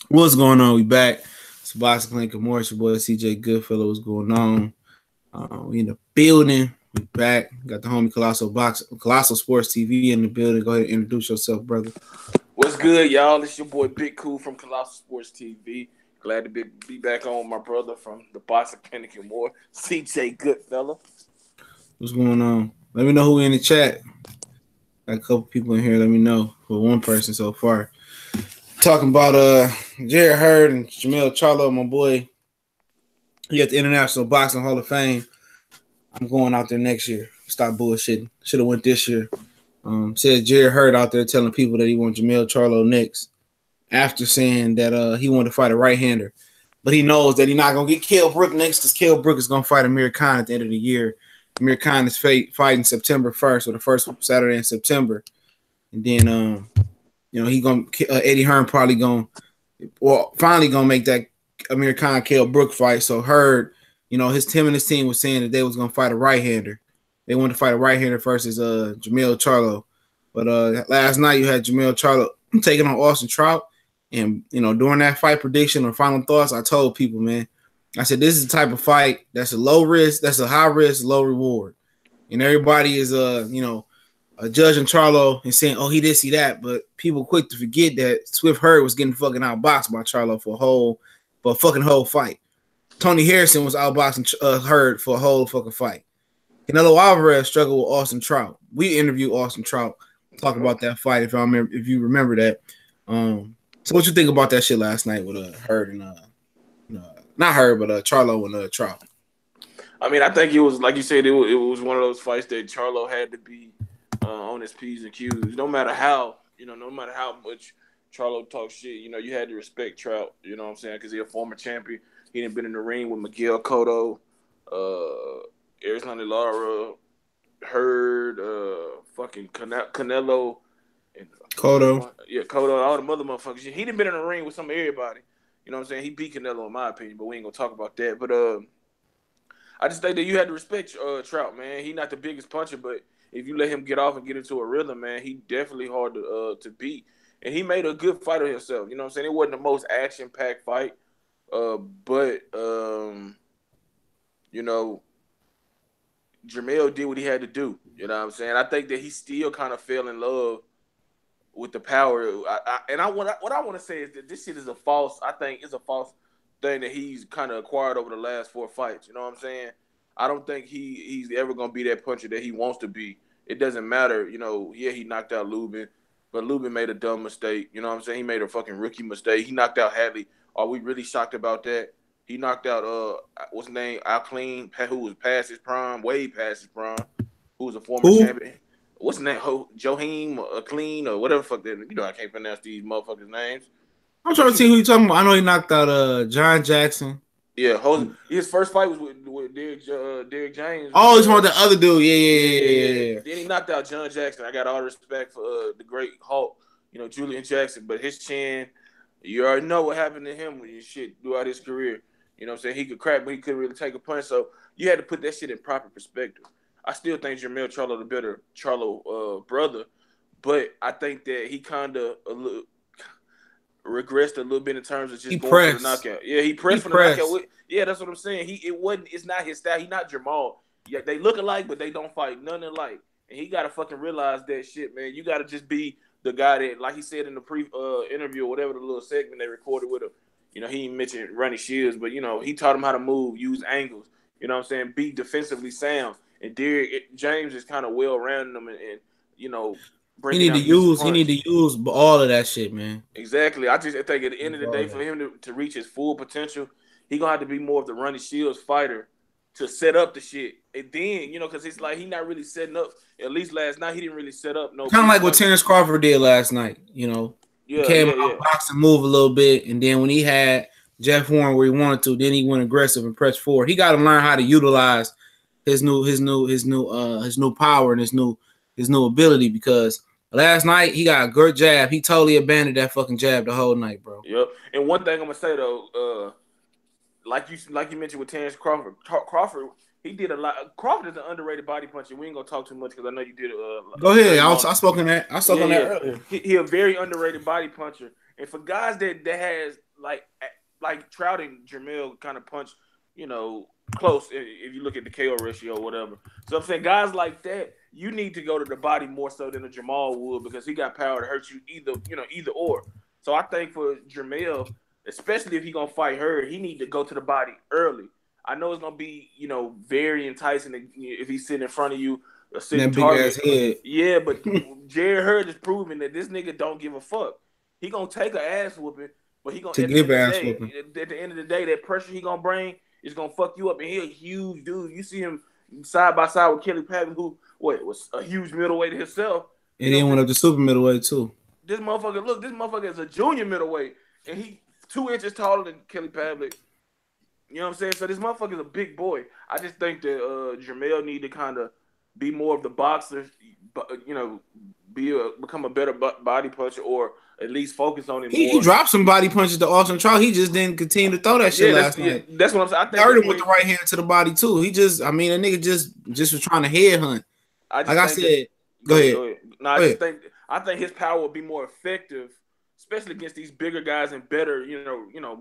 What's going on? We back. It's Boxing Clinic. Good morning. It's your boy CJ Goodfellow. What's going on? We in the building. We back. Got the homie Colossal Sports TV in the building. Go ahead and introduce yourself, brother. What's good, y'all? It's your boy Big Cool from Colossal Sports TV. Glad to be back on with my brother from the Boxing Clinic and more, CJ Goodfellow. What's going on? Let me know who in the chat. Got a couple people in here. Let me know. For one person so far. Talking about Jarrett Hurd and Jermell Charlo, my boy. He at the International Boxing Hall of Fame. I'm going out there next year. Stop bullshitting. Should have went this year. Said Jarrett Hurd out there telling people that he wants Jermell Charlo next after saying that he wanted to fight a right-hander. But he knows that he's not going to get Kell Brook next because Kell Brook is going to fight Amir Khan at the end of the year. Amir Khan is fighting September 1st, or the first Saturday in September. And then, he going to Eddie Hearn probably finally going to make that Amir Khan Kell Brook fight. So Hurd, him and his team was saying that they was going to fight a right-hander. They wanted to fight a right-hander versus Jermell Charlo. But last night you had Jermell Charlo taking on Austin Trout. And, during that fight prediction or final thoughts, I told people, man, I said, this is the type of fight that's a low risk, that's a high risk, low reward. And everybody is, judging Charlo and saying, oh, he did see that. But people quick to forget that Swift Hurd was getting fucking outboxed by Charlo for a fucking whole fight. Tony Harrison was outboxing Hurd for a whole fucking fight. Canelo Alvarez struggled with Austin Trout. We interviewed Austin Trout, talk about that fight if you remember that. So what you think about that shit last night with Hurd and not Hurd, but Charlo and Trout? I mean, I think it was like you said, it was one of those fights that Charlo had to be on his P's and Q's. No matter how much Charlo talks shit, you had to respect Trout. You know what I'm saying? Because he's a former champion. He done been in the ring with Miguel Cotto, Arizona Lara, Hurd, fucking Canelo, and Cotto. Yeah, Cotto, all the mother motherfuckers. He done been in the ring with some of everybody. You know what I'm saying? He beat Canelo in my opinion, but we ain't gonna talk about that. But I just think that you had to respect Trout, man. He not the biggest puncher, but if you let him get off and get into a rhythm, man, he definitely hard to beat. And he made a good fight of himself. You know what I'm saying? It wasn't the most action-packed fight, but Jermell did what he had to do. You know what I'm saying? I think that he still kind of fell in love with the power. What I want to say is that this shit is a false thing that he's kind of acquired over the last 4 fights. You know what I'm saying? I don't think he's ever going to be that puncher that he wants to be. It doesn't matter. He knocked out Lubin, but Lubin made a dumb mistake. You know what I'm saying? He made a fucking rookie mistake. He knocked out Hadley. Are we really shocked about that? He knocked out, what's his name? Al Clean, who was past his prime, way past his prime, who was a former champion. What's his name? Joheim Clean or whatever the fuck that. I can't pronounce these motherfuckers' names. I'm trying to see who you're talking about. I know he knocked out John Jackson. Yeah, his first fight was with Derek James. Oh, he's one of the other dude. Yeah. Then he knocked out John Jackson. I got all the respect for the great Hulk, Julian Jackson. But his chin, you already know what happened to him with his shit throughout his career. You know what I'm saying? He could crack, but he couldn't really take a punch. So you had to put that shit in proper perspective. I still think Jermell Charlo the better Charlo brother, but I think that he kind of regressed a little bit in terms of just going for the knockout. Yeah, he pressed for the knockout. Yeah, that's what I'm saying. It's not his style. He's not Jermell. Yeah, they look alike, but they don't fight none alike. And he gotta fucking realize that shit, man. You gotta just be the guy that, like he said in the interview or whatever, the little segment they recorded with him. He mentioned Ronnie Shields, but he taught him how to move, use angles. You know what I'm saying? Be defensively sound. And Derek James is kind of well around him, and he need to use all of that shit, man. Exactly. I just think at the end of the day, for him to reach his full potential, he gonna have to be more of the Ronnie Shields fighter to set up the shit. And then, because it's like he not really setting up. At least last night, he didn't really set up no. Kind of like what Terrence Crawford did last night. He came out, box and move a little bit, and then when he had Jeff Horn where he wanted to, then he went aggressive and pressed forward. He got to learn how to utilize his new power and his new ability, because last night he got a good jab. He totally abandoned that fucking jab the whole night, bro. Yep. And one thing I'm gonna say though, like you mentioned with Terrence Crawford, he did a lot. Crawford is an underrated body puncher. We ain't gonna talk too much because I know you did. Go ahead. I spoke on that. I spoke on that earlier. He a very underrated body puncher, and for guys that has like Trout and Jermell kind of punch, close if you look at the KO ratio or whatever. So I'm saying guys like that, you need to go to the body more so than a Jermell would because he got power to hurt you either or. So I think for Jermell, especially if he gonna fight Hurd, he need to go to the body early. I know it's gonna be very enticing if he's sitting in front of you. That big ass head. Yeah, but Jarrett Hurd is proving that this nigga don't give a fuck. He gonna take an ass whooping, but he gonna to give ass whooping. At the end of the day, that pressure he gonna bring is gonna fuck you up. And he's a huge dude. You see him side by side with Kelly Patton, who was a huge middleweight himself. And then went up to super middleweight too. This motherfucker is a junior middleweight, and he 2 inches taller than Kelly Patton. You know what I'm saying? So this motherfucker is a big boy. I just think that Jermell need to kind of be more of the boxer, become a better body puncher, or at least focus on it more. He dropped some body punches to Austin Trout. He just didn't continue to throw that shit last night. That's what I'm saying. I think Hurd him with the right hand to the body too. That nigga just was trying to headhunt. Go ahead. No, I think his power will be more effective, especially against these bigger guys and better,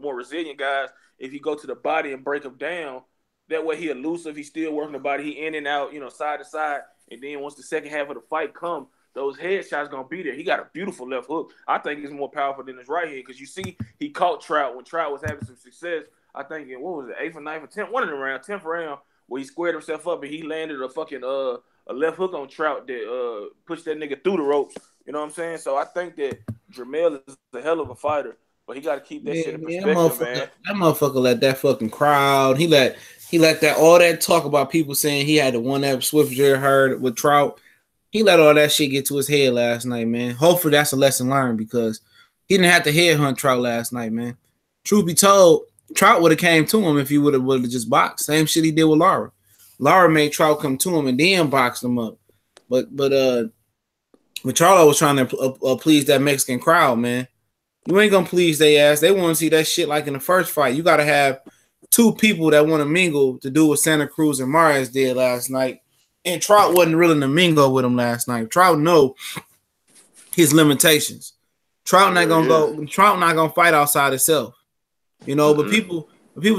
more resilient guys. If he go to the body and break him down, that way he elusive. He's still working the body. He in and out, side to side. And then once the second half of the fight come, those headshots gonna be there. He got a beautiful left hook. I think he's more powerful than his right hand because you see he caught Trout when Trout was having some success. I think in what was it, 8th or 9th or 10th, one of the round, 10th round, where he squared himself up and he landed a fucking a left hook on Trout that pushed that nigga through the ropes. You know what I'm saying? So I think that Jermell is a hell of a fighter, but he got to keep that shit in perspective, man. That motherfucker let that fucking crowd. He let that all that talk about people saying he had to one up Swift Jerry Hurd with Trout. He let all that shit get to his head last night, man. Hopefully that's a lesson learned because he didn't have to headhunt Trout last night, man. Truth be told, Trout would have came to him if he would have just boxed. Same shit he did with Lara. Lara made Trout come to him and then boxed him up. But Charlo was trying to please that Mexican crowd, man. You ain't gonna please their ass. They want to see that shit like in the first fight. You gotta have two people that want to mingle to do what Santa Cruz and Mares did last night. And Trout wasn't willing to mingle with him last night. Trout know his limitations. Trout not gonna fight outside himself. But people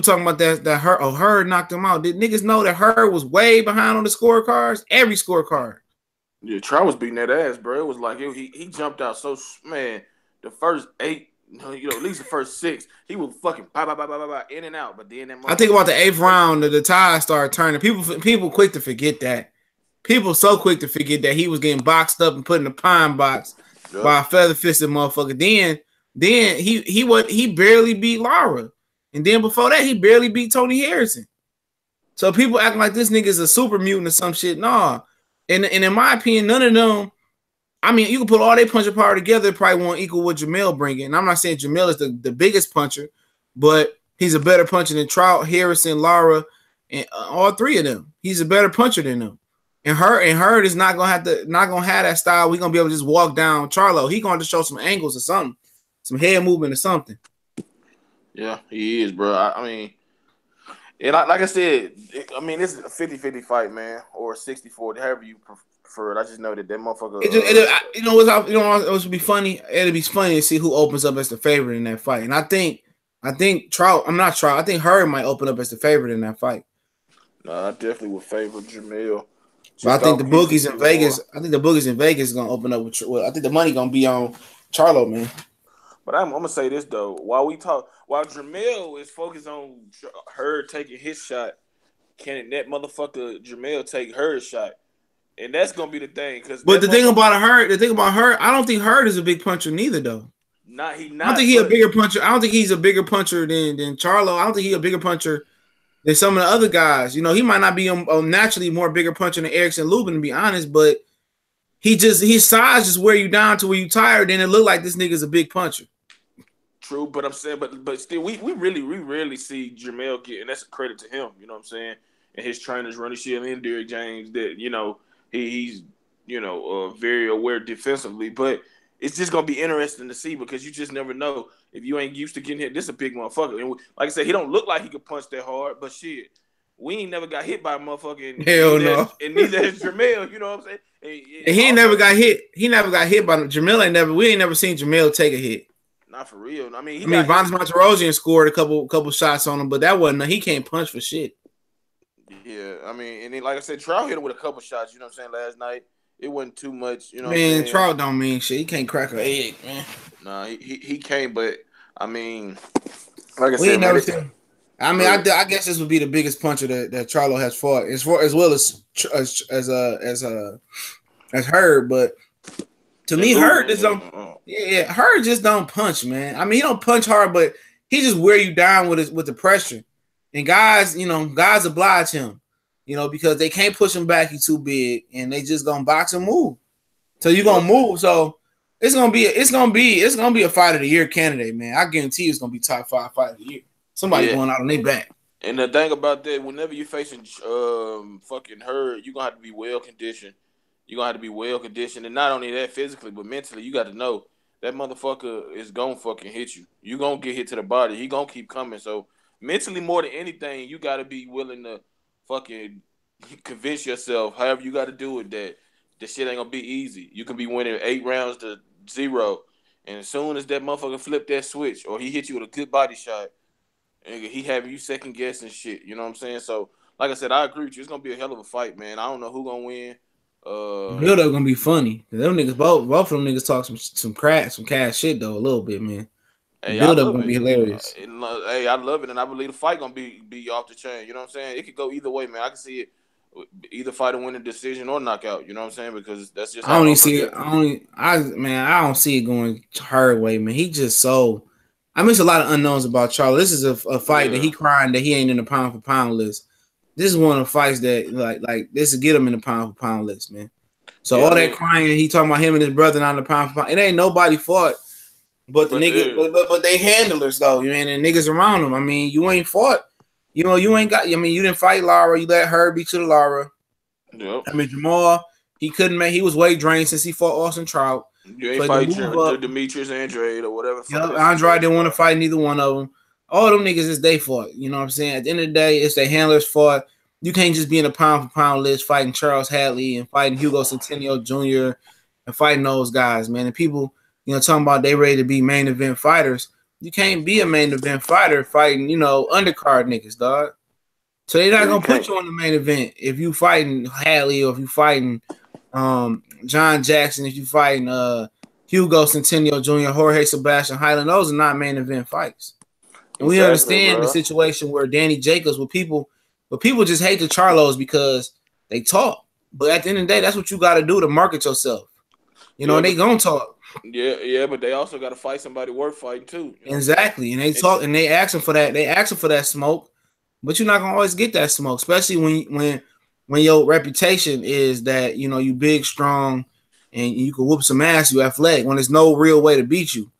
talking about that Hurd knocked him out. Did niggas know that Hurd was way behind on the scorecards? Every scorecard. Yeah, Trout was beating that ass, bro. It was like he jumped out so, man, the first 8, at least the first 6, he was fucking in and out. But then I think about the 8th round, the tide started turning. People quick to forget that. People so quick to forget that he was getting boxed up and put in the pine box by a feather fisted motherfucker. Then he barely beat Lara. And then before that, he barely beat Tony Harrison. So people acting like this nigga is a super mutant or some shit. Nah. And in my opinion, none of them, I mean, you can put all their puncher power together, it probably won't equal what Jermell bringing. And I'm not saying Jermell is the biggest puncher, but he's a better puncher than Trout, Harrison, Lara, and all three of them. He's a better puncher than them. And Hurd is not gonna have that style. We're gonna be able to just walk down Charlo. He's gonna have to show some angles or something, some head movement or something. Yeah, he is, bro. I mean, and like I said, I mean, this is a 50-50 fight, man, or a 60-40, however you prefer it. I just know that motherfucker. It would be funny. It'd be funny to see who opens up as the favorite in that fight. And I think Trout. I'm not Trout. I think Hurd might open up as the favorite in that fight. No, I definitely would favor Jermell. But I think the bookies in Vegas. I think the bookies in Vegas is gonna open up with. I think the money gonna be on Charlo, man. But I'm gonna say this though, while Jermell is focused on Hurd taking his shot, can that motherfucker Jermell take Hurd's shot? And that's gonna be the thing. But the thing about Hurd, I don't think Hurd is a big puncher neither, though. I don't think he's a bigger puncher. I don't think he's a bigger puncher than Charlo. I don't think he's a bigger puncher than some of the other guys. He might not be a naturally more bigger puncher than Erickson Lubin, to be honest, but his size just wear you down to where you tired, and it look like this nigga's a big puncher. True, but I'm saying, but still, we rarely see Jermell get, and that's a credit to him. You know what I'm saying? And his trainers, Ronnie Shield and Derrick James, that he's very aware defensively. But it's just gonna be interesting to see because you just never know if you ain't used to getting hit. This is a big motherfucker, and like I said, he don't look like he could punch that hard. But shit, we ain't never got hit by a motherfucker. Hell no. And neither has Jermell. You know what I'm saying? And he ain't never got hit. He never got hit by Jermell. We ain't never seen Jermell take a hit. Not for real. I mean, Von's Monterosian scored a couple shots on him, but that wasn't. He can't punch for shit. Yeah, I mean, and then, like I said, Trout hit him with a couple shots. You know what I'm saying? Last night, it wasn't too much. You know, what I'm saying? Trout don't mean shit. He can't crack an egg, man. Nah, he can't. But I mean, like I said, I guess this would be the biggest puncher that Charlo has fought, as well as Hurd. But to me, Hurd just don't. Yeah, Hurd just don't punch, man. I mean, he don't punch hard, but he just wear you down with the pressure. And guys oblige him, because they can't push him back. He's too big, and they just gonna box and move. So you're gonna move. So it's gonna be a fight of the year candidate, man. I guarantee it's gonna be top 5 fight of the year. Somebody going out on their back. And the thing about that, whenever you're facing fucking Hurd, you're gonna have to be well conditioned. You're gonna have to be well conditioned, and not only that, physically, but mentally, you got to know that motherfucker is gonna fucking hit you. You gonna get hit to the body. He gonna keep coming. So mentally, more than anything, you got to be willing to fucking convince yourself, however you got to do it, that this shit ain't gonna be easy. You can be winning 8 rounds to 0, and as soon as that motherfucker flip that switch or he hit you with a good body shot, and he having you second guessing shit. You know what I'm saying? So, like I said, I agree with you. It's gonna be a hell of a fight, man. I don't know who gonna win. Build up gonna be funny. Them niggas, both of them niggas talk some cash shit though a little bit, man. Hey, build up gonna be hilarious. Hey, I love it, and I believe the fight gonna be off the chain. You know what I'm saying? It could go either way, man. I can see it either fight and win a decision or knockout. You know what I'm saying? Because that's just. I don't see it. I don't see it going Hurd way, man. He just so. I mean, it's a lot of unknowns about Charlo. This is a fight that he crying that he ain't in the pound for pound list. This is one of the fights that like this will get him in the pound for pound list, man. So all that crying, he talking about him and his brother not in the pound for pound. It ain't nobody fought, but the niggas, but they handlers though, and the niggas around them. I mean, you ain't fought. You ain't got. I mean, you didn't fight Lara. You let Hurd beat you to Lara. Yep. I mean, Jermell, he couldn't make. He was weight drained since he fought Austin Trout. You ain't fight Demetrius Andrade or whatever. Yep, Andrade didn't want to fight neither one of them. All them niggas is they fought. You know what I'm saying? At the end of the day, it's their handlers fought. You can't just be in a pound for pound list fighting Charles Hadley and fighting Hugo Centennial Jr. and fighting those guys, man. And people, talking about they ready to be main event fighters. You can't be a main event fighter fighting, undercard niggas, dog. So they're not gonna put you on the main event if you fighting Hadley or if you fighting John Jackson, if you fighting Hugo Centennial Jr., Jorge Sebastian Highland. Those are not main event fights. And we understand the situation where Danny Jacobs with people. But people just hate the Charlos because they talk. But at the end of the day, that's what you got to do to market yourself. And they gonna talk. Yeah, but they also got to fight somebody worth fighting too. Exactly, and they talk and they asking for that. They asking for that smoke, but you're not gonna always get that smoke, especially when your reputation is that you big, strong, and you can whoop some ass. You athletic. When there's no real way to beat you.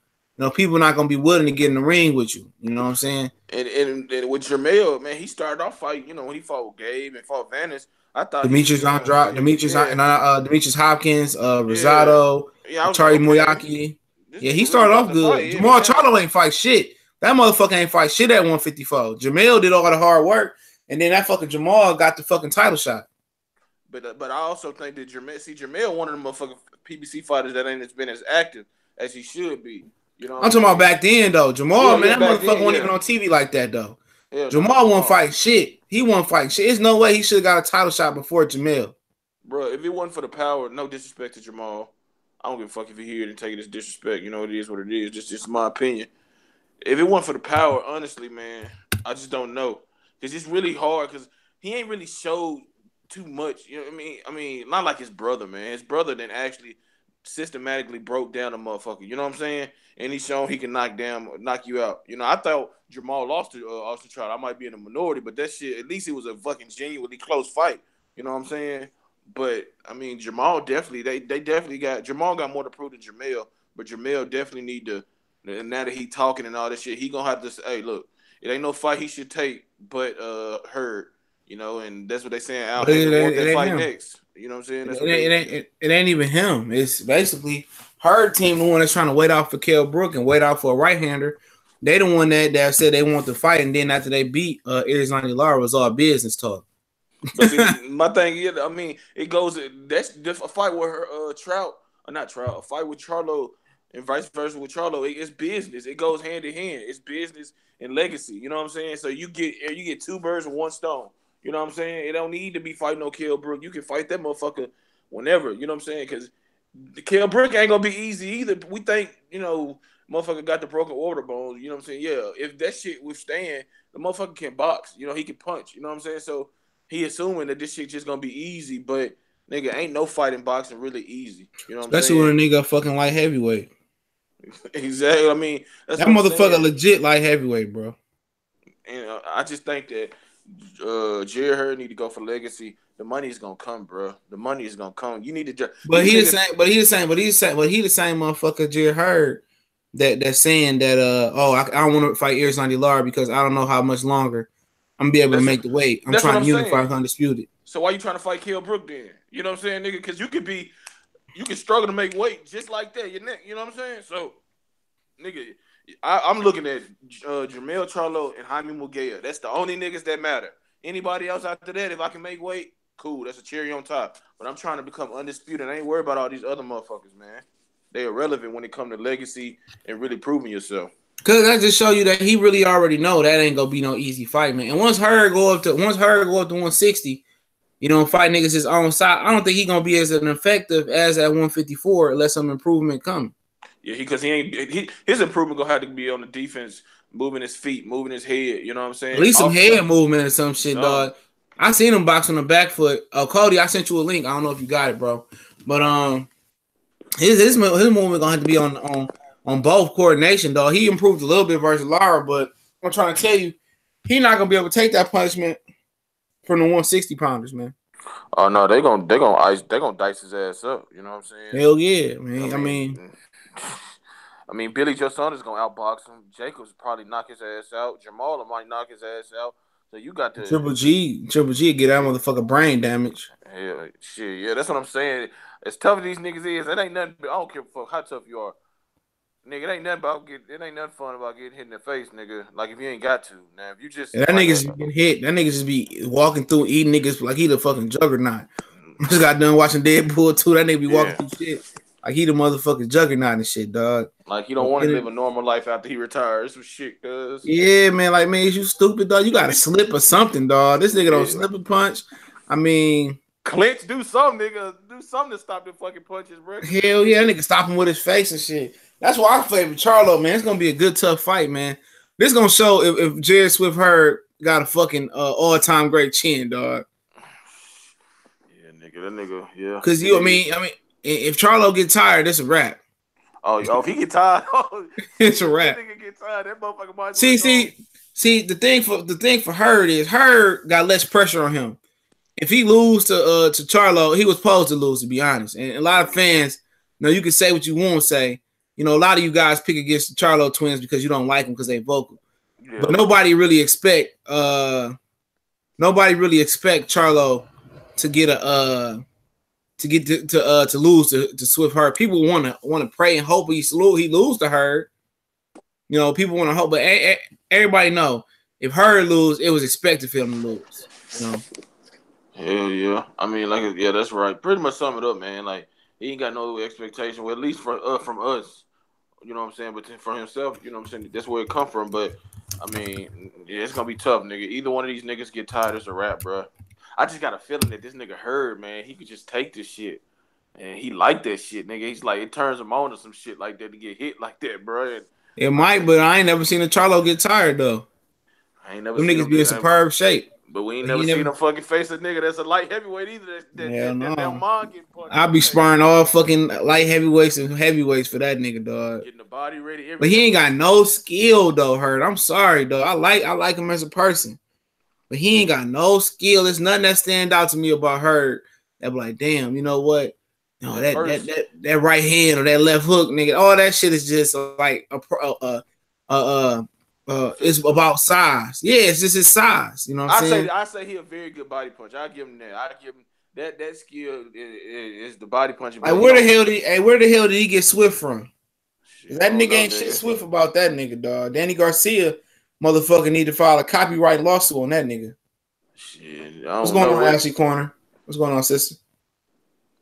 People not gonna be willing to get in the ring with you. You know what I'm saying? And with Jermell, man, he started off fighting. When he fought with Gabe and fought Vanis, I thought Demetrius Hopkins, Rosado, Charlie Muyaki. Yeah, he started off good. Jamal Charlo ain't fight shit. That motherfucker ain't fight shit at 154. Jermell did all the hard work, and then that fucking Jamal got the fucking title shot. But I also think that Jermell one of the motherfucking PBC fighters that ain't been as active as he should be. I'm talking about back then though. Jamal, man, that motherfucker wasn't even on TV like that though. Yeah, Jamal won't fight shit. He won't fight shit. There's no way he should have got a title shot before Jermell. Bro, if it wasn't for the power, no disrespect to Jamal. I don't give a fuck if he here and take it as disrespect. It is what it is. Just my opinion. If it wasn't for the power, honestly, man, I just don't know. Because it's really hard because he ain't really showed too much. You know what I mean? I mean, not like his brother, man. His brother then actually systematically broke down a motherfucker. You know what I'm saying? And he's shown he can knock you out. I thought Jermell lost to Austin Trout. I might be in the minority, but that shit, at least it was a fucking genuinely close fight. You know what I'm saying? But I mean, Jamal definitely, they definitely Jamal got more to prove than Jermell, but Jermell definitely need to. And now that he talking and all this shit, he gonna have to say, "Hey, look, it ain't no fight he should take, but Hurd." And that's what they saying. Al want that fight next. You know what I'm saying? It ain't even him. It's basically Hurd team, the one that's trying to wait out for Kell Brook and wait out for a right-hander. They the one that said they want to fight, and then after they beat Arizona Lara, was all business talk. But see, my thing is, I mean, it goes. That's a fight with a fight with Charlo and vice versa with Charlo. It's business. It goes hand in hand. It's business and legacy. You know what I'm saying? So you get two birds with one stone. You know what I'm saying? It don't need to be fighting no Kell Brook. You can fight that motherfucker whenever. You know what I'm saying? Because the Kell Brook ain't gonna be easy either. We think, motherfucker got the broken orbital bones. You know what I'm saying? Yeah. If that shit withstand, the motherfucker can box. He can punch. You know what I'm saying? So he assuming that this shit just gonna be easy, but nigga, ain't no fighting boxing really easy. You know what Especially I'm saying? when a nigga fucking light heavyweight. Exactly. I mean, that's that what motherfucker legit light heavyweight, bro. And I just think that Jarrett Hurd need to go for legacy. The money is gonna come, bro. The money is gonna come. You need to. But he the same motherfucker Jarrett Hurd that's saying that I don't want to fight Irizarry Lara because I don't know how much longer I'm gonna be able to make the weight. I'm trying to unify undisputed. So why you trying to fight Kell Brook then? You know what I'm saying, nigga? Because you can struggle to make weight just like that. Your neck. You know what I'm saying? So, nigga, I'm looking at Jermell, Charlo, and Jaime Munguia. That's the only niggas that matter. Anybody else after that, if I can make weight, cool. That's a cherry on top. But I'm trying to become undisputed. I ain't worried about all these other motherfuckers, man. They are relevant when it comes to legacy and really proving yourself. Cause that just show you that he really already know that ain't gonna be no easy fight, man. And once Hurd go up to 160, fight niggas his own side, I don't think he gonna be as effective as at 154 unless some improvement come. Yeah, because his improvement gonna have to be on the defense, moving his feet, moving his head. You know what I'm saying? At least some head movement or some shit, dog. I seen him box on the back foot. Cody, I sent you a link. I don't know if you got it, bro. But his movement gonna have to be on both coordination, dog. He improved a little bit versus Lara, but I'm trying to tell you, he not gonna be able to take that punishment from the 160 pounders, man. Oh no, they gonna dice his ass up. You know what I'm saying? Hell yeah, man. I mean, Billy Joe Saunders gonna outbox him. Jacobs probably knock his ass out. Jermell might knock his ass out. So you got to Triple G get that motherfucker brain damage. Yeah, shit, yeah, that's what I'm saying. As tough as these niggas is, it ain't nothing. I don't care how tough you are, nigga. It ain't nothing fun about getting hit in the face, nigga. Like if you ain't got to. Now if you just that niggas getting hit, that niggas just be walking through eating niggas like he the fucking juggernaut. Just got done watching Deadpool 2. That nigga be walking through shit like he the motherfucking juggernaut and shit, dog. Like he don't want to live a normal life after he retires. Some shit, cuz. Yeah, man. Like, man, is you stupid, dog? You got to slip or something, dog. This nigga don't slip a punch. I mean, clinch, do something, nigga. Do something to stop the fucking punches, bro. Hell yeah, that nigga stop him with his face and shit. That's why I favor Charlo, man. It's gonna be a good, tough fight, man. This gonna show if Jarrett Swift Hurd got a fucking all-time great chin, dog. Yeah, nigga, that nigga, yeah. Cause I mean, if Charlo get tired, it's a wrap. Oh, if he get tired, it's a wrap. That nigga get tired, that motherfucker might see. The thing for Hurd is Hurd got less pressure on him. If he lose to Charlo, he was supposed to lose, to be honest. And a lot of fans, you can say what you want to say. A lot of you guys pick against the Charlo twins because you don't like them because they vocal. Yeah. But nobody really expect Charlo to get to lose to Swift Hurd. People want to pray and hope he lose to Hurd. People want to hope, but everybody know if Hurd lose, it was expected for him to lose. Hell yeah. I mean, that's right. Pretty much sum it up, man. Like he ain't got no expectation. Well, at least from us. You know what I'm saying? But for himself, you know what I'm saying? That's where it come from. But I mean, yeah, it's gonna be tough, nigga. Either one of these niggas get tired, it's a wrap, bro. I just got a feeling that this nigga Hurd, man, he could just take this shit. And he like that shit, nigga. He's like, it turns him on to some shit like that to get hit like that, bro. And it might, but I ain't never seen a Charlo get tired, though. I ain't never seen niggas be in superb shape. But we ain't never seen him fucking face a nigga that's a light heavyweight either. That don't mind getting punched. I'll be sparring all fucking light heavyweights and heavyweights for that nigga, dog. Getting the body ready. Everything. But he ain't got no skill, though, Hurd. I'm sorry, though. I like him as a person. But he ain't got no skill. There's nothing that stand out to me about Hurd that be like, damn, you know what? No, that right hand or that left hook, nigga, all that shit is just like it's about size. Yeah, it's just his size. You know what I'm saying? I say he a very good body puncher. I give him that. I give him that skill is the body punching. Like where the hell did he get Swift from? Shit, that nigga ain't shit Swift about that nigga, dog. Danny Garcia, motherfucker, need to file a copyright lawsuit on that nigga. Shit, what's going on, Ashley Corner? What's going on, sister?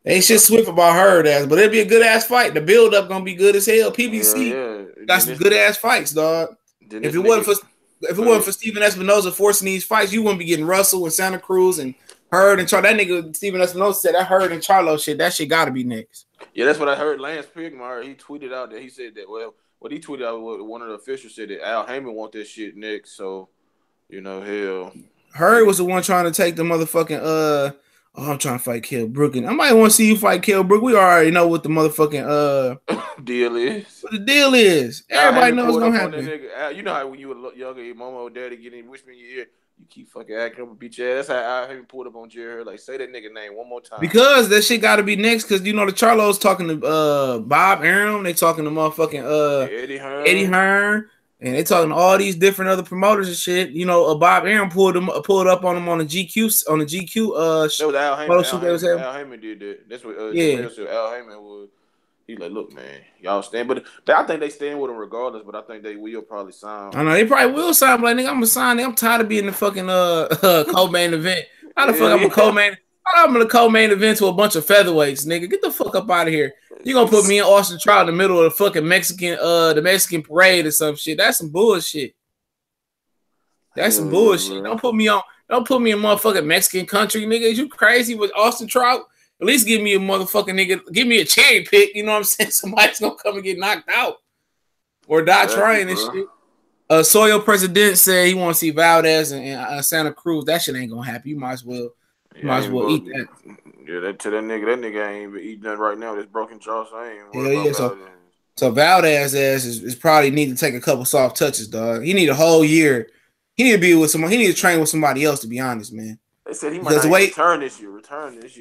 Ain't shit swift about Hurd ass, but it'll be a good ass fight. The build up gonna be good as hell. PBC got some good ass fights, dog. If it wasn't for Steven Espinoza forcing these fights, you wouldn't be getting Russell and Santa Cruz and Hurd and Charlo. That nigga Steven Espinoza said that Hurd and Charlo shit. That shit got to be next. Yeah, that's what I heard. Lance Pigmire, he tweeted out that he said that. Well, what he tweeted out, one of the officials said that Al Heyman want that shit next. So, hell. Hurd was the one trying to take the motherfucking I'm trying to fight Kell Brook. And I might want to see you fight Kell Brook. We already know what the motherfucking deal is. What the deal is. Everybody knows what's gonna happen. You know how when you were younger, your mama or daddy getting whisper in your ear, you keep fucking acting up and beat your ass. That's how I haven't pulled up on Jarrett. Like, say that nigga name one more time. Because that shit got to be next. Because the Charlo's talking to Bob Arum. They talking to motherfucking Eddie Hearn. And they talking to all these different other promoters and shit. Bob Arum pulled up on him on the GQ show. That was Al Heyman. Al Heyman did that. That's what Jermell said. Al Heyman was. He like, look, man, y'all stand. But I think they stand with him regardless. But I think they will probably sign. I know they probably will sign. But like, nigga, I'm gonna sign. I'm tired of being the fucking co-main event. How the fuck I'm a co-main? I'm in a co-main event to a bunch of featherweights, nigga. Get the fuck up out of here. You gonna put me and Austin Trout in the middle of the fucking Mexican parade or some shit? That's some bullshit. That's some bullshit. Don't put me in motherfucking Mexican country, nigga. Is you crazy with Austin Trout? At least give me a motherfucking nigga. Give me a cherry pick. You know what I'm saying? Somebody's gonna come and get knocked out or die trying and shit. Soil President said he want to see Valdez and Santa Cruz. That shit ain't gonna happen. You might as well. You might as well eat that. Yeah, that nigga ain't even eating nothing right now. This broken jaw, so I ain't So Valdez ass is probably need to take a couple soft touches, dog. He need a whole year. He need to be with someone. He need to train with somebody else, to be honest, man. They said he might not return this year.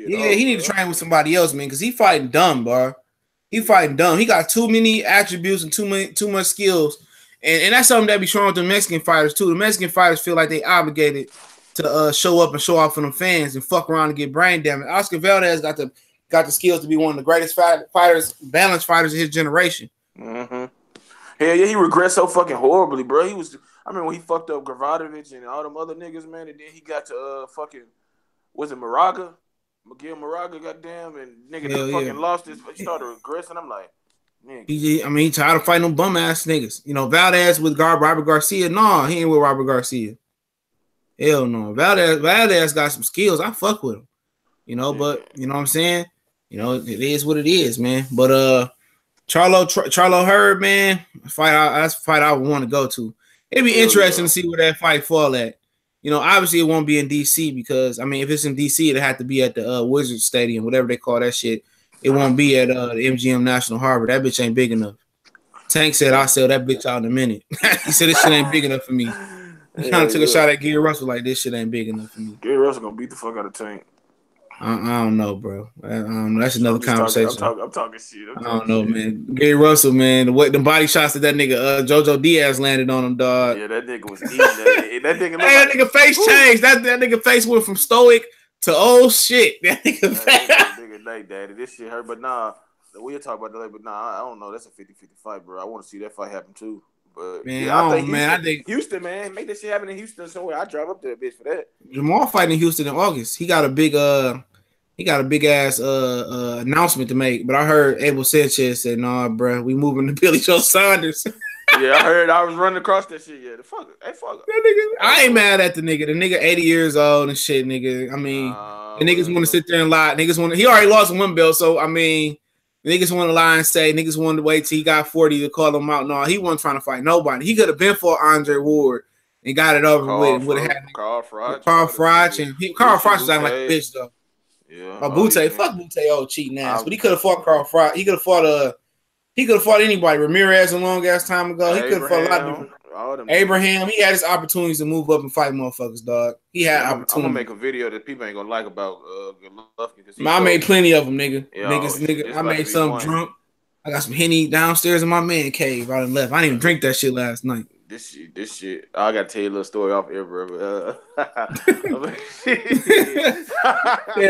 Yeah, he need to train with somebody else, man, because he fighting dumb, bro. He fighting dumb. He got too many attributes and too much skills. And that's something that be showing with the Mexican fighters, too. The Mexican fighters feel like they obligated to show up and show off for them fans and fuck around and get brain damage. Oscar Valdez got the skills to be one of the greatest fighters, balanced fighters of his generation. Mm-hmm. Hell yeah, he regressed so fucking horribly, bro. I remember when he fucked up Gravadovich and all them other niggas, man, and then he got to was it Moraga? Miguel Moraga, goddamn, and nigga fucking lost his. He started regressing. I'm like, man. He tired of fighting them bum ass niggas. Valdez with Robert Garcia. No, he ain't with Robert Garcia. Hell no. Valdez got some skills. I fuck with him. But you know what I'm saying? It is what it is, man. But Charlo Hurd, man, that's a fight I would want to go to. It'd be interesting to see where that fight fall at. Obviously it won't be in DC because if it's in DC, it'd have to be at the Wizards Stadium, whatever they call that shit. It won't be at the MGM National Harbor. That bitch ain't big enough. Tank said I'll sell that bitch out in a minute. He said this shit ain't big enough for me. He kind of took a shot at Gary Russell like this shit ain't big enough for me. Gary Russell gonna beat the fuck out of Tank. I don't know, bro. I don't know. That's another conversation. I'm talking shit. I don't know, man. Gary Russell, man. The body shots that nigga JoJo Diaz landed on him, dog. Yeah, that nigga was eating that. That nigga. That nigga face changed. That nigga face went from stoic to old shit. That nigga like daddy. This shit hurt, but nah. We'll talk about that later. But nah, I don't know. That's a 50-50 fight, bro. I want to see that fight happen too. But man, I think Houston, man, make that shit happen in Houston somewhere. I drive up there, bitch, for that. Jermell fighting in Houston in August. He got a big ass announcement to make. But I heard Abel Sanchez said, "Nah, bro, we moving to Billy Joe Saunders." Yeah, I heard. I was running across that shit. Yeah, the fuck, hey, fuck. That nigga, I ain't mad at the nigga. The nigga 80 years old and shit, nigga. The niggas want to sit there and lie. He already lost one belt, so niggas want to lie and say niggas wanted to wait till he got 40 to call him out. No, he wasn't trying to fight nobody. He could have been for Andre Ward and got it over with. Would have had Carl Froch. Carl Froch is acting like a bitch though. Yeah. Butte, fuck Butte, old cheating ass. But he could have fought Carl Froch. He could have fought anybody. Ramirez a long ass time ago. He could have fought a lot of different. Abraham, he had his opportunities to move up and fight motherfuckers, dog. He had opportunities. I'm gonna make a video that people ain't gonna like about Golovkin. I made plenty of them, nigga. I made some drunk. I got some Henny downstairs in my man cave. I done left. I didn't even drink that shit last night. This shit. I gotta tell you a little story off air, bro. Yeah,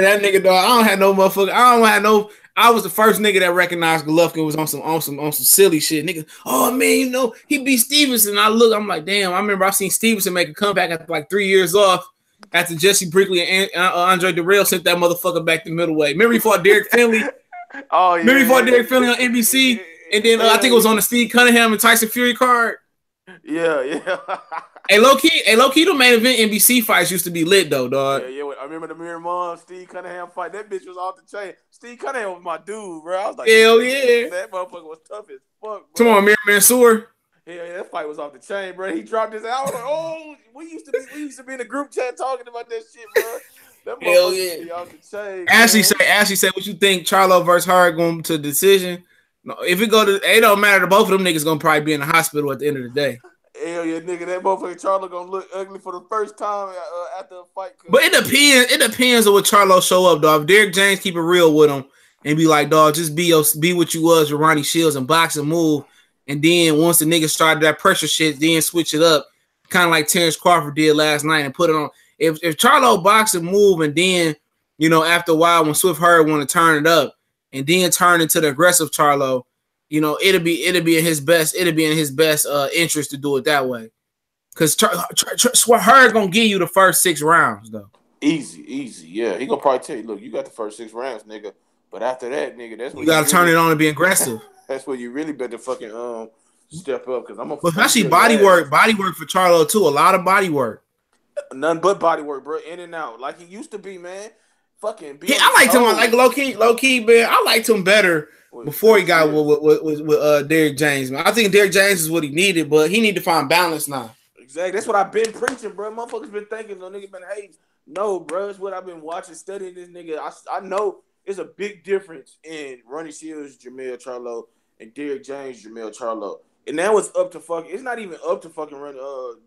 that nigga, dog. I don't have no motherfucker. I was the first nigga that recognized Golovkin was on some silly shit. Nigga, oh man, he beat Stevenson. I'm like, damn. I remember I seen Stevenson make a comeback after like 3 years off. after Jesse Brinkley and Andre Dirrell sent that motherfucker back to middleweight. Remember he fought Derek Finley? Oh, yeah. Remember he fought Derek Finley on NBC? And then I think it was on the Steve Cunningham and Tyson Fury card. Yeah. Hey, low key, the main event NBC fights used to be lit though, dog. Yeah. I remember the Mirror Mom, Steve Cunningham fight. That bitch was off the chain. Steve Cunningham was my dude, bro. I was like, hell yeah. That motherfucker was tough as fuck, bro. Come on, Mir Mansour. Yeah, that fight was off the chain, bro. He dropped his out. I was like, oh, we used to be in the group chat talking about that shit, bro. That hell yeah. Off the chain, Ashley say, what you think? Charlo versus Hurd going to decision? No, if it go to, it don't matter. Both of them niggas gonna probably be in the hospital at the end of the day. Hell yeah, nigga, that motherfucker Charlo gonna look ugly for the first time after a fight. But it depends. It depends on what Charlo show up, dog. If Derek James keep it real with him and be like, dog, just be what you was with Ronnie Shields and box and move. And then once the niggas started that pressure shit, then switch it up, kind of like Terrence Crawford did last night and put it on. If Charlo box and move, and then after a while when Swift Hurd want to turn it up and then turn into the aggressive Charlo, it'll be in his best. It'll be in his best interest to do it that way, because Hurd gonna give you the first 6 rounds though. Easy. Yeah, he gonna probably tell you, look, you got the first 6 rounds, nigga. But after that, nigga, that's when you gotta turn it on and be aggressive. That's where you really better fucking step up, because I'm a. But especially body work for Charlo too. A lot of body work. None but body work, bro. In and out, like he used to be, man. Fucking. I liked him. Like low key, man. I liked him better before he got with Derek James, man. I think Derek James is what he needed, but he need to find balance now. Exactly. That's what I've been preaching, bro. Motherfuckers been thinking, no nigga been hating. No, bro. It's what I've been watching, studying this nigga. I know there's a big difference in Ronnie Shields, Jermell Charlo, and Derek James, Jermell Charlo. And now it's up to fucking. It's not even up to fucking run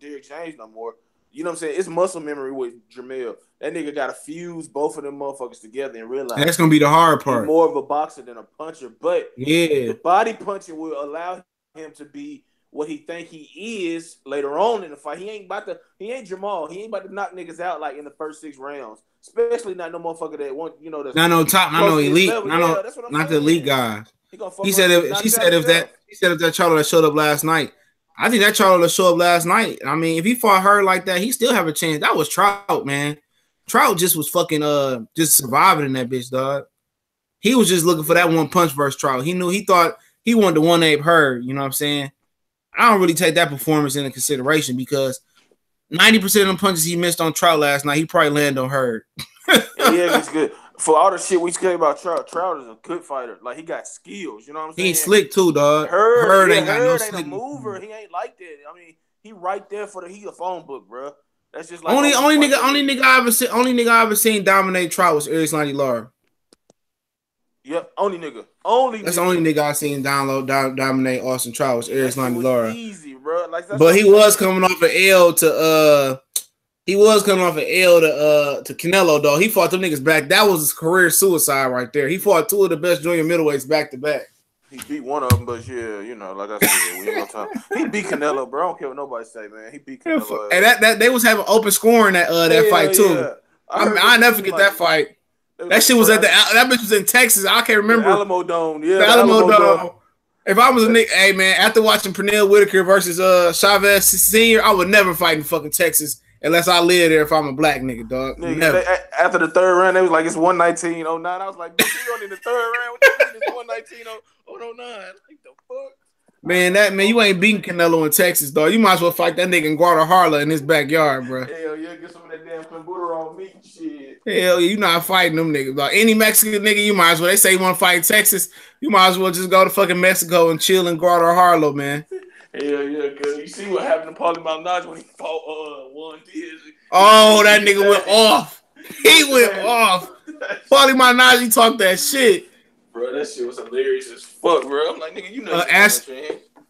Derek James no more. You know what I'm saying? It's muscle memory with Jermell. That nigga got to fuse both of them motherfuckers together and realize that's gonna be the hard part. He's more of a boxer than a puncher, but the body punching will allow him to be what he think he is later on in the fight. He ain't Jermell. He ain't about to knock niggas out like in the first 6 rounds. Especially not no motherfucker that want that's not no top, not no elite, not the elite guys. He said if that Charlo that showed up last night. I think that Charlo that showed up last night. I mean, if he fought her like that, he still have a chance. That was Trout, man. Trout just was fucking just surviving in that bitch, dog. He was just looking for that one punch versus Trout. He thought he wanted to one-ape Hurd, you know what I'm saying? I don't really take that performance into consideration, because 90% of them punches he missed on Trout last night, he probably landed on Hurd. Yeah, he's good. For all the shit we say about Trout is a good fighter. Like, he got skills, you know what I'm saying? He's slick too, dog. Hurd ain't a mover. He ain't like that. I mean, he right there for he a phone book, bro. That's just like only nigga I ever seen dominate Trout was Erislandy Lara. Yep, only nigga. That's the only nigga I seen dominate Austin Trout was Erislandy Lara. Easy, bro. Like, but he was coming off an L to Canelo, though. He fought them niggas back. That was his career suicide right there. He fought 2 of the best junior middleweights back to back. He beat one of them, but yeah, like I said, we ain't no time. He beat Canelo, bro. I don't care what nobody say, man. He beat Canelo. And that they was having open scoring that fight too. Yeah. I never forget that fight. That shit was that bitch was in Texas. I can't remember. The Alamo Dome, yeah. The Alamo Dome. If I was a nigga, hey man, after watching Pernell Whitaker versus Chavez Sr., I would never fight in fucking Texas unless I live there if I'm a black nigga, dog. Nigga, after the 3rd round, they was like, it's 119.09. I was like, bitch, we only in the 3rd round. What you mean it's 119.09? Like, the fuck? Man, you ain't beating Canelo in Texas, dog. You might as well fight that nigga in Guadalajara in his backyard, bro. Hell yeah, get some of that damn clenbuterol meat and shit. Hell yeah, you not fighting them niggas, dog. Any Mexican nigga, you might as well. They say you want to fight in Texas, you might as well just go to fucking Mexico and chill in Guadalajara, man. Hell yeah, cause you see what happened to Paulie Malignaggi when he fought Juan Diaz. Oh, that nigga went off. He went off. Paulie Malignaggi talked that shit. Bro, that shit was hilarious as fuck, bro. I'm like, nigga, you know.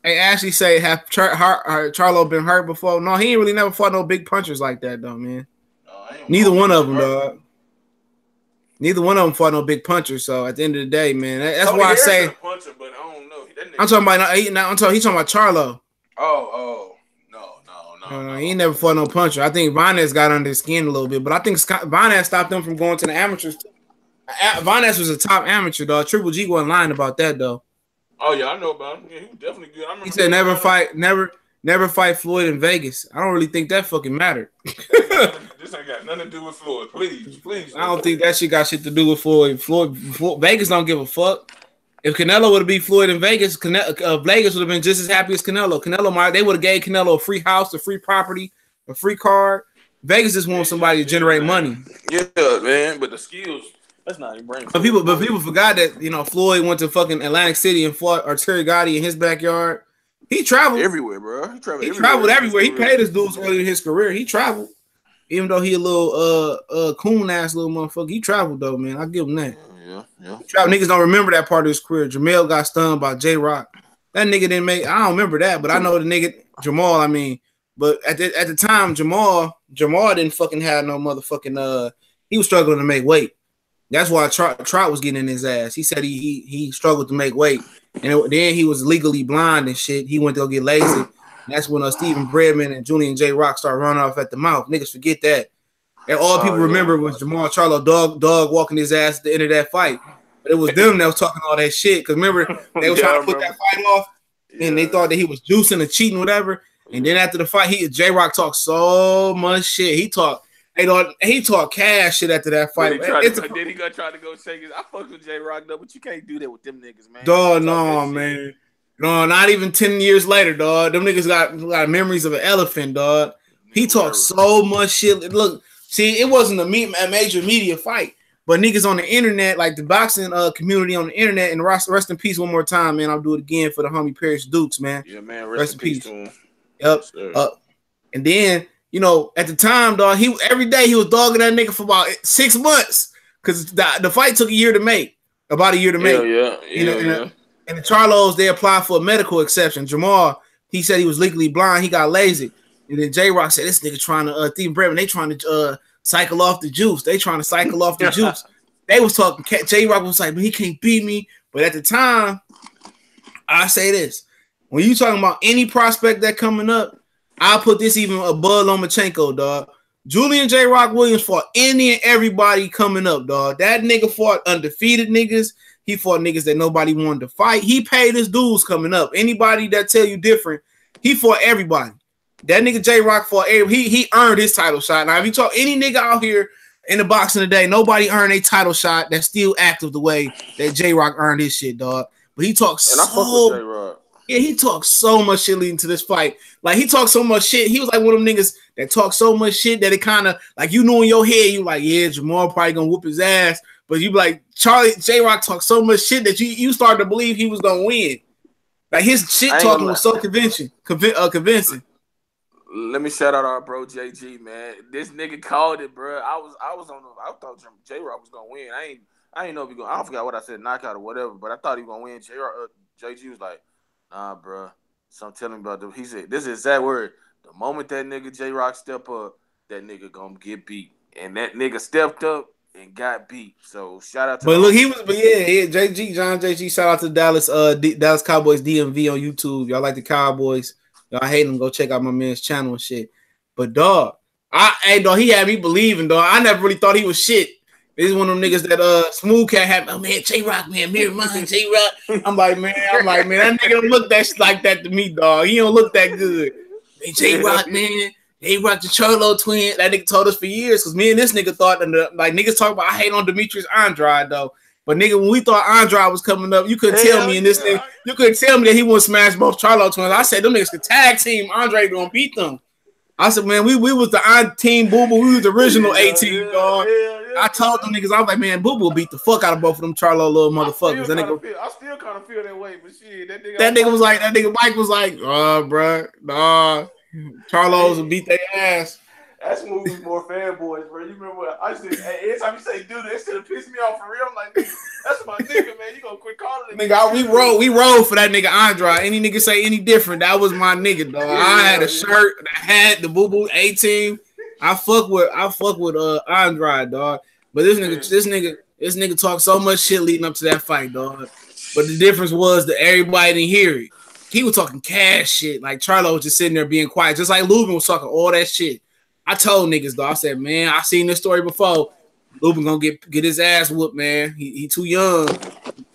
Hey, Ashley say, have Charlo been hurt before? No, he ain't really never fought no big punchers like that, though, man. Neither one of them, dog. Neither one of them fought no big punchers. So at the end of the day, man, that's why I say. Puncher, but I don't know. I'm talking about he's talking about Charlo. Oh, no. He ain't never fought no puncher. I think Vanez got under his skin a little bit, but I think Vanez stopped him from going to the amateurs too. Vanez was a top amateur, dog. Triple G wasn't lying about that, though. Oh yeah, I know about him. Yeah, he was definitely good. I remember he said never never fight Floyd in Vegas. I don't really think that fucking mattered. This ain't got nothing to do with Floyd. Please. I don't think that shit got shit to do with Floyd. Vegas don't give a fuck. If Canelo would have beat Floyd in Vegas, Vegas would have been just as happy as Canelo. They would have gave Canelo a free house, a free property, a free card. Vegas just wants somebody to generate money. Yeah, man. But the skills, that's not even brain. But people forgot that Floyd went to fucking Atlantic City and fought Terry Gotti in his backyard. He traveled everywhere, bro. He traveled everywhere. He paid his dues early in his career. He traveled, even though he a little coon ass little motherfucker. He traveled though, man. I give him that. Yeah. Niggas don't remember that part of his career. Jermell got stunned by J-Rock. That nigga didn't make. I don't remember that, but I know the nigga Jermell. I mean, but at the time, Jermell didn't fucking have no motherfucking. He was struggling to make weight. That's why Trot was getting in his ass. He said he struggled to make weight, and then he was legally blind and shit. He went to go get lazy. That's when Stephen Bredman and Julian J. Rock started running off at the mouth. Niggas forget that. And all people remember was Jermell Charlo dog walking his ass at the end of that fight. But it was them that was talking all that shit. Because remember, they was trying to put that fight off, and they thought that he was juicing or cheating, whatever. And then after the fight, J. Rock talked so much shit. He talked cash shit after that fight. Then he gonna try to go shake his. I fuck with J. Rock though, but you can't do that with them niggas, man. Dog, no, man. No, not even 10 years later, dog. Them niggas got memories of an elephant, dog. He talked so much shit. Look, see, it wasn't a major media fight, but niggas on the internet, like the boxing community on the internet, and rest in peace one more time, man. I'll do it again for the homie Paris Dukes, man. Yeah, man. Rest in peace to him. Yep. Yes, and then, at the time, dog, every day he was dogging that nigga for about 6 months because the fight took about a year to make. Yeah. And the Charlos, they applied for a medical exception. Jermell, he said he was legally blind. He got lazy. And then J-Rock said, this nigga trying to, Steve Bredman, they trying to cycle off the juice. They trying to cycle off the juice. They was talking, J-Rock was like, man, he can't beat me. But at the time, I say this. When you talking about any prospect that coming up, I'll put this even above Lomachenko, dog. Julian J. Rock Williams fought any and everybody coming up, dog. That nigga fought undefeated niggas. He fought niggas that nobody wanted to fight. He paid his dues coming up. Anybody that tell you different, he fought everybody. That nigga J. Rock fought everybody. He earned his title shot. Now, if you talk any nigga out here in the boxing today, nobody earned a title shot that's still active the way that J. Rock earned his shit, dog. But he talks I fuck with J-Rock. Yeah, he talked so much shit leading to this fight. Like, he talked so much shit. He was like one of them niggas that talk so much shit that it kind of, like, in your head, you like, yeah, Jermell probably gonna whoop his ass. But you be like, J-Rock talked so much shit that you started to believe he was gonna win. Like, his shit talking was so convincing. Let me shout out our bro JG, man. This nigga called it, bro. I thought J-Rock was gonna win. I ain't know if he gonna. I forgot what I said, knockout or whatever. But I thought he was gonna win. JG was like, nah, bro. So I'm telling him about the. He said, this is that word. The moment that nigga J-Rock step up, that nigga gonna get beat. And that nigga stepped up and got beat. So shout out to. But look, John JG. Shout out to Dallas Cowboys DMV on YouTube. Y'all like the Cowboys? Y'all hate them? Go check out my man's channel and shit. But dog, he had me believing, dog. I never really thought he was shit. This is one of them niggas that Smooth Cat had. Oh man, J-Rock, man, mirror mine, J-Rock. I'm like, man, that nigga don't look that like that to me, dog. He don't look that good. Hey, J-Rock, man. J-Rock the Charlo twin. That nigga told us for years because me and this nigga thought niggas talk about I hate on Demetrius Andrade though. But nigga, when we thought Andrade was coming up, you couldn't tell me you couldn't tell me that he wouldn't smash both Charlo twins. I said them niggas could tag team. Andrade gonna beat them. I said, man, we was the team Boo Boo. We was the original A team, dog. I told them niggas, I was like, man, Boo Boo beat the fuck out of both of them Charlo little motherfuckers. I still kind of feel that way, but shit, that nigga Mike was like, bro, nah, Charlos will beat their ass. That Smooth was more fanboys, bro. You remember what I said? Hey, every time you say dude, that shit pissed me off for real. I'm like, that's my nigga, man. You gonna quit calling it? Nigga, we rolled for that nigga Andrade. Any nigga say any different, that was my nigga, dog. I had a shirt, the hat, the Boo Boo A team. I fuck with Andrade, dog. But this nigga talked so much shit leading up to that fight, dog. But the difference was that everybody didn't hear it. He was talking cash shit. Like Charlo was just sitting there being quiet, just like Lubin was talking all that shit. I told niggas, dog, I said, man, I seen this story before. Lubin gonna get his ass whooped, man. He too young.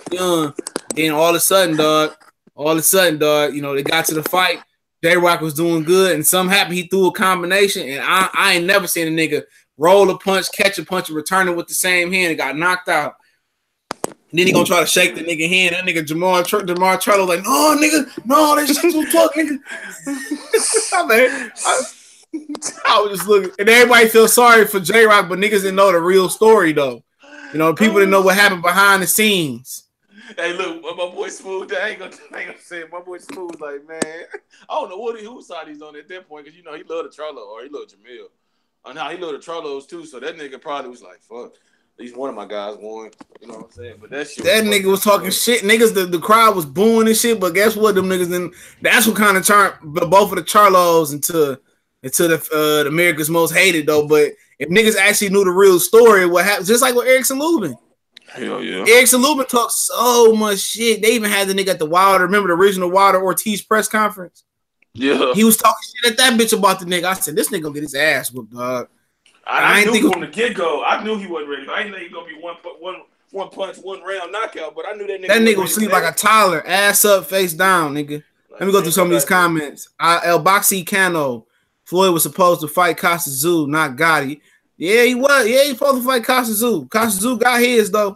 Then all of a sudden, dog, they got to the fight. J-Rock was doing good, and some happened he threw a combination, and I ain't never seen a nigga roll a punch, catch a punch, and return it with the same hand and got knocked out. And then he gonna try to shake the nigga hand. That nigga Jermell Charlo like, no, nigga, no, that shit too tough, nigga. I was just looking, and everybody feels sorry for J-Rock, but niggas didn't know the real story though. You know, people didn't know what happened behind the scenes. Hey, look, my boy Smooth. I ain't gonna say it. My boy Smooth, like, man, I don't know whose side he's on at that point, because you know he loved the Charlo or he loved Jermell. And now he loved the Charlos too, so that nigga probably was like, fuck. At least one of my guys won. You know what I'm saying? But that shit. That nigga was talking shit. Niggas, the crowd was booing and shit. But guess what? Them niggas then. That's what kind of turned both of the Charlos into the America's Most Hated though. But if niggas actually knew the real story, what happened? Just like with Erickson Lubin. Hell yeah. Erickson Lubin talked so much shit. They even had the nigga at the Wilder. Remember the original Wilder Ortiz press conference? Yeah. He was talking shit at that bitch about the nigga. I said, this nigga gonna get his ass whooped, dog. I knew from the get-go. I knew he wasn't ready. I didn't know he was going to be one punch, one round knockout, but I knew that nigga. That nigga would sleep like a toddler, ass up, face down, nigga. Let me go through some of these comments. El Boxy Cano. Floyd was supposed to fight Costa Zoo, not Gotti. Yeah, he was. Yeah, he supposed to fight Costa Zoo. Costa Zoo got his, though.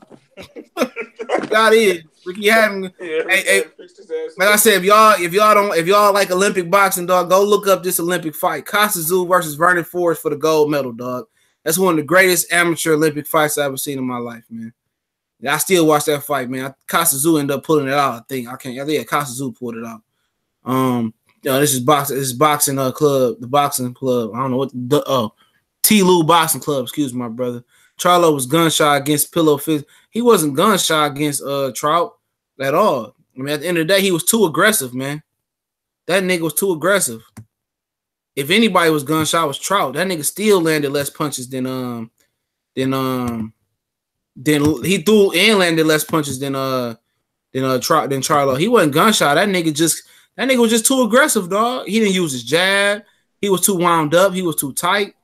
Got his. Ricky had him. Yeah, hey, like I said, if y'all like Olympic boxing, dog, go look up this Olympic fight. Costa Zoo versus Vernon Forrest for the gold medal, dog. That's one of the greatest amateur Olympic fights I've ever seen in my life, man. Yeah, I still watch that fight, man. Costa Zoo ended up pulling it out. I think Costa Zoo pulled it out. This is boxing. This is boxing club, the boxing club. I don't know what T. Lou Boxing Club. Excuse me, my brother. Charlo was gun shy against Pillow Fist. He wasn't gun shy against Trout at all. I mean, at the end of the day, he was too aggressive, man. That nigga was too aggressive. If anybody was gun shy, it was Trout. That nigga still landed less punches than he threw and landed less punches than Charlo. He wasn't gun shy. That nigga was just too aggressive, dog. He didn't use his jab. He was too wound up. He was too tight.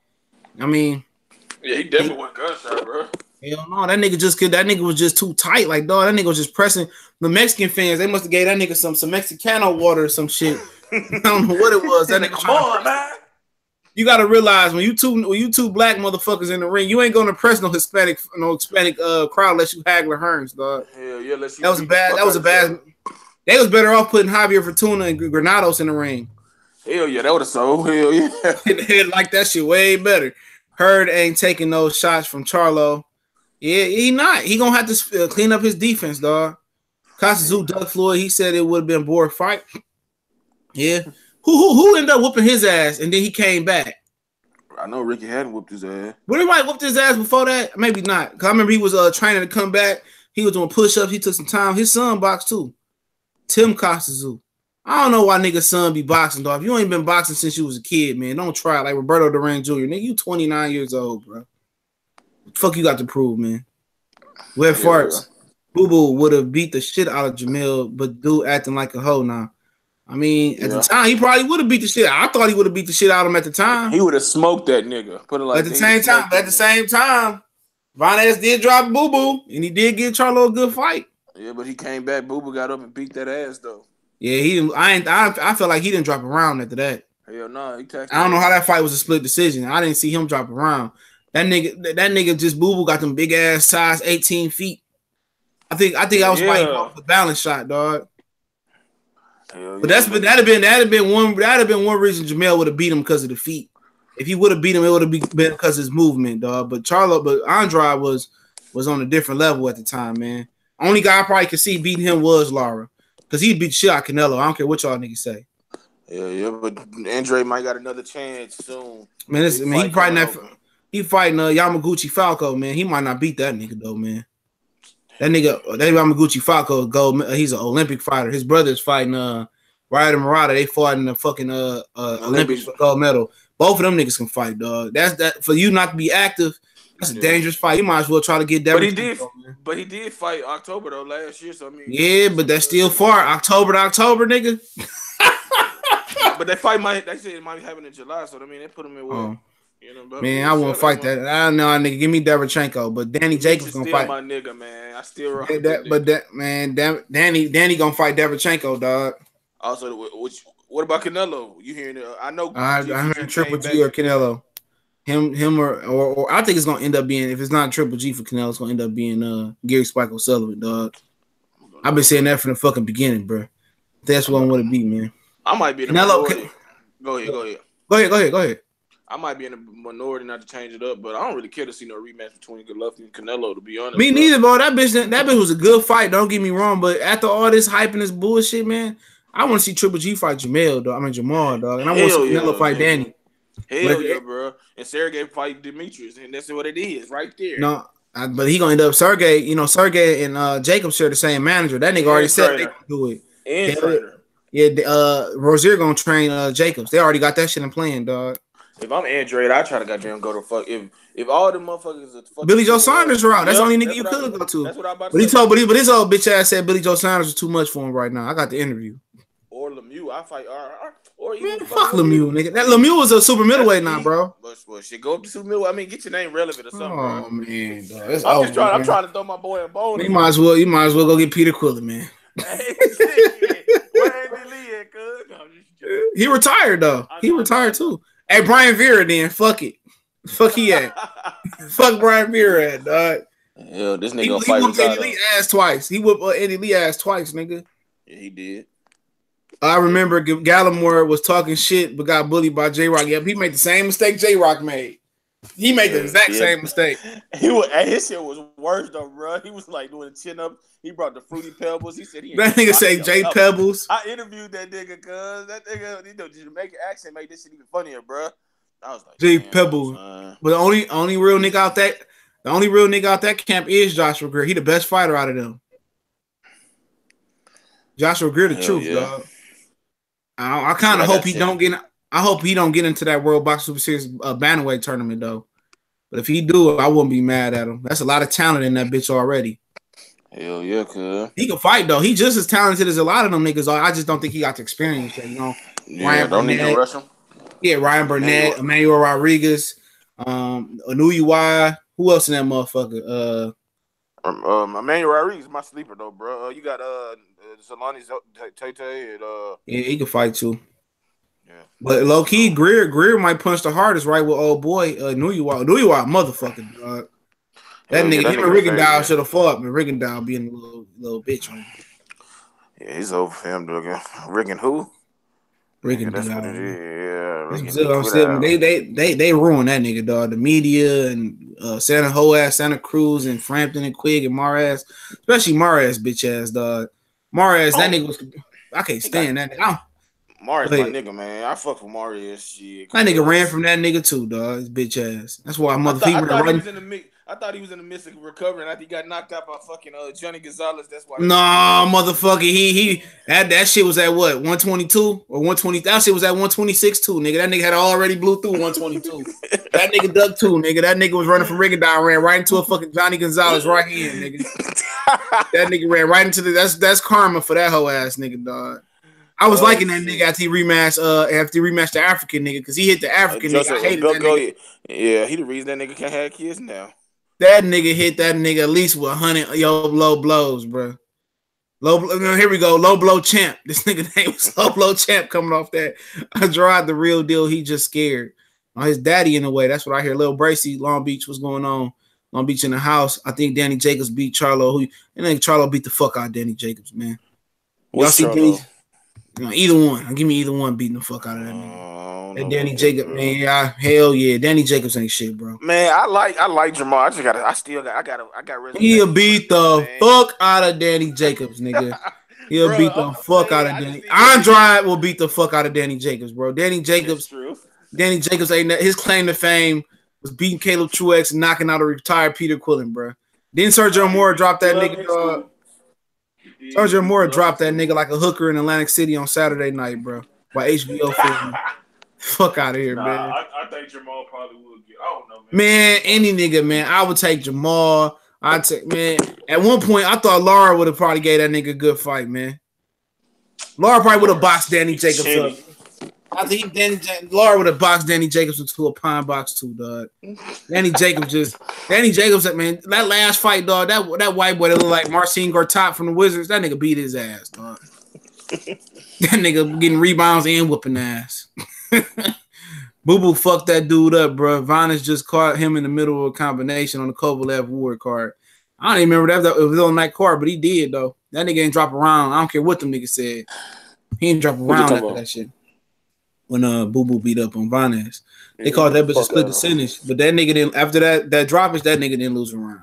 I mean, yeah, he definitely wasn't gun shy, bro. Hell no, that nigga was just too tight. Like, dog, that nigga was just pressing the Mexican fans. They must have gave that nigga some Mexicano water or some shit. I don't know what it was. That nigga, come on, man. You gotta realize when you two black motherfuckers in the ring, you ain't gonna press no Hispanic crowd unless you Hagler Hearns, dog. Hell yeah, that was a bad. They was better off putting Javier Fortuna and Granados in the ring. Hell yeah, that would have sold. Hell yeah, he'd like that shit way better. Hurd ain't taking those shots from Charlo. Yeah, he not. He gonna have to clean up his defense, dog. Costa Zoo, Doug Floyd. He said it would have been a boring fight. Yeah. Who ended up whooping his ass and then he came back? I know Ricky hadn't whooped his ass. Would anybody whooped his ass before that? Maybe not. Cause I remember he was training to come back. He was doing push-ups. He took some time. His son boxed too. Tim Costa Zoo. I don't know why nigga's son be boxing, dog. If you ain't been boxing since you was a kid, man, don't try it like Roberto Duran Jr. Nigga, you 29 years old, bro. What the fuck you got to prove, man? Web farts. Boo Boo would have beat the shit out of Jermell, but dude acting like a hoe now. I mean, at the time, he probably would have beat the shit. I thought he would have beat the shit out of him at the time. He would have smoked that nigga. Put it like at the same time, Von S did drop Boo Boo, and he did give Charlo a good fight. Yeah, but he came back. Boo Boo got up and beat that ass though. Yeah, he didn't. I felt like he didn't drop around after that. Hell no, I don't know how that fight was a split decision. I didn't see him drop around. That nigga just Boo Boo got them big ass size 18 feet. I think I was fighting off the balance shot, dog. But that'd have been one reason Jermell would have beat him because of the feet. If he would have beat him, it would have been because of his movement, dog. But Andrade was on a different level at the time, man. Only guy I probably could see beating him was Lara. Because he'd beat shit out Canelo. I don't care what y'all niggas say. Yeah, but Andre might got another chance soon. Man, he probably not. He fighting Yamaguchi Falco, man. He might not beat that nigga though, man. That Yamaguchi Falco he's an Olympic fighter. His brother's fighting Ryder Murata. They fought in the fucking Olympics for gold medal. Both of them niggas can fight, dog. That's that for you not to be active. That's a dangerous fight. You might as well try to get that. But he did fight October though last year. So I mean, yeah, but that's still far. October to October, nigga. But that fight they said it might be happening in July. So I mean, they put him in well. You know, man, I won't fight that. I don't know, nigga. Give me Derevchenko, but Danny Jacobs gonna fight. My nigga, man. I still rock. Danny gonna fight Derevchenko, dog. Also, What about Canelo? You hearing it? I know. I heard Triple G or Canelo. Him or I think it's gonna end up being, if it's not Triple G for Canelo, it's gonna end up being Gary Spike O'Sullivan, dog. I've been saying that from the fucking beginning, bro. That's what I want to be, man. I might be in the minority. Go ahead. I might be in a minority not to change it up, but I don't really care to see no rematch between Golovkin and Canelo, to be honest. Me neither, bro. That bitch was a good fight. Don't get me wrong, but after all this hype and this bullshit, man, I want to see Triple G fight Jamal, dog. Jamal, dog, and I want to see Canelo fight Danny. Hell yeah, bro. And Sergey fight Demetrius, and that's what it is, right there. No, but he gonna end up Sergey. You know, Sergey and Jacob share the same manager. That nigga already said they can do it. And trainer. Yeah, Rozier gonna train Jacobs. They already got that shit in plan, dog. If I'm Android, I try to goddamn go to fuck. If all the motherfuckers are fucking Billy Joe Saunders around, that's the only nigga you could go to. That's what I'm about to say. But his old bitch ass said Billy Joe Saunders was too much for him right now. I got the interview. Or Lemieux, I fight. Or even man, fuck Lemieux, nigga. That Lemieux was a super middleweight now, bro. Well, shit, go up to super middleweight. I mean, get your name relevant or something. Oh bro. Man, dog. I'm trying to throw my boy a bone. You might as well go get Peter Quillen, man. He retired though. He retired too. Hey, Brian Vera, then fuck it. Fuck he at. Fuck Brian Vera at, dog. Yeah, this nigga he whooped Eddie Lee ass twice. He whooped Eddie Lee ass twice, nigga. Yeah, he did. I remember Gallimore was talking shit but got bullied by J-Rock. Yep, he made the same mistake J-Rock made. He made the exact same mistake. His shit was worse though, bro. He was like doing a chin up. He brought the Fruity Pebbles. He said that nigga say J Pebbles. I interviewed that nigga, cuz that nigga, the Jamaican accent made this shit even funnier, bro. I was like, J Pebbles. But the only real nigga out that camp is Joshua Greer. He the best fighter out of them. Joshua Greer, the truth, dog. I kind of hope he don't get. I hope he don't get into that World Box Super Series bantamweight tournament though. But if he do, I wouldn't be mad at him. That's a lot of talent in that bitch already. Hell yeah, cuz. He can fight though. He just as talented as a lot of them niggas are. I just don't think he got the experience yet, you know. Yeah, Ryan don't Burnett, need to rush him. Yeah, Ryan Burnett, Emmanuel Rodriguez, Anuyiwa. Who else in that motherfucker? Emmanuel Rodriguez is my sleeper though, bro. You got Zolani Tate and yeah, he can fight too. Yeah. But low key, Greer might punch the hardest, right? With old boy Anuyiwa, motherfucker, dog. That nigga, him and Rigondeaux should have fought, man. Rigondeaux being a little bitch on him. Yeah, he's over for him, dog. Rigon who? Rigondeaux. That's what it is. Yeah, they ruined that nigga, dog. The media and Santa Cruz and Frampton and Quigg and Maraz, especially Maraz, bitch ass, dog. Maraz, that nigga was. I can't stand that nigga. Maraz, my nigga, man. I fuck with Maraz. Shit. That nigga ran from that nigga too, dog. His bitch ass. That's why I thought he was in the midst of recovering after he got knocked out by fucking Johnny Gonzalez. That's why. No, motherfucker. He that shit was at what, 122 or 120? That shit was at 126 too, nigga. That nigga had already blew through 122. That nigga ducked too, nigga. That nigga was running from Rigondeaux, ran right into a fucking Johnny Gonzalez right hand, nigga. That nigga ran right into that's karma for that whole ass nigga, dog. I was liking that nigga after he rematched the African nigga because he hit the African nigga. I hated that nigga. Yeah, he the reason that nigga can't have kids now. That nigga hit that nigga at least with 100 low blows, bro. Here we go, low blow champ. This nigga name was low blow champ coming off that. I draw the real deal. He just scared. His daddy in a way. That's what I hear. Lil Bracy, Long Beach, what's going on? Long Beach in the house. I think Danny Jacobs beat Charlo. I think Charlo beat the fuck out of Danny Jacobs, man. Y'all see Danny? Either one. Give me either one beating the fuck out of that nigga. That Danny Jacobs, man. Hell yeah. Danny Jacobs ain't shit, bro. Man, I like Jermell. I got He'll beat the fuck out of Danny Jacobs, nigga. He'll beat the fuck out of Danny. Andrade will beat the fuck out of Danny Jacobs, bro. Danny Jacobs ain't his claim to fame was beating Caleb Truex and knocking out a retired Peter Quillen, bro. Then Sergio Mora dropped that nigga. Sergio Mora dropped that nigga like a hooker in Atlantic City on Saturday night, bro. By HBO film. Fuck out of here, man. I think Jermell probably would get. I don't know, man. Man, any nigga, man. I would take Jermell. I'd take, man. At one point, I thought Lara would have probably gave that nigga a good fight, man. Lara probably would have boxed Danny Jacobs up. I think Lara would have boxed Danny Jacobs into a pine box too, dog. Danny Jacobs, man, that last fight, dog, that white boy that looked like Marcin Gortat from the Wizards, that nigga beat his ass, dog. That nigga getting rebounds and whooping ass. Boo Boo fucked that dude up, bro. Vanes just caught him in the middle of a combination on the Kovalev Ward card. I don't even remember that. It was on that card, but he did, though. That nigga ain't drop around. I don't care what them niggas said. He ain't drop around after that shit. When Boo Boo beat up on Vanes. They called that bitch a split decision. But that nigga didn't, after that droppage, that nigga didn't lose a round.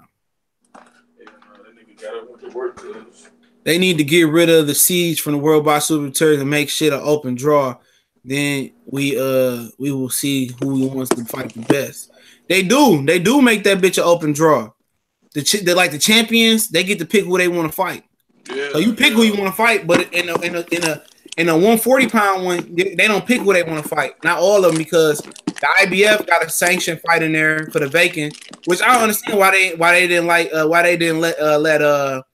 They need to get rid of the siege from the World Box Super Series and make shit an open draw. Then we will see who wants to fight the best. They do make that bitch an open draw. They like the champions. They get to pick who they want to fight. Yeah, so you pick who you want to fight, but in a 140-pound one, they don't pick who they want to fight. Not all of them, because the IBF got a sanctioned fight in there for the vacant, which I don't understand why they didn't let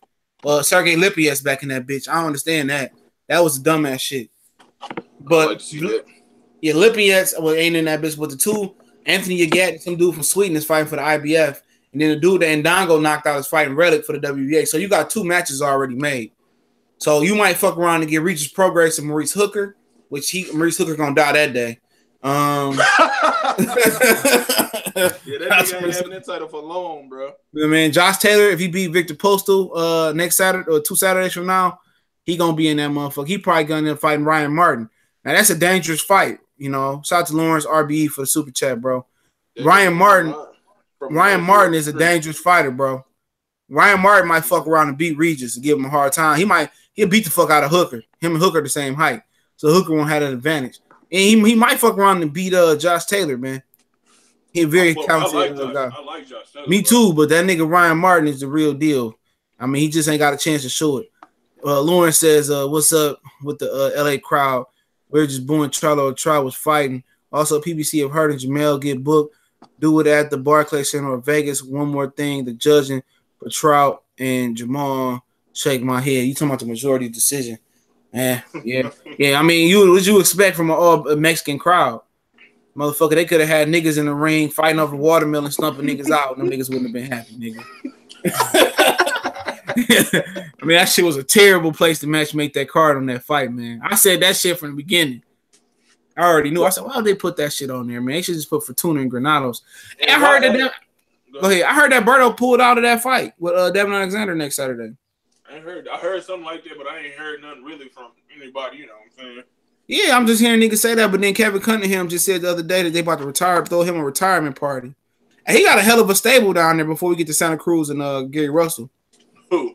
Sergey Lipias back in that bitch. I don't understand that. That was dumbass shit. But yeah, Lipias ain't in that bitch. But the two, Anthony Yagat and some dude from Sweden is fighting for the IBF. And then the dude that Ndongo knocked out is fighting Relic for the WBA. So you got 2 matches already made. So you might fuck around and get Regis Progress and Maurice Hooker, which Maurice Hooker gonna die that day. Yeah, that nigga ain't having that title for long, bro. Man, Josh Taylor, if he beat Victor Postal next Saturday or 2 Saturdays from now, he gonna be in that motherfucker. He probably gonna end up fighting Ryan Martin. Now that's a dangerous fight, you know. Shout out to Lawrence RBE for the super chat, bro. Yeah, Ryan Martin is a dangerous fighter, bro. Ryan Martin might fuck around and beat Regis and give him a hard time. He'll beat the fuck out of Hooker. Him and Hooker the same height, so Hooker won't have an advantage. And he might fuck around and beat Josh Taylor, man. He's very talented guy. I like Josh Taylor. Me too, but that nigga Ryan Martin is the real deal. I mean, he just ain't got a chance to show it. Lauren says, "What's up with the LA crowd? We're just booing Charlo. Charlo was fighting. Also, PBC of Hurd and Jermell get booked. Do it at the Barclays Center or Vegas. One more thing, the judging for Trout and Jamal shake my head. You talking about the majority decision? Yeah. I mean, what you expect from a Mexican crowd? Motherfucker, they could have had niggas in the ring fighting over watermelon, stumping niggas out. Them niggas wouldn't have been happy, nigga. I mean, that shit was a terrible place to make that card on that fight, man. I said that shit from the beginning. I already knew. I said, why would they put that shit on there, man? They should just put Fortuna and Granados. And I heard that. Go ahead. I heard that Berto pulled out of that fight with Devin Alexander next Saturday. I heard something like that, but I ain't heard nothing really from anybody. You know what I'm saying? Yeah, I'm just hearing niggas say that. But then Kevin Cunningham just said the other day that they about to retire, throw him a retirement party. And he got a hell of a stable down there before we get to Santa Cruz and Gary Russell. Who?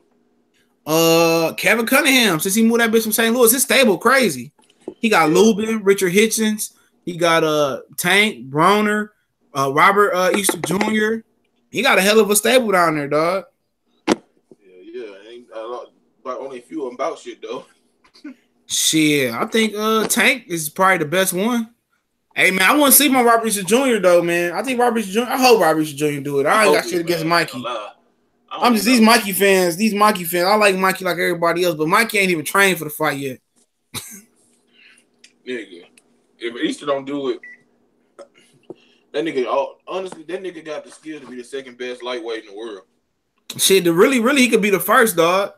Kevin Cunningham. Since he moved that bitch from St. Louis, his stable crazy. He got Lubin, Richard Hitchens. He got Tank, Broner, Robert Easter Jr. He got a hell of a stable down there, dog. Yeah. Ain't but only a few of them about shit though. Shit, I think Tank is probably the best one. Hey man, I want to see my Robert Easter Jr. though, man. I think Robert Easter Jr. I hope Robert Easter Jr. do it. I ain't got shit against Mikey. I'm just these Mikey fans. I like Mikey like everybody else, but Mikey ain't even trained for the fight yet. Nigga, if Easter don't do it, that nigga got the skill to be the second best lightweight in the world. Shit, really, he could be the first, dog.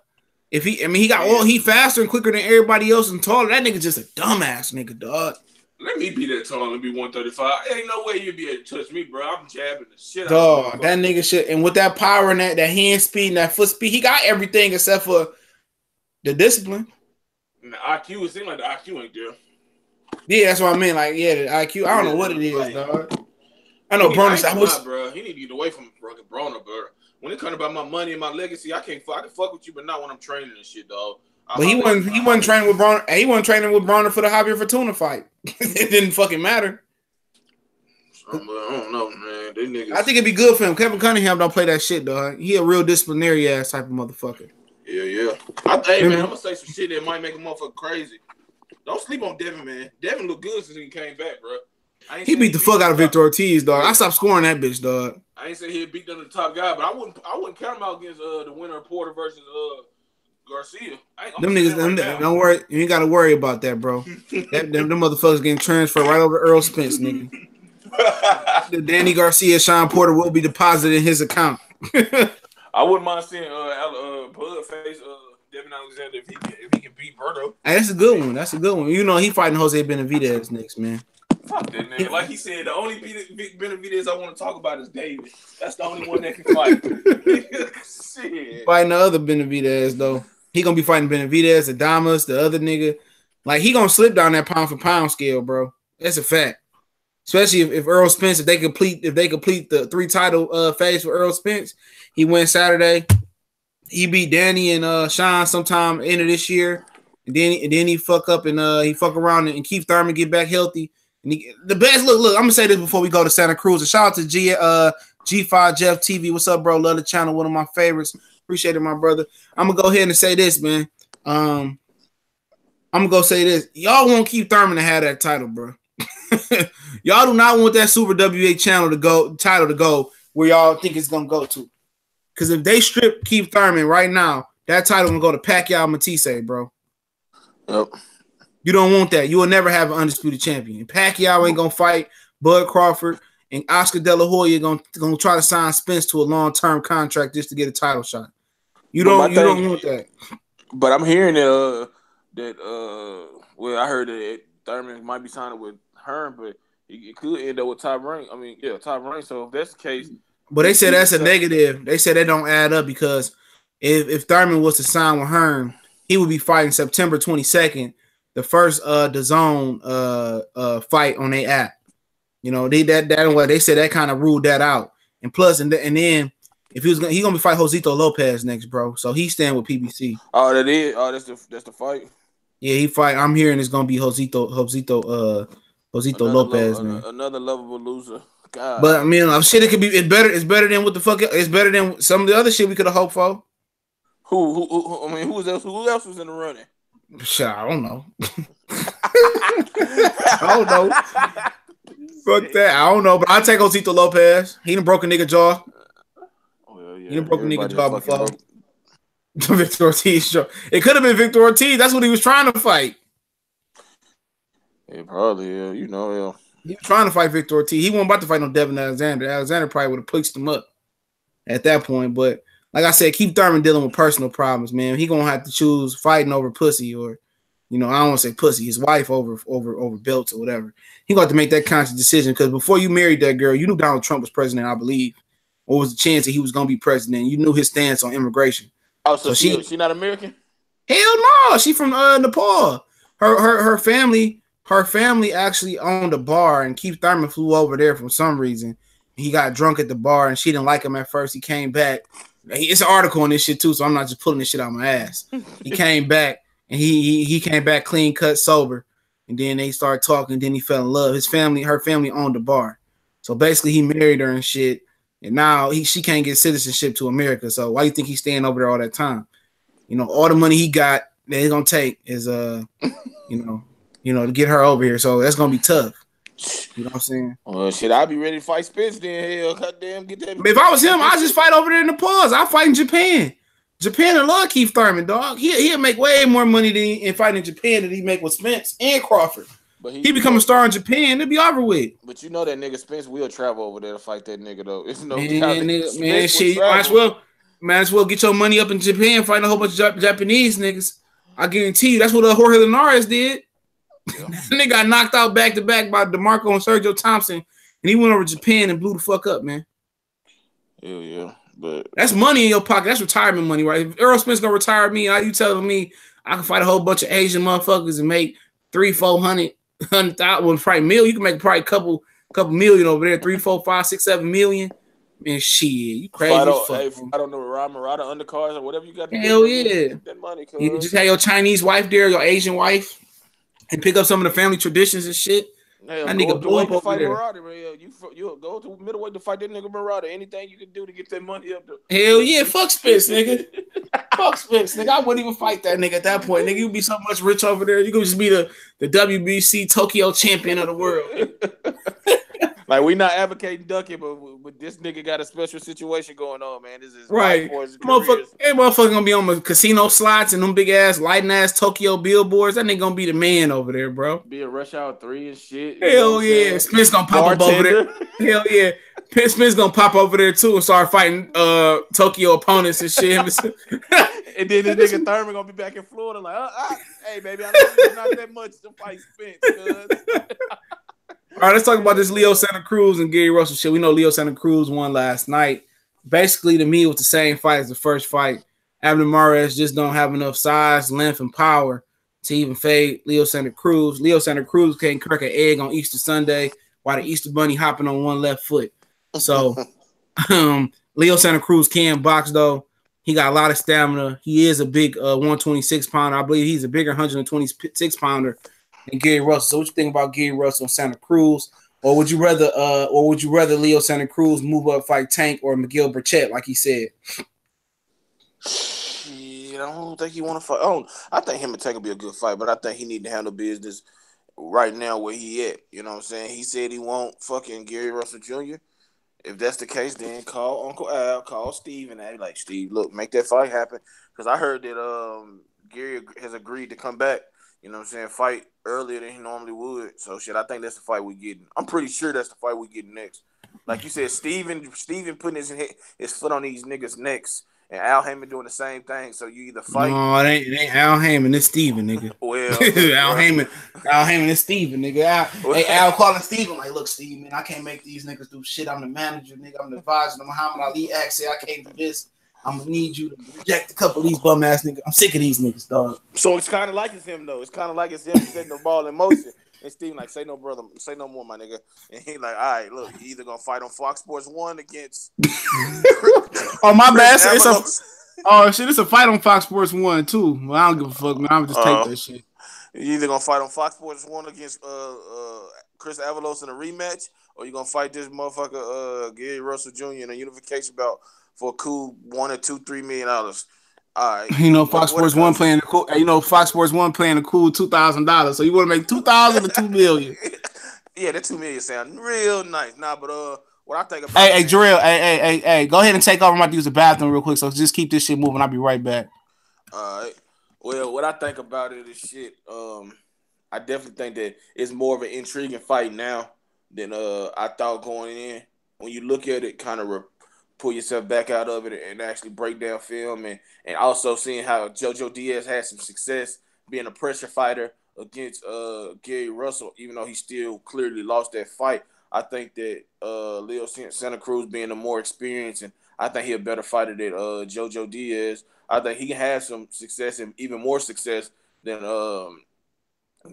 He faster and quicker than everybody else and taller. That nigga just a dumbass nigga, dog. Let me be that tall and be 135. Ain't no way you'd be able to touch me, bro. I'm jabbing the shit out of him. That nigga shit. And with that power and that hand speed and that foot speed, he got everything except for the discipline. And the IQ, it seems like the IQ ain't there. Yeah, that's what I mean. Like, yeah, the IQ. I don't know what it is, dog. I know Broner. Bro, he need to get away from Broner, bro. When it comes about my money and my legacy, I can fuck with you, but not when I'm training and shit, dog. But he wasn't training with Broner. He wasn't training with Broner for the Javier Fortuna fight. It didn't fucking matter. I don't know, man. They niggas. I think it'd be good for him. Kevin Cunningham don't play that shit, dog. He a real disciplinary ass type of motherfucker. Yeah. Hey, man, I'm gonna say some shit that might make a motherfucker crazy. Don't sleep on Devin, man. Devin looked good since he came back, bro. He beat the fuck out of Victor Ortiz, dog. I stopped scoring that bitch, dog. I ain't say he'd beat them the top guy, but I wouldn't count him out against the winner of Porter versus Garcia. Them niggas, don't worry. You ain't got to worry about that, bro. them motherfuckers getting transferred right over to Earl Spence, nigga. The Danny Garcia, Sean Porter will be deposited in his account. I wouldn't mind seeing Bud face Devin Alexander if he can beat Berto. Hey, that's a good one. That's a good one. You know, he fighting Jose Benavidez next, man. Fuck that nigga. Like he said, the only Benavidez I want to talk about is David. That's the only one that can fight. Shit. Fighting the other Benavidez, though. He gonna be fighting Benavidez, Adamas, the other nigga. Like, he gonna slip down that pound for pound scale, bro. That's a fact. Especially if Earl Spence, if they complete the 3 title phase for Earl Spence, he wins Saturday. He beat Danny and Sean sometime end of this year, and then he fuck up and he fuck around and Keith Thurman get back healthy. And the best look. I'm gonna say this before we go to Santa Cruz. A shout out to G5 Jeff TV. What's up, bro? Love the channel. One of my favorites. Appreciate it, my brother. I'm gonna go ahead and say this, man. I'm gonna go say this. Y'all want Keith Thurman to have that title, bro. Y'all do not want that Super WA title to go where y'all think it's gonna go to. Because if they strip Keith Thurman right now, that title gonna go to Pacquiao Matisse, bro. Yep. You don't want that. You will never have an undisputed champion. Pacquiao ain't gonna fight Bud Crawford, and Oscar De La Hoya gonna try to sign Spence to a long-term contract just to get a title shot. You don't want that. But I'm hearing that I heard that Thurman might be signing with Hurd, but it could end up with Top Rank. I mean, yeah, Top Rank. So if that's the case, but they said that's a negative. They said that don't add up because if Thurman was to sign with Hurd, he would be fighting September 22nd, the first DAZN fight on their app. You know, they said that kind of ruled that out. And plus, and then if he's gonna be fight Josito Lopez next, bro. So he's staying with PBC. Oh, that is. Oh, that's the fight. Yeah, he fight. I'm hearing it's gonna be Josito Lopez, man. Another lovable loser. God. But I mean, shit, it could be. It's better than what the fuck. It's better than some of the other shit we could have hoped for. Who? I mean, who else was in the running? Shit, I don't know. I don't know. Fuck that. I don't know, but I'll take Josito Lopez. He done broke a nigga jaw. Well, yeah, he done broke a nigga jaw before. Victor Ortiz. It could have been Victor Ortiz. That's what he was trying to fight. Yeah, probably. Yeah, you know. Yeah. He was trying to fight Victor Ortiz. He wasn't about to fight no Devin Alexander. Alexander probably would have pushed him up at that point. But like I said, Keith Thurman dealing with personal problems, man. He gonna have to choose fighting over pussy, or I don't want to say pussy, his wife over belts or whatever. He gonna have to make that conscious decision because before you married that girl, you knew Donald Trump was president, I believe, or was the chance that he was gonna be president. You knew his stance on immigration. Oh, so she not American? Hell no, she from Nepal. Her family actually owned a bar, and Keith Thurman flew over there for some reason. He got drunk at the bar, and she didn't like him at first. He came back. It's an article on this shit too, so I'm not just pulling this shit out of my ass. He came back, and he came back clean cut, sober, and then they started talking. And then he fell in love. Her family owned the bar, so basically he married her and shit. And now she can't get citizenship to America. So why do you think he's staying over there all that time? All the money he got that he's gonna take is to get her over here. So that's gonna be tough. You know what I'm saying? Well, shit, I'd be ready to fight Spence then. Hell, goddamn, get that. If I was him, I'd just fight over there in the pause. I'd fight in Japan. Japan and love Keith Thurman, dog. He'll make way more money in fighting in Japan than he make with Spence and Crawford. But he become a star in Japan, it'll be over with. But you know that nigga Spence will travel over there to fight that nigga though. It's no man, shit. You might as well get your money up in Japan, fighting a whole bunch of Japanese niggas. I guarantee you, that's what Jorge Linares did. Yeah. That nigga got knocked out back to back by DeMarco and Sergio Thompson, and he went over to Japan and blew the fuck up, man. Hell yeah, but that's money in your pocket. That's retirement money, right? If Earl Spence gonna retire me, you telling me I can fight a whole bunch of Asian motherfuckers and make $300,000-400,000, probably million. You can make probably a couple million over there, 3, 4, 5, 6, 7 million. Man, shit, you crazy. I don't know, Rob Murata undercards or whatever you got. Hell yeah, that money. You just have your Chinese wife there, your Asian wife, and pick up some of the family traditions and shit. Hell, I nigga blow up over there. Murata, you go to middleweight to fight that nigga Murata. Anything you can do to get that money up there. Hell yeah, fuck Spence, nigga. Fuck Spence, nigga. I wouldn't even fight that nigga at that point, nigga. You'd be so much rich over there. You could just be the WBC Tokyo champion of the world. Like, we not advocating ducking, but this nigga got a special situation going on, man. This is right. Motherfucker gonna be on the casino slots and them big ass, lighting ass Tokyo billboards. That nigga gonna be the man over there, bro. Be a Rush Hour 3 and shit. Hell yeah. Spence gonna pop up over there. Hell yeah. Spence gonna pop over there too and start fighting Tokyo opponents and shit. And then this nigga Thurman gonna be back in Florida like, hey baby, I know it's not that much to fight Spence, cuz. All right, let's talk about this Leo Santa Cruz and Gary Russell shit. We know Leo Santa Cruz won last night. Basically, to me, it was the same fight as the first fight. Abner Mares just don't have enough size, length, and power to even fade Leo Santa Cruz. Leo Santa Cruz can't crack an egg on Easter Sunday while the Easter Bunny hopping on one left foot. So, Leo Santa Cruz can box, though. He got a lot of stamina. He is a big 126-pounder. I believe he's a bigger 126-pounder than Gary Russell. So what you think about Gary Russell and Santa Cruz? Or would you rather Leo Santa Cruz move up, fight Tank or Miguel Burchett, like he said? I don't think he want to fight. I think him and Tank will be a good fight, but I think he need to handle business right now where he at. You know what I'm saying? He said he won't fucking Gary Russell Jr. If that's the case, then call Uncle Al, call Steve, and like, Steve, look, make that fight happen. Because I heard that Gary has agreed to come back, you know what I'm saying, fight earlier than he normally would. So, shit, I think that's the fight we're getting. I'm pretty sure that's the fight we're getting next. Like you said, Steven putting his foot on these niggas' necks, and Al Heyman doing the same thing. So you either fight. No, it ain't Al Heyman. It's Steven, nigga. Well, Al Heyman is Steven, nigga. Al calling Steven like, look, Steve, man, I can't make these niggas do shit. I'm the manager, nigga. I'm the advisor. The Muhammad Ali act say I can't do this. I'm gonna need you to reject a couple of these bum ass niggas. I'm sick of these niggas, dog. So it's kind of like it's him though. It's kind of like it's him setting the ball in motion. And Steven like, say no, brother, say no more, my nigga. And he like, all right, look, you either gonna fight on Fox Sports 1 against. Oh my bad. It's a fight on Fox Sports 1 too. Well, I don't give a fuck, man. I'm just take that shit. You either gonna fight on Fox Sports 1 against Chris Avalos in a rematch, or you gonna fight this motherfucker Gary Russell Jr. in a unification bout for a cool $1 or $2, $3 million. All right. You know, Fox Sports 1 playing the cool. You know, Fox Sports 1 playing the cool $2,000. So you want to make $2,000 or $2 million? Yeah, that $2 million sound real nice. Nah, but what I think about. Hey, Jarrett. Hey. Go ahead and take over. I'm about to use the bathroom real quick. So just keep this shit moving. I'll be right back. All right. Well, what I think about it is shit. I definitely think that it's more of an intriguing fight now than I thought going in. When you look at it, kind of pull yourself back out of it and actually break down film, and also seeing how JoJo Diaz had some success being a pressure fighter against Gary Russell, even though he still clearly lost that fight. I think that Leo Santa Cruz being a more experienced, and I think he's a better fighter than JoJo Diaz. I think he can have some success and even more success than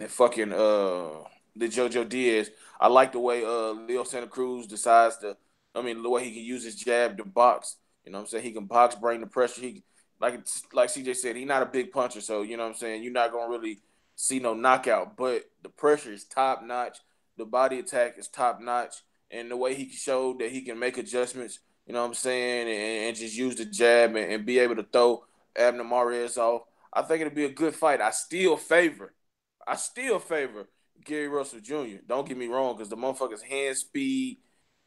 fucking the JoJo Diaz. I like the way Leo Santa Cruz decides to. I mean, the way he can use his jab to box. You know what I'm saying? He can box, bring the pressure. He like CJ said, he's not a big puncher, so you know what I'm saying? You're not gonna really see no knockout, but the pressure is top notch. The body attack is top notch, and the way he showed that he can make adjustments, you know what I'm saying, and just use the jab and be able to throw Abner Mares off. I think it'll be a good fight. I still favor Gary Russell Jr. Don't get me wrong, because the motherfucker's hand speed,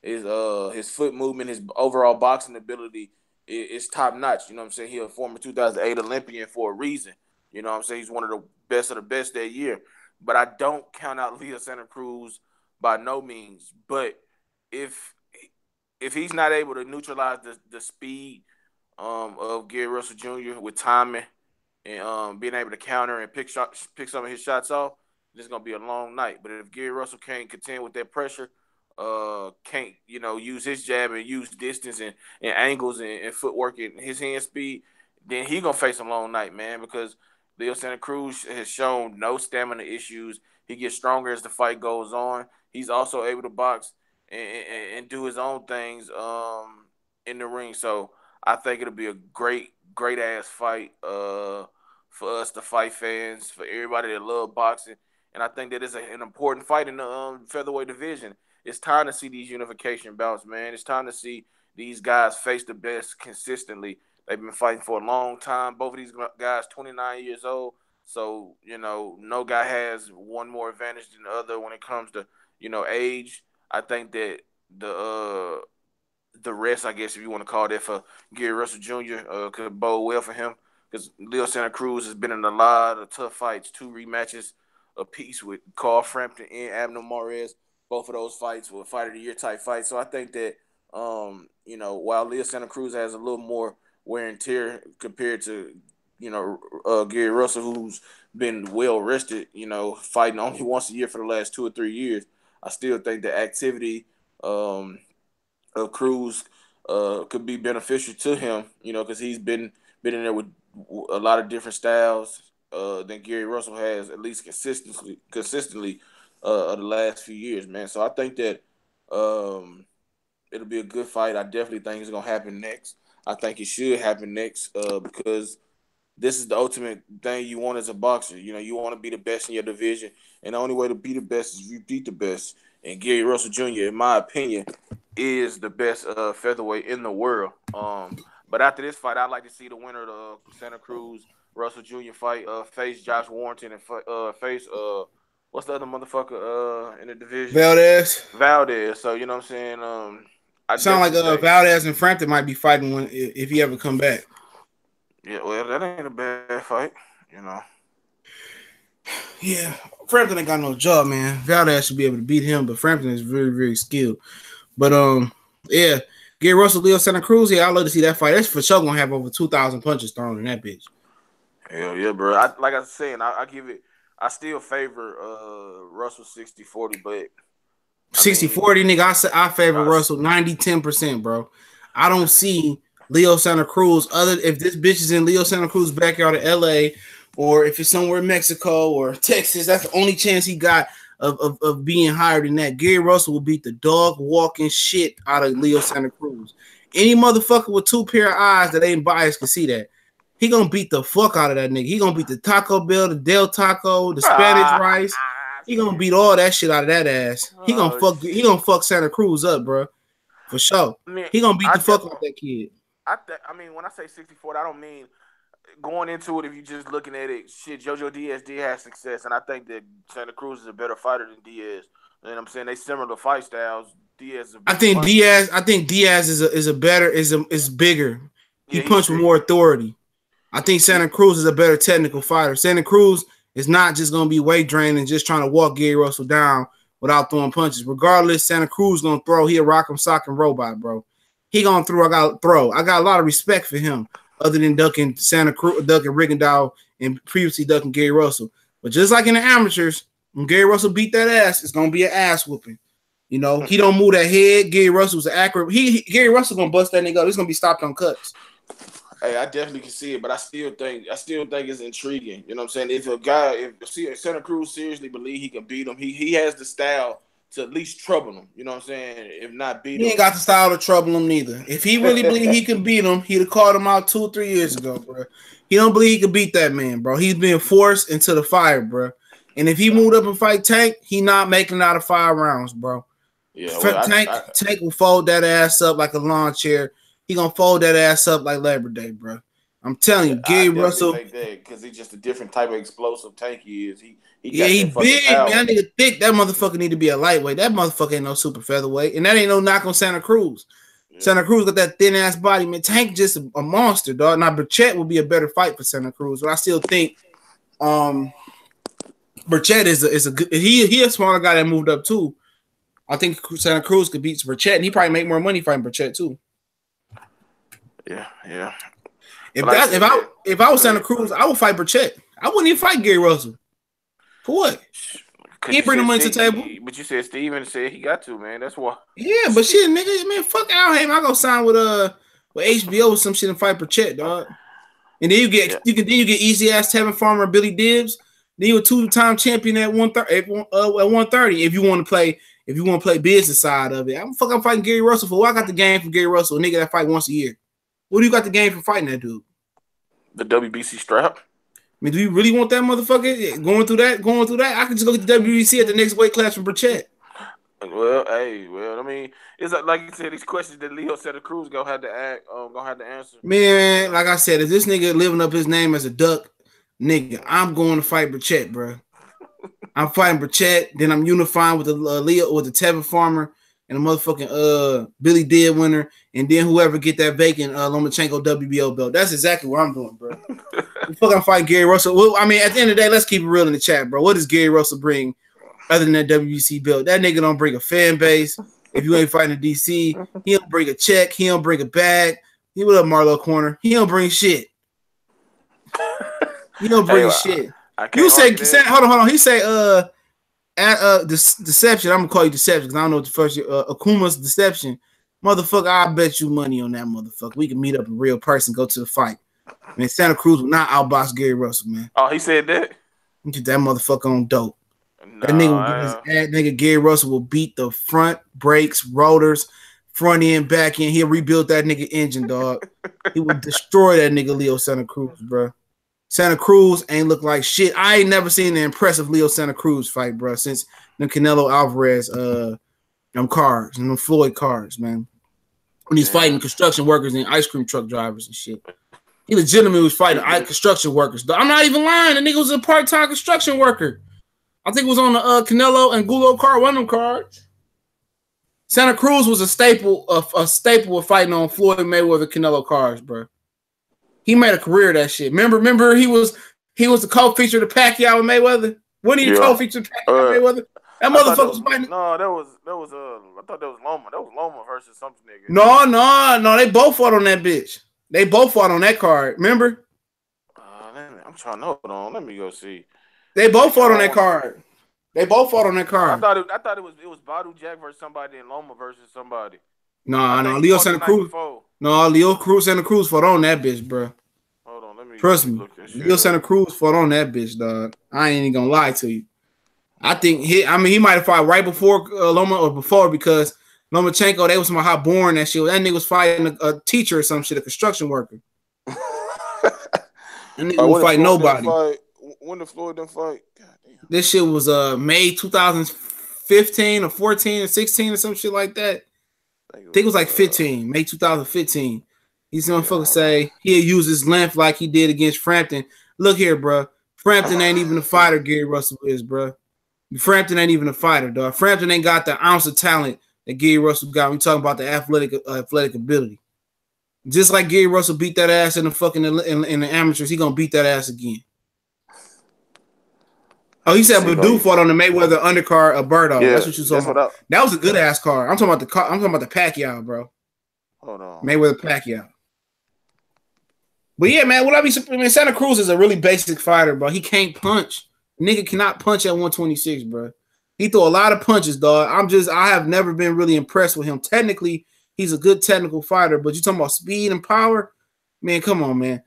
his foot movement, his overall boxing ability is top notch. You know what I'm saying? He's a former 2008 Olympian for a reason. You know what I'm saying? He's one of the best that year. But I don't count out Leo Santa Cruz by no means. But if he's not able to neutralize the speed of Gary Russell Jr. with timing and being able to counter and pick some of his shots off, this is gonna be a long night. But if Gary Russell can't contend with that pressure, can't use his jab and use distance and angles and footwork and his hand speed, then he gonna face a long night, man. Because Leo Santa Cruz has shown no stamina issues. He gets stronger as the fight goes on. He's also able to box and do his own things in the ring. So I think it'll be a great ass fight for us, the fight fans, for everybody that love boxing. And I think that is an important fight in the featherweight division. It's time to see these unification bouts, man. It's time to see these guys face the best consistently. They've been fighting for a long time. Both of these guys 29 years old. So, no guy has one more advantage than the other when it comes to, age. I think that the rest, I guess, if you want to call that, for Gary Russell Jr. Could bode well for him, because Leo Santa Cruz has been in a lot of tough fights, 2 rematches apiece with Carl Frampton and Abner Mares. Both of those fights were fight of the year type fights. So I think that You know, while Leo Santa Cruz has a little more wear and tear compared to, Gary Russell, who's been well rested, fighting only once a year for the last 2 or 3 years. I still think the activity of Cruz could be beneficial to him, because he's been in there with a lot of different styles than Gary Russell has, at least consistently the last few years, man. So I think that it'll be a good fight. I definitely think it's gonna happen next. I think it should happen next because this is the ultimate thing you want as a boxer. You want to be the best in your division, and the only way to be the best is you beat the best. And Gary Russell Jr., in my opinion, is the best featherweight in the world. But after this fight, I'd like to see the winner of the Santa Cruz Russell Jr. fight face Josh Warrington and face what's the other motherfucker in the division? Valdez. So you know what I'm saying. Sound like Valdez and Frampton might be fighting if he ever come back. Yeah, well, that ain't a bad fight, Yeah, Frampton ain't got no job, man. Valdez should be able to beat him, but Frampton is very, very skilled. But yeah, Gary Russell, Leo Santa Cruz. Yeah, I'd love to see that fight. That's for sure gonna have over 2,000 punches thrown in that bitch. Hell yeah, bro. Like I was saying, I give it. I still favor Russell 60-40, but 60-40, nigga. I favor Russell 90-10%, bro. I don't see Leo Santa Cruz if this bitch is in Leo Santa Cruz backyard of LA, or if it's somewhere in Mexico or Texas. That's the only chance he got of being higher than that. Gary Russell will beat the dog walking shit out of Leo Santa Cruz. Any motherfucker with two pair of eyes that ain't biased can see that. He gonna beat the fuck out of that nigga. He gonna beat the Taco Bell, the Del Taco, the Spanish rice. He gonna beat all that shit out of that ass. He gonna fuck Santa Cruz up, bro. For sure. He gonna beat the fuck out that kid. When I say 60-40, I don't mean going into it if you're just looking at it. Shit, Jojo Diaz did have success, and I think that Santa Cruz is a better fighter than Diaz. You know what I'm saying? They similar fight styles. Diaz is I think Diaz is bigger. He punched with more authority. I think Santa Cruz is a better technical fighter. Santa Cruz is not just going to be weight drained and just trying to walk Gary Russell down without throwing punches. Regardless, Santa Cruz going to throw. He a rock'em sock'em robot, bro. He going to throw. I got a lot of respect for him other than ducking Santa Cruz, ducking Rigondeaux, and previously ducking Gary Russell. But just like in the amateurs, when Gary Russell beat that ass, it's going to be an ass whooping. He don't move that head. Gary Russell's accurate. Gary Russell going to bust that nigga up. He's going to be stopped on cuts. Hey, I definitely can see it, but I still think it's intriguing. You know what I'm saying? If Santa Cruz seriously believe he can beat him, he has the style to at least trouble him. You know what I'm saying? If not beat him. He ain't got the style to trouble him neither. If he really believe he can beat him, he'd have called him out 2 or 3 years ago, bro. He don't believe he can beat that man, bro. He's being forced into the fire, bro. And if he moved up and fight Tank, he not making it out of 5 rounds, bro. Yeah, Tank will fold that ass up like a lawn chair. He gonna fold that ass up like Labor Day, bro. I'm telling you, Gary Russell. Because he's just a different type of explosive Tank he is. He big, man. That nigga thick. That motherfucker need to be a lightweight. That motherfucker ain't no super featherweight. And that ain't no knock on Santa Cruz. Yeah. Santa Cruz got that thin ass body, man. Tank just a monster, dog. Now Burchett would be a better fight for Santa Cruz, but I still think Burchett is a good. He a smaller guy that moved up too. I think Santa Cruz could beat Burchett, and he probably make more money fighting Burchett too. Yeah. If I was Santa Cruz, I would fight Burchett. I wouldn't even fight Gary Russell. For what? He bring the money to the table. But you said Steven said he got to, man. That's why. Yeah, but shit, nigga, man, fuck Al Haymon. I go sign with HBO or some shit and fight Burchett, dog. And then you get easy ass Tevin Farmer, Billy Dibbs. Then you're a 2-time champion at 130. If you want to play business side of it, I'm fighting Gary Russell for what? I got the game for Gary Russell, a nigga that fight once a year. What do you got the game for fighting that dude? The WBC strap. I mean, do you really want that motherfucker going through that? I could just go get the WBC at the next weight class from Burchett. Well, I mean, it's like you said, these questions that Leo Santa Cruz gonna have to answer. Man, like I said, if this nigga living up his name as a duck, nigga, I'm going to fight Burchett, bro. I'm fighting Burchett, then I'm unifying with the Leo or the Tevin Farmer and the motherfucking Billy Dibb winner, and then whoever get that vacant Lomachenko WBO belt. That's exactly what I'm doing, bro. I'm fighting Gary Russell. Well, I mean, at the end of the day, let's keep it real in the chat, bro. What does Gary Russell bring other than that WBC belt? That nigga don't bring a fan base. If you ain't fighting in DC, he don't bring a check. He don't bring a bag. He what up, Marlo Corner? He don't bring shit. He don't bring shit. You say hold on. He say deception. I'm gonna call you deception because I don't know what the first Akuma's deception. Motherfucker, I bet you money on that motherfucker. We can meet up in real person, go to the fight. Man, Santa Cruz will not outbox Gary Russell, man. Oh, he said that? Get that motherfucker on dope. No, that nigga Gary Russell will beat the front, brakes, rotors, front end, back end. He'll rebuild that nigga engine, dog. He will destroy that nigga Leo Santa Cruz, bro. Santa Cruz ain't look like shit. I ain't never seen the impressive Leo Santa Cruz fight, bro, since the Canelo Alvarez them cars and them Floyd cars, man. When he's fighting construction workers and ice cream truck drivers and shit. He legitimately was fighting construction workers. I'm not even lying. The nigga was a part-time construction worker. I think it was on the Canelo and Gulo car, one of them cars. Santa Cruz was a staple of fighting on Floyd Mayweather Canelo cars, bro. He made a career of that shit. Remember he was the co-feature of Pacquiao and Mayweather. When he co-featured Pacquiao and Mayweather? That motherfucker was fighting. No, that was I thought that was Loma. That was Loma versus something nigga. No. They both fought on that bitch. They both fought on that card. Remember? I'm trying to hold on. Let me go see. They both fought on that card. I thought it was Badu Jack versus somebody and Loma versus somebody. No, Leo Santa Cruz. No, Leo Santa Cruz fought on that bitch, bro. Hold on, let me trust me. Leo Santa Cruz fought on that bitch, dog. I ain't even gonna lie to you. I think he might have fought right before Loma or before because Lomachenko, they was somehow how boring that shit was. That nigga was fighting a teacher or some shit, a construction worker. That nigga was fighting nobody. When the Floyd done fight? God damn. This shit was May 2015 or 14 or 16 or some shit like that. I think it was like 15, May 2015. These motherfuckers say he'll use his length like he did against Frampton. Look here, bro. Frampton ain't even a fighter Gary Russell is, bro. Frampton ain't even a fighter, dog. Frampton ain't got the ounce of talent that Gary Russell got. We talking about the athletic ability. Just like Gary Russell beat that ass in the fucking in the amateurs, he gonna beat that ass again. Oh, he said Badu fought on the Mayweather undercard of Birdo. Yeah, that's what you talking about. That was a good ass card. I'm talking about the Pacquiao, bro. Hold on. Mayweather Pacquiao. But yeah, man, Santa Cruz is a really basic fighter, bro. He can't punch. Nigga cannot punch at 126, bro. He threw a lot of punches, dog. I have never been really impressed with him. Technically, he's a good technical fighter, but you talking about speed and power? Man, come on, man.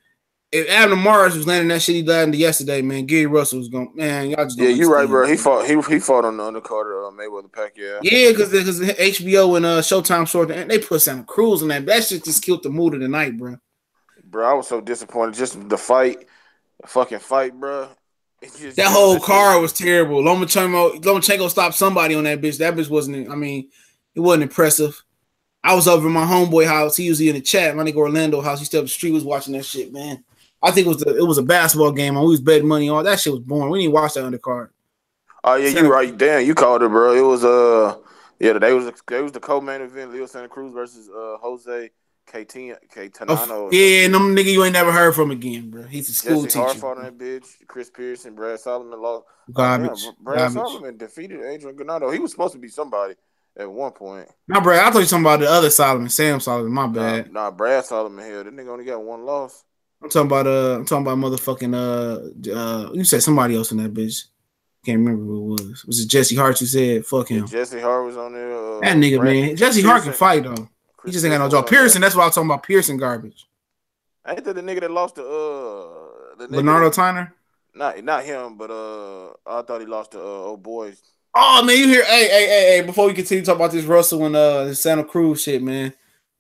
If Adam Mars was landing that shit he landed yesterday, man, Gary Russell was going, man, y'all just you're right, bro. He fought on the undercard of Mayweather Pacquiao. Yeah, because HBO and Showtime short, they put Santa Cruz on that. That shit just killed the mood of the night, bro. Bro, I was so disappointed. Just the fucking fight, bro. That whole card was terrible. Lomachenko stopped somebody on that bitch. That bitch wasn't. I mean, it wasn't impressive. I was over at my homeboy house. He was in the chat. My nigga Orlando house. He stepped up the street. Was watching that shit, man. I think it was a basketball game. We was betting money on that shit. Was boring. We didn't watch that undercard. Oh yeah, you right. Damn, you called it, bro. It was they was the co-main event. Leo Santa Cruz versus Jose Caetano. Yeah, and them nigga you ain't never heard from again, bro. He's a school teacher. Hard fought on that bitch. Chris Pearson, Brad Solomon lost. Brad Solomon defeated Adrian Granado. He was supposed to be somebody at one point. Nah, Brad, I thought you were talking about the other Solomon, Sam Solomon. My bad. Nah, Brad Solomon here. That nigga only got one loss. I'm talking about motherfucking you said somebody else in that bitch. Can't remember who it was. Was it Jesse Hart you said? Fuck him. Yeah, Jesse Hart was on there. That nigga, man. Jesse Hart can fight though. He just ain't got no job. Pearson, that's what I was talking about. Pearson garbage. Ain't that the nigga that lost to Bernardo Tyner? Not him, but I thought he lost to old boys. Oh man, you hear? Hey! Before we continue to talk about this Russell and this Santa Cruz shit, man.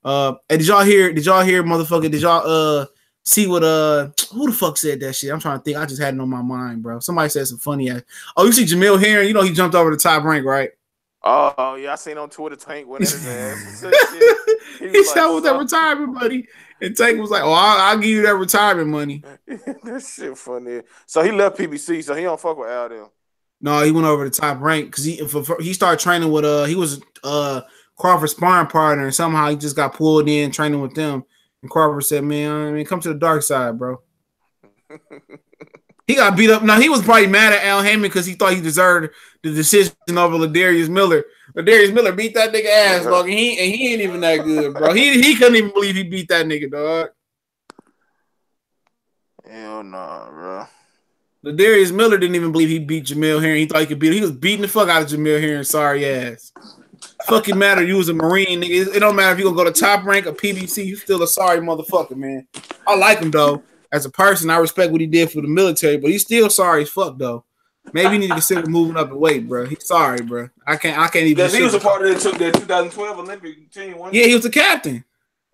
Hey, did y'all hear, motherfucker? Did y'all see what who the fuck said that shit? I'm trying to think. I just had it on my mind, bro. Somebody said some funny ass. Oh, you see Jermell Herring? You know he jumped over the top rank, right? Oh yeah, I seen on Twitter Tank winning his ass. He said with that retirement money, and Tank was like, "Oh, I'll give you that retirement money." That shit funny. So he left PBC, so he don't fuck with Al then. No, he went over the top rank because he started training with he was Crawford's sparring partner, and somehow he just got pulled in training with them. And Crawford said, "Man, come to the dark side, bro." He got beat up. Now he was probably mad at Al Haymon because he thought he deserved the decision over Ladarius Miller. But Darius Miller beat that nigga ass, dog. And he ain't even that good, bro. He couldn't even believe he beat that nigga, dog. Hell nah, bro. But Darius Miller didn't even believe he beat Jermell Herring. He thought he could beat him. He was beating the fuck out of Jermell Herring, sorry ass. Fucking matter, you was a Marine, nigga. It don't matter if you gonna go to top rank or PBC, you still a sorry motherfucker, man. I like him though. As a person, I respect what he did for the military, but he's still sorry as fuck though. Maybe you need to consider moving up in weight, bro. He's sorry, bro. I can't even. Because he was a part of the 2012 Olympic team. Yeah, he was the captain.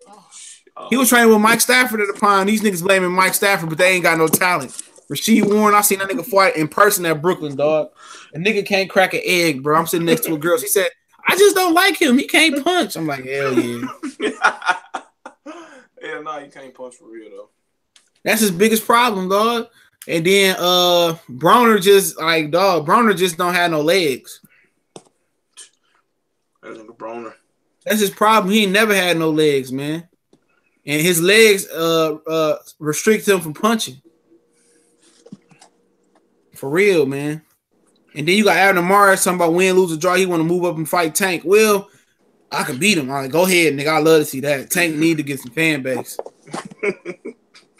Oh, shit. Oh. He was training with Mike Stafford at the time. These niggas blaming Mike Stafford, but they ain't got no talent. Rasheed Warren, I seen that nigga fight in person at Brooklyn, dog. A nigga can't crack an egg, bro. I'm sitting next to a girl. She said, I just don't like him. He can't punch. I'm like, hell yeah. Hell no, he can't punch for real, though. That's his biggest problem, dog. And then Broner just don't have no legs. That's a Broner. That's his problem. He ain't never had no legs, man. And his legs restrict him from punching. For real, man. And then you got Aaron Amara talking about win, lose, or draw. He want to move up and fight Tank. Well, I can beat him. I'm like, go ahead, nigga. I love to see that. Tank need to get some fan base.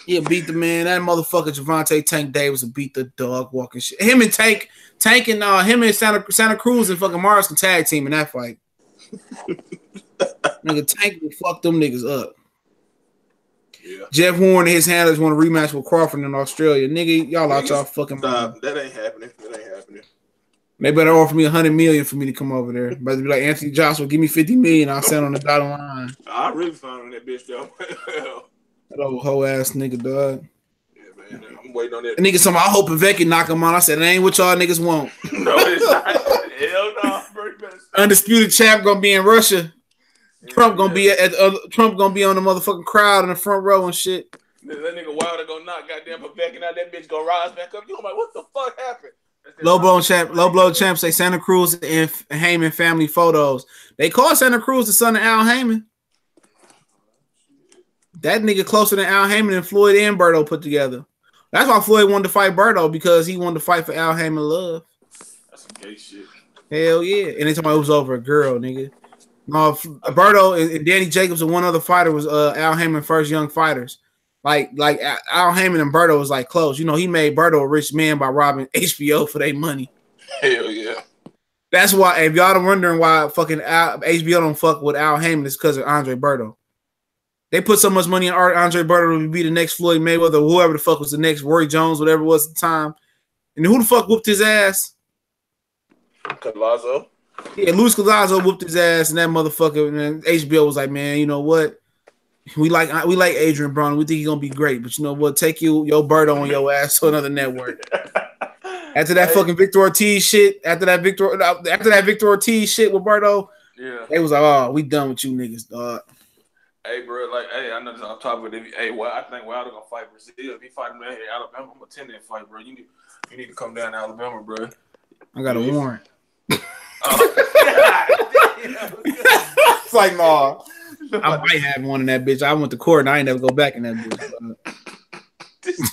He'll beat the man. That motherfucker Javante Tank Davis will beat the dog walking shit. Him and Tank and him and Santa Cruz and fucking Mars can tag team in that fight. Nigga, Tank will fuck them niggas up. Yeah. Jeff Horn and his handlers want to rematch with Crawford in Australia. Nigga, y'all out y'all fucking stop. That ain't happening. They better offer me $100 million for me to come over there. Better be like Anthony Joshua, give me $50 million. I'll stand on the dotted line. I really found on that bitch though. That old hoe ass nigga, dog. Yeah, man. I'm waiting on that. Nigga, something. I hope Vecchi knock him out. I said, it ain't what y'all niggas want. No, it's not. Hell no. Undisputed champ gonna be in Russia. Yeah, Trump gonna be on the motherfucking crowd in the front row and shit. That nigga Wilder gonna knock goddamn Vecchi out. That bitch gonna rise back up. You gonna be like, what the fuck happened? Low blow champ say Santa Cruz and Heyman family photos. They call Santa Cruz the son of Al Heyman. That nigga closer than Al Heyman and Floyd and Berto put together. That's why Floyd wanted to fight Berto, because he wanted to fight for Al Heyman love. That's some gay shit. Hell yeah. And they told me it was over a girl, nigga. No, Berto and Danny Jacobs and one other fighter was Al Heyman's first young fighters. Like Al Heyman and Berto was like close. You know, he made Berto a rich man by robbing HBO for their money. Hell yeah. That's why, if y'all are wondering why fucking HBO don't fuck with Al Heyman, it's because of Andre Berto. They put so much money in Andre Berto to be the next Floyd Mayweather, whoever the fuck was the next Roy Jones, whatever it was at the time. And who the fuck whooped his ass? Collazo. Yeah, Luis Collazo whooped his ass, and that motherfucker. And then HBO was like, man, you know what? We like Adrian Broner. We think he's gonna be great, but you know what? Take your Berto on your ass to another network. After that fucking Victor Ortiz shit, after that Victor Ortiz shit with Berto, yeah, they was like, oh, we done with you niggas, dog. Hey, bro, I know this off topic, but I think Wilder gonna fight Brazil. If he fight him in Alabama, I'm gonna attend that fight, bro. You need to come down to Alabama, bro. I got a warrant. It's like, no. I might have one in that bitch. I went to court and I ain't never go back in that bitch.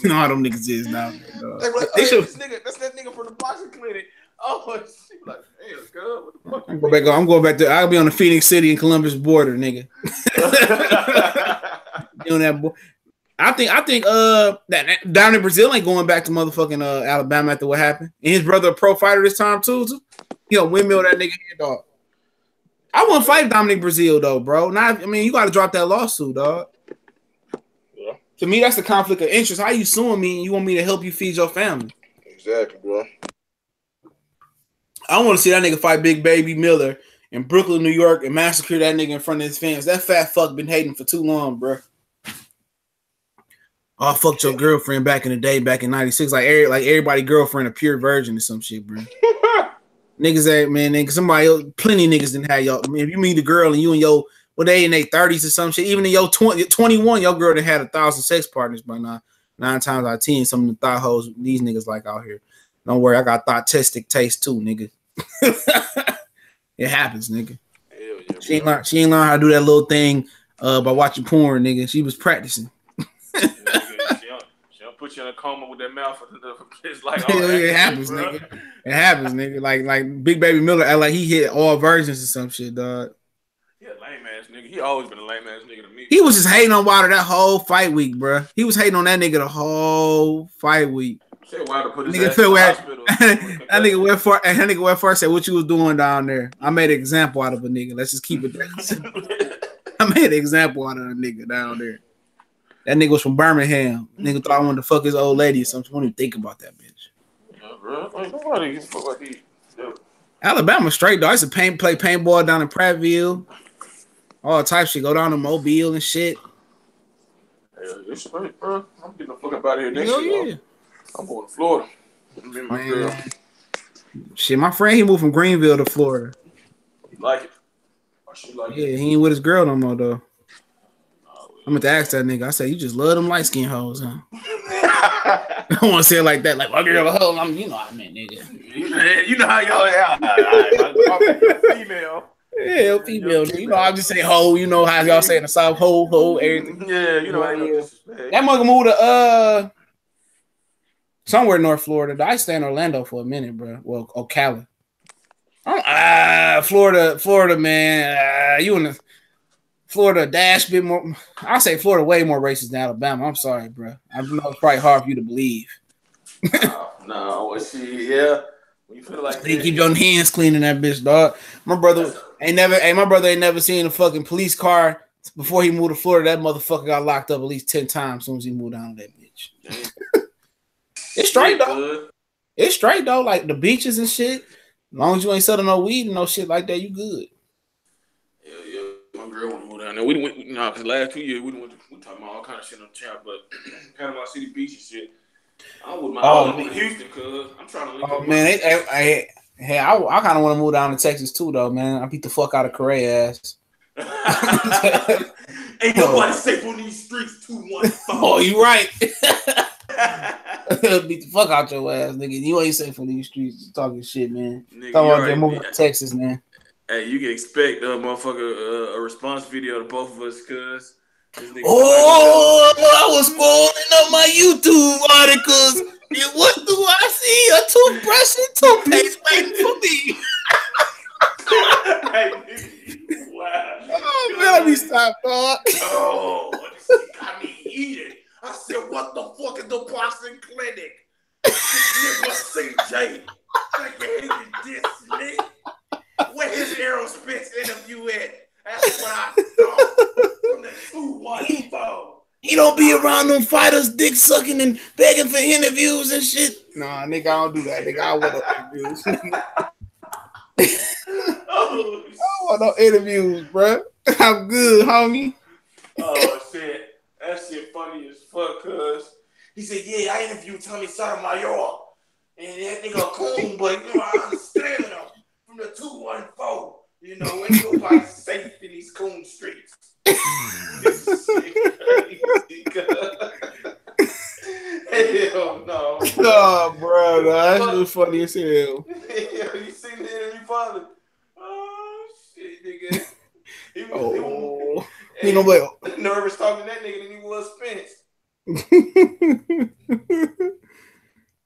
You know how them niggas is now. That's that nigga from the boxing clinic. Oh, shit. Like, damn, girl, what the fuck? I'm going back there. I'll be on the Phoenix City and Columbus border, nigga. You know that. I think that down in Brazil ain't going back to motherfucking Alabama after what happened. And his brother a pro fighter this time too. You know, windmill that nigga head, dog. I wouldn't fight Dominic Brazil though, bro. You got to drop that lawsuit, dog. Yeah. To me, that's the conflict of interest. How you suing me and you want me to help you feed your family? Exactly, bro. I want to see that nigga fight Big Baby Miller in Brooklyn, New York, and massacre that nigga in front of his fans. That fat fuck been hating for too long, bro. Oh, I fucked your girlfriend back in the day, back in '96. Like everybody girlfriend a pure virgin or some shit, bro. Niggas that, man, somebody else, plenty of niggas didn't have y'all. I mean, if you meet a girl and you and they in their 30s or some shit, even in your 21, your girl that had 1,000 sex partners by now. 9 times out of 10, some of the thought hoes these niggas like out here. Don't worry, I got thought-testic taste too, nigga. It happens, nigga. Hell yeah, she ain't learn how to do that little thing by watching porn, nigga. She was practicing. She don't put you in a coma with that mouth. It's like, it happens, nigga. It happens, nigga. Like Big Baby Miller act like he hit all versions of some shit, dog. He a lame ass nigga. He always been a lame ass nigga to me. He was just hating on Wilder that whole fight week, bro. He was hating on that nigga the whole fight week. Wilder put his nigga ass in the hospital. That nigga went for it, said, what you was doing down there? I made an example out of a nigga. Let's just keep it that. I made an example out of a nigga down there. That nigga was from Birmingham. Nigga thought I wanted to fuck his old lady or something. I don't even think about that bitch. Yeah, bro. Like, nobody gives a fuck about these. Alabama straight, though. I used to play paintball down in Prattville. All type shit. Go down to Mobile and shit. Yeah, it's straight, bro. I'm getting the fuck up out of here next year. Yeah. I'm going to Florida. My girl. Shit, my friend, he moved from Greenville to Florida. You like it? Or she like it? Yeah, he ain't with his girl no more, though. I'm going to ask that nigga. I said, you just love them light-skinned hoes, huh? I don't want to say it like that. Like, my girl a hoe. You know what I meant, nigga. You know how y'all are. Female. Yeah, female. You know, I just say hoe. You know how y'all say in the South, hoe, everything. Yeah, you know how you that mother moved to somewhere in North Florida. I stay in Orlando for a minute, bro. Well, Ocala. Florida, man. You in the Florida dash bit more. I'll say Florida way more racist than Alabama. I'm sorry, bro. I know it's probably hard for you to believe. No, yeah. When you feel like you keep your hands clean in that bitch, dog. My brother ain't never seen a fucking police car before he moved to Florida. That motherfucker got locked up at least 10 times as soon as he moved down to that bitch. It's straight though. It's straight though. Like the beaches and shit. As long as you ain't selling no weed and no shit like that, you good. Yeah. My girl want to move down there. We went, because last 2 years we talking about all kind of shit on the chat, but Panama City Beach and shit. I'm with my Houston, cuz I'm trying to link up. Man, I kind of want to move down to Texas too, though, man. I beat the fuck out of Correa ass. Ain't nobody safe on these streets. 2-1. Oh, you right. Beat the fuck out your ass, nigga. You ain't safe on these streets. Talking shit, man. Talking about moving to Texas, man. Hey, you can expect a response video to both of us, cuz. I was scrolling up my YouTube articles. And what do I see? A toothbrush and toothpaste waiting for me. Wow. Oh, man, let me stop, dog. Oh, this got me eating. I said, what the fuck is the boxing clinic? This nigga CJ. This where his Aerospace interview at? That's what I thought. From the 2-1 He don't be around them fighters, dick sucking and begging for interviews and shit. Nah, nigga, I don't do that. Nigga, I want no interviews. I want no interviews, bro. I'm good, homie. Oh shit, that shit funny as fuck. Cause he said, "Yeah, I interviewed Tommy Sotomayor, and that nigga a coon, but you know I understand him from the 2-1-4. You know, ain't nobody safe in these coon streets." Hell no. Oh, bro, that's just funny as hell. You seen the interview, father? Oh shit, nigga. He was nervous talking to that nigga than he was Spence.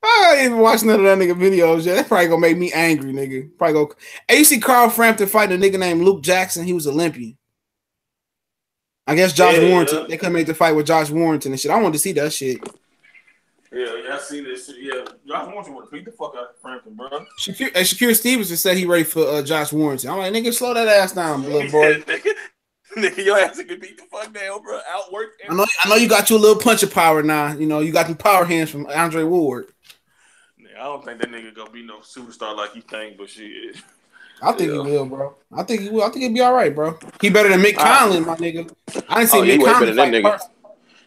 I ain't even watched none of that nigga videos yet. That's probably gonna make me angry, nigga. Probably go. Hey, you see Carl Frampton fighting a nigga named Luke Jackson? He was Olympian. I guess Josh Warrington. Yeah. They couldn't make the fight with Josh Warrington and shit. I wanted to see that shit. Yeah, I see this shit. Yeah, Josh Warrington would beat the fuck out of Frampton, bro. Shakir Stevenson said he ready for Josh Warrington. I'm like, nigga, slow that ass down, little boy. Nigga, your ass can beat the fuck down, bro. Outwork. I know you got your little puncher power now. You know, you got the power hands from Andre Ward. I don't think that nigga gonna be no superstar like you think, but shit. I think he will, bro. I think he will. I think he'll be all right, bro. He better than Mick Conlon, my nigga. I didn't see Mick Conlon fight nigga.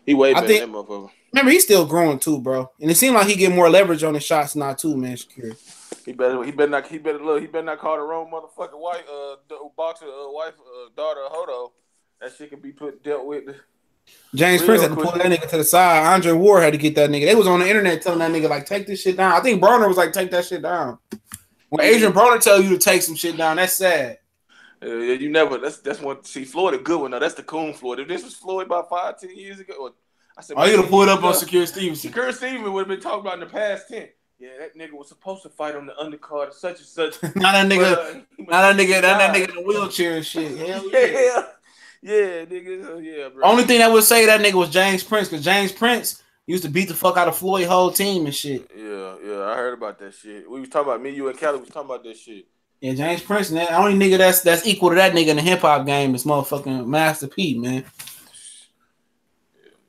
He way better than that motherfucker. Remember, he's still growing too, bro. And it seemed like he get more leverage on his shots now too, man. Shakir. He better not call the wrong motherfucking wife, boxer wife, daughter Hodo. That shit can be dealt with. James Prince had to pull that nigga to the side. Andre Ward had to get that nigga. They was on the internet telling that nigga, like, take this shit down. I think Broner was like, take that shit down. When Adrian Broner tell you to take some shit down, that's sad. You never. That's one. See, Floyd a good one. Now that's the coon Floyd. If this was Floyd about 5-10 years ago, I said, oh, you gonna pull it up on Secure Stevenson. Secure Stevenson would have been talking about in the past 10. Yeah, that nigga was supposed to fight on the undercard of such and such. Not that nigga, that nigga in a wheelchair and shit. Hell yeah. Yeah, nigga. Yeah, bro. Only thing that would say that nigga was James Prince, because James Prince used to beat the fuck out of Floyd's whole team and shit. Yeah, I heard about that shit. We was talking about you and Kelly was talking about that shit. Yeah, James Prince, man. The only nigga that's equal to that nigga in the hip hop game is motherfucking Master P, man.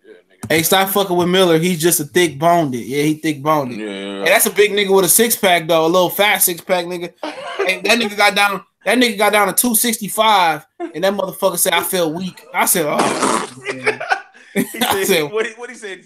Yeah, nigga. Hey, stop fucking with Miller. He's just a thick boned it. Yeah, he thick boned it. Yeah. Hey, that's a big nigga with a 6-pack though, a little fat 6-pack nigga. Hey, that nigga got down to 265, and that motherfucker said I felt weak. I said, oh. Man. What he said?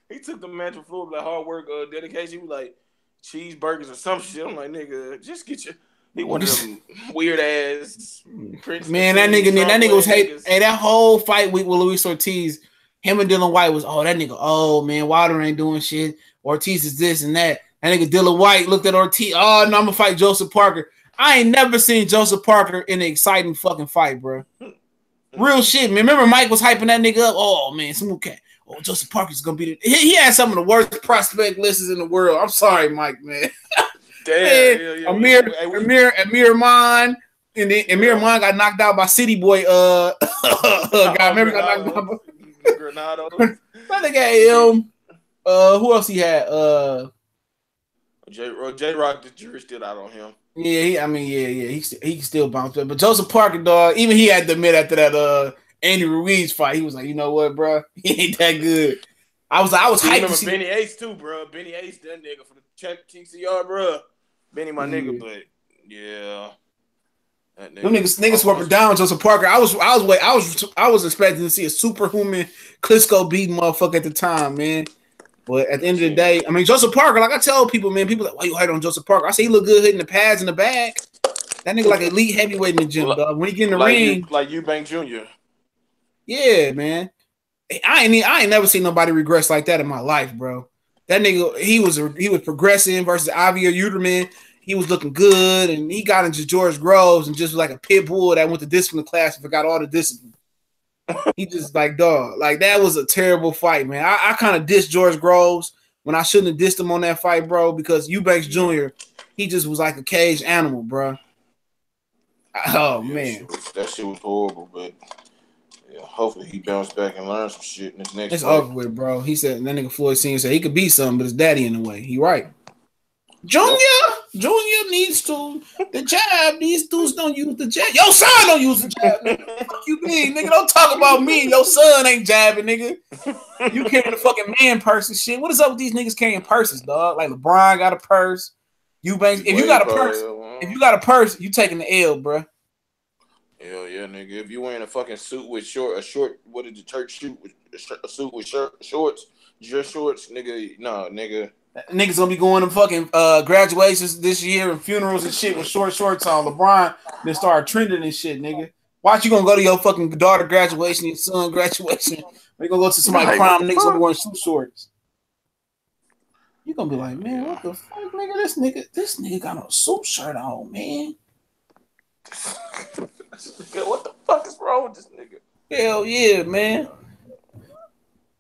He took the mantle floor like hard work, dedication. He was like cheeseburgers or some shit. I'm like, nigga, just get your. He one of them weird ass Prince. Man, that nigga was hate. Hey, that whole fight week with Luis Ortiz, him and Dylan White was, oh, that nigga, oh man, Wilder ain't doing shit. Ortiz is this and that. That nigga Dylan White looked at Ortiz. Oh no, I'm gonna fight Joseph Parker. I ain't never seen Joseph Parker in an exciting fucking fight, bro. Real shit, man. Remember Mike was hyping that nigga up? Oh man, smooth cat. Oh, Joseph Parker's gonna be the. He had some of the worst prospect lists in the world. I'm sorry, Mike, man. Damn, yeah. Amir Mon, and then Amir Mon got knocked out by City Boy. Guy, remember got knocked out by Granado. I think him. Who else he had? J-Rock, the jury still out on him. Yeah, he can still bounce back. But Joseph Parker, dog, even he had to admit after that Andy Ruiz fight, he was like, you know what, bro, he ain't that good. I was hyped. Remember Benny Ace too, bro. Benny Ace, that nigga for the TCR, bro. Benny, my nigga, but yeah, that nigga. Them niggas swapping down Joseph Parker. I was expecting to see a superhuman Klitschko beat motherfucker at the time, man. But at the end of the day, I mean, Joseph Parker, like I tell people, man, people like, why you hate on Joseph Parker? I say he look good hitting the pads in the bag. That nigga like elite heavyweight in the gym, dog. When he get in the ring. Like Eubank Jr. Yeah, man. I ain't never seen nobody regress like that in my life, bro. That nigga, he was progressing versus Javier Uterman. He was looking good, and he got into George Groves and just was like a pit bull that went to discipline class and forgot all the discipline. He just like, dog, like that was a terrible fight, man. I kind of dissed George Groves when I shouldn't have dissed him on that fight, bro, because Eubanks Jr., he just was like a caged animal, bro. Oh, yeah, man. That shit was horrible, but yeah, hopefully he bounced back and learned some shit in his next It's fight. over with, bro. He said, that nigga Floyd Senior said he could beat something, but his daddy in the way. He right. Junior needs to the jab. These dudes don't use the jab. Your son don't use the jab. Fuck you mean, nigga? Don't talk about me. Your son ain't jabbing, nigga. You carrying the fucking man purse and shit. What is up with these niggas carrying purses, dog? Like LeBron got a purse. If you got a purse, you taking the L, bro. Hell yeah, nigga. If you wearing a fucking suit with what did the church shoot with a suit with shorts, dress shorts, nigga? Nah, nigga. Niggas gonna be going to fucking graduations this year and funerals and shit with shorts on. LeBron then start trending and shit, nigga. Watch you gonna go to your fucking daughter graduation, your son graduation. Or you gonna go to somebody's prom, niggas gonna be wearing suit shorts. You gonna be like, man, what the fuck, nigga? This nigga got a suit shirt on, man. What the fuck is wrong with this nigga? Hell yeah, man.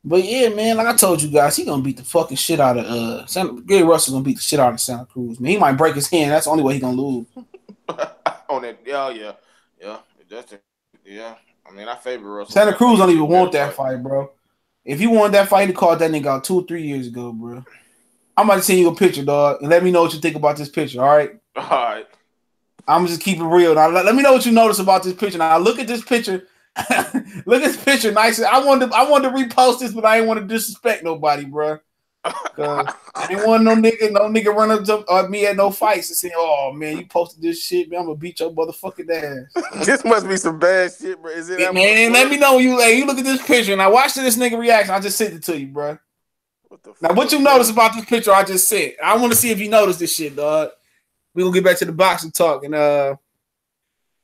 But yeah, man, like I told you guys, he gonna beat the fucking shit out of Gary Russell's gonna beat the shit out of Santa Cruz, man. He might break his hand. That's the only way he gonna lose. On that, yeah. That's it. Yeah. I mean, I favor Russell. Santa Cruz don't even want that fight, bro. If he wanted that fight, he called that nigga out 2 or 3 years ago, bro. I'm about to send you a picture, dog, and let me know what you think about this picture, all right? All right. I'm just keep it real. Now, let me know what you notice about this picture. Now, look at this picture. Look at this picture, nice. I wanted to repost this, but I didn't want to disrespect nobody, bro. I didn't want no nigga run up to me at no fights and say, "Oh man, you posted this shit, man. I'm gonna beat your motherfucking ass." This must be some bad shit, bro. Is it? Yeah, man, let me know when you look at this picture and I watched this nigga reaction. I just sent it to you, bro. What you notice about this picture I just sent? I want to see if you noticed this shit, dog. We gonna get back to the boxing talk and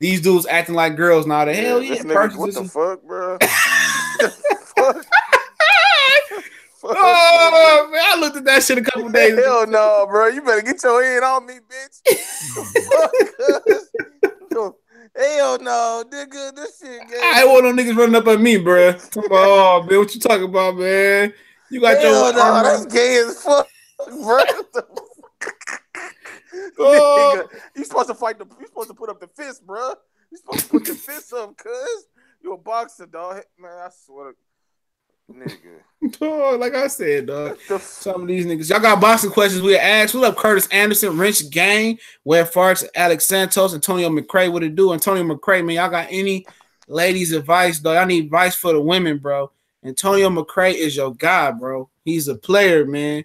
these dudes acting like girls now. The hell yeah, nigga, what the fuck, bro? Oh man, I looked at that shit a couple days ago. Hell no, bro. You better get your hand on me, bitch. Hell no, nigga. This shit gay. I want no niggas running up at me, bro. Come on, man. What you talking about, man? You got your Hell no, that's gay as fuck, bro. Oh. Nigga, you supposed to fight you supposed to put up the fist, bro. You supposed to put the fist up, cuz. You a boxer, dog. Man, I swear to nigga. Dog, like I said, dog. Some of these niggas. Y'all got boxing questions we asked. What up, Curtis Anderson, Wrench Gang, Webb Farts, Alex Santos, Antonio McCray. What it do? Antonio McCray, man. Y'all got any ladies' advice, dog? I need advice for the women, bro. Antonio McCray is your guy, bro. He's a player, man.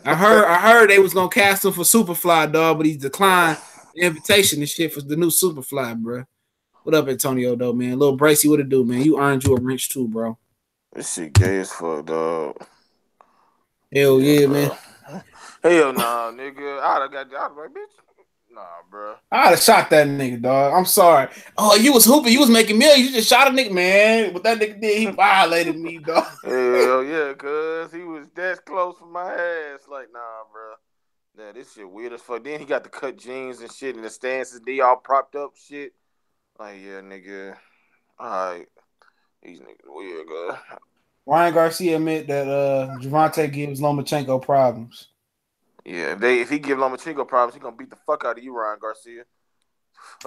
I heard they was gonna cast him for Superfly, dog, but he declined the invitation and shit for the new Superfly, bro. What up, Antonio, though, man? Little Bracy, what it do, man? You earned you a wrench too, bro. This shit gay as fuck, dog. Hell yeah, man. Hell nah, nigga. I was like, bitch. Nah, bro. I'd have shot that nigga, dog. I'm sorry. Oh, you was hooping. You was making millions. You just shot a nigga, man. What that nigga did, he violated me, dog. Hell yeah, cuz he was that close for my ass. Like, nah, bro. Yeah, this shit weird as fuck. Then he got the cut jeans and shit, and the stances, they all propped up shit. Like, yeah, nigga. All right. These niggas weird, cuz. Ryan Garcia admit that Gervonta gives Lomachenko problems. Yeah, if he give Lomachenko problems, he gonna beat the fuck out of you, Ryan Garcia.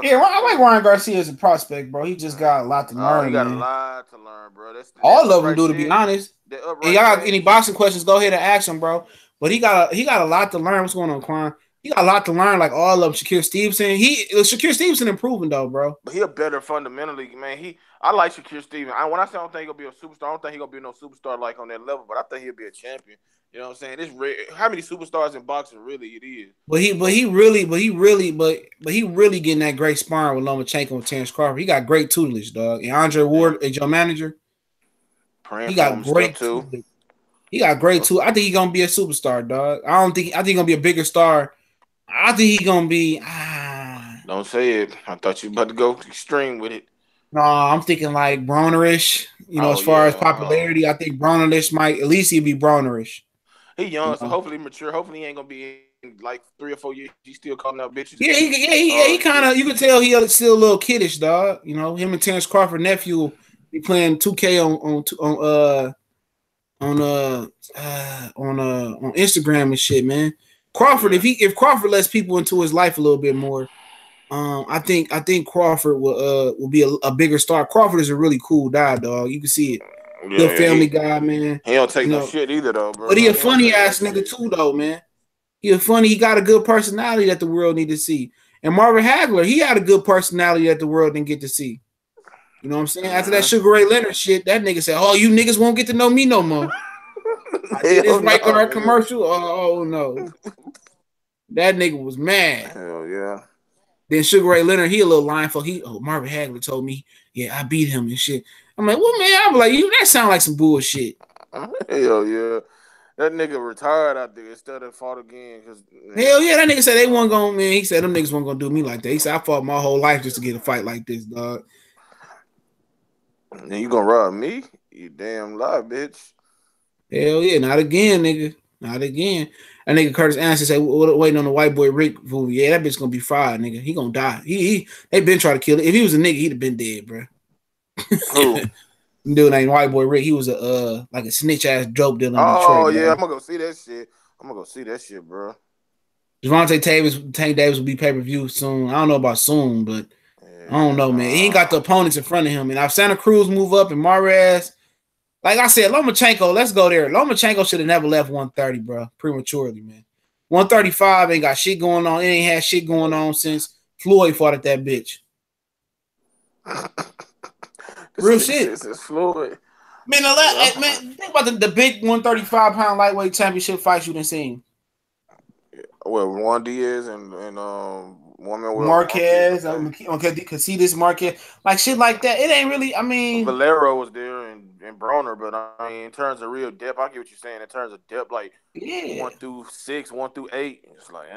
Yeah, I like Ryan Garcia as a prospect, bro. He just got a lot to learn. He got a lot to learn, bro. All of them do, to be honest. And y'all got any boxing questions? Go ahead and ask him, bro. But he got a lot to learn. What's going on, Quan? He got a lot to learn, like all of them. Shakir Stevenson. Shakir Stevenson improving though, bro. But he a better fundamentally, man. I like Shakir Stevenson. When I say I don't think he'll be a superstar, I don't think he'll be no superstar like on that level. But I think he'll be a champion. You know what I'm saying? It's rare. How many superstars in boxing really it is? But he really getting that great sparring with Lomachenko and Terrence Crawford. He got great tutelage, dog. And Andre Ward is your manager. He got great too. He got great too. I think he's gonna be a superstar, dog. I think he's gonna be a bigger star. I think he's gonna be. Don't say it. I thought you about to go extreme with it. No, I'm thinking like Bronerish. As far as popularity, I think Bronerish might at least he'd be Bronerish. He young, so hopefully mature. Hopefully he ain't gonna be in like 3 or 4 years. He's still calling out bitches. Yeah, he kind of. You can tell he's still a little kiddish, dog. Him and Terrence Crawford nephew be playing 2K on Instagram and shit, man. Crawford, if Crawford lets people into his life a little bit more, I think Crawford will be a bigger star. Crawford is a really cool guy, dog. You can see it. Good family guy, man. He don't take no shit either, though, bro. But he a funny ass nigga too, though, man. He got a good personality that the world need to see. And Marvin Hagler, he had a good personality that the world didn't get to see. You know what I'm saying? After that Sugar Ray Leonard shit, that nigga said, "Oh, you niggas won't get to know me no more." I did this right guard commercial. Oh no, that nigga was mad. Hell yeah. Then Sugar Ray Leonard, he a little lying for Marvin Hagler told me, yeah, I beat him and shit. I'm like, well, man, I'm like, that sound like some bullshit. Hell yeah. That nigga retired out there instead of fought again. Hell yeah, that nigga said they weren't gonna, man. He said them niggas weren't gonna do me like that. He said I fought my whole life just to get a fight like this, dog. And you gonna rob me? You damn lie, bitch. Hell yeah, not again, nigga. Not again. That nigga Curtis Anderson said, waiting on the white boy Rick movie. Yeah, that bitch gonna be fried, nigga. He gonna die. They been trying to kill it. If he was a nigga, he'd have been dead, bro. Who? Dude named White Boy Rick. He was a like a snitch ass dope dealer. Oh Detroit, yeah, I'm gonna go see that shit. Bro. Gervonta Davis will be pay-per-view soon. I don't know about soon, but I don't know, man. He ain't got the opponents in front of him. And if Santa Cruz move up and Mares, like I said, Lomachenko, let's go there. Lomachenko should have never left 130, bro, prematurely, man. 135 ain't got shit going on. It ain't had shit going on since Floyd fought at that bitch. Real shit. This is Floyd. Man, man, think about the big 135-pound lightweight championship fights you done seen. Well, Juan Diaz and Marquez, could see this Marquez, like shit like that. It ain't really. I mean, Valero was there and Broner, but I mean, in terms of real depth, I get what you're saying. In terms of depth, like 1 through 6, 1 through 8, it's like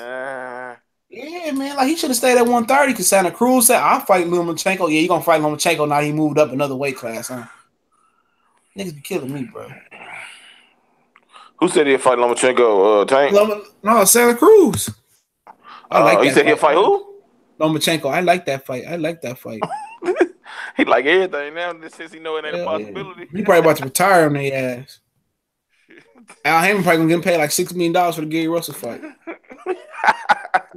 yeah, man. Like he should have stayed at 130 because Santa Cruz said, "I'll fight Lomachenko." Yeah, you gonna fight Lomachenko now? He moved up another weight class, huh? Niggas be killing me, bro. Who said he'd fight Lomachenko? Tank? No, Santa Cruz. I like that. He said he'll fight who? Lomachenko. I like that fight. I like that fight. He like everything now since he know it ain't a Hell yeah. possibility. He probably about to retire on their ass. Al Heyman probably gonna get paid like $6 million for the Gary Russell fight.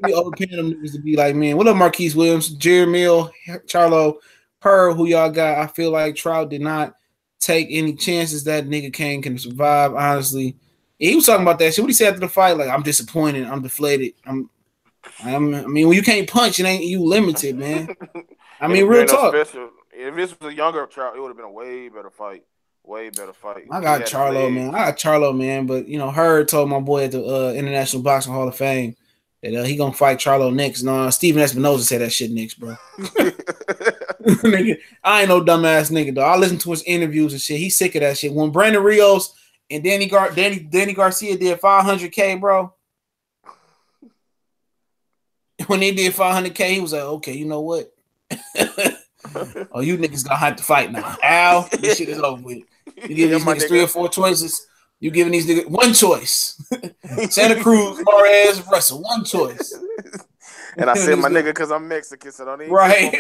We overpaying them niggas to be like, man, what up, Marquise Williams, Jermell, Charlo, Hurd, who y'all got? I feel like Trout did not take any chances that nigga Kane can survive. Honestly, he was talking about that shit. What he said after the fight? Like, I'm disappointed. I'm deflated. I mean, when you can't punch, it ain't you limited, man. I mean, real talk. Special. If this was a younger Trout, it would have been a way better fight. Way better fight. I got Charlo, man. But you know, Hurd told my boy at the International Boxing Hall of Fame that he gonna fight Charlo next. No, Steven Espinoza said that shit next, bro. Nigga, I ain't no dumbass nigga though. I listen to his interviews and shit. He's sick of that shit. When Brandon Rios and Danny Garcia did 500K, bro. When they did 500K, he was like, okay, you know what? Oh, you niggas gonna have to fight now. Al, this shit is over with. You give these niggas 3 or 4 choices. You giving these niggas one choice. Santa Cruz, Marquez, Russell, one choice. And I said my nigga because I'm Mexican, so don't even right.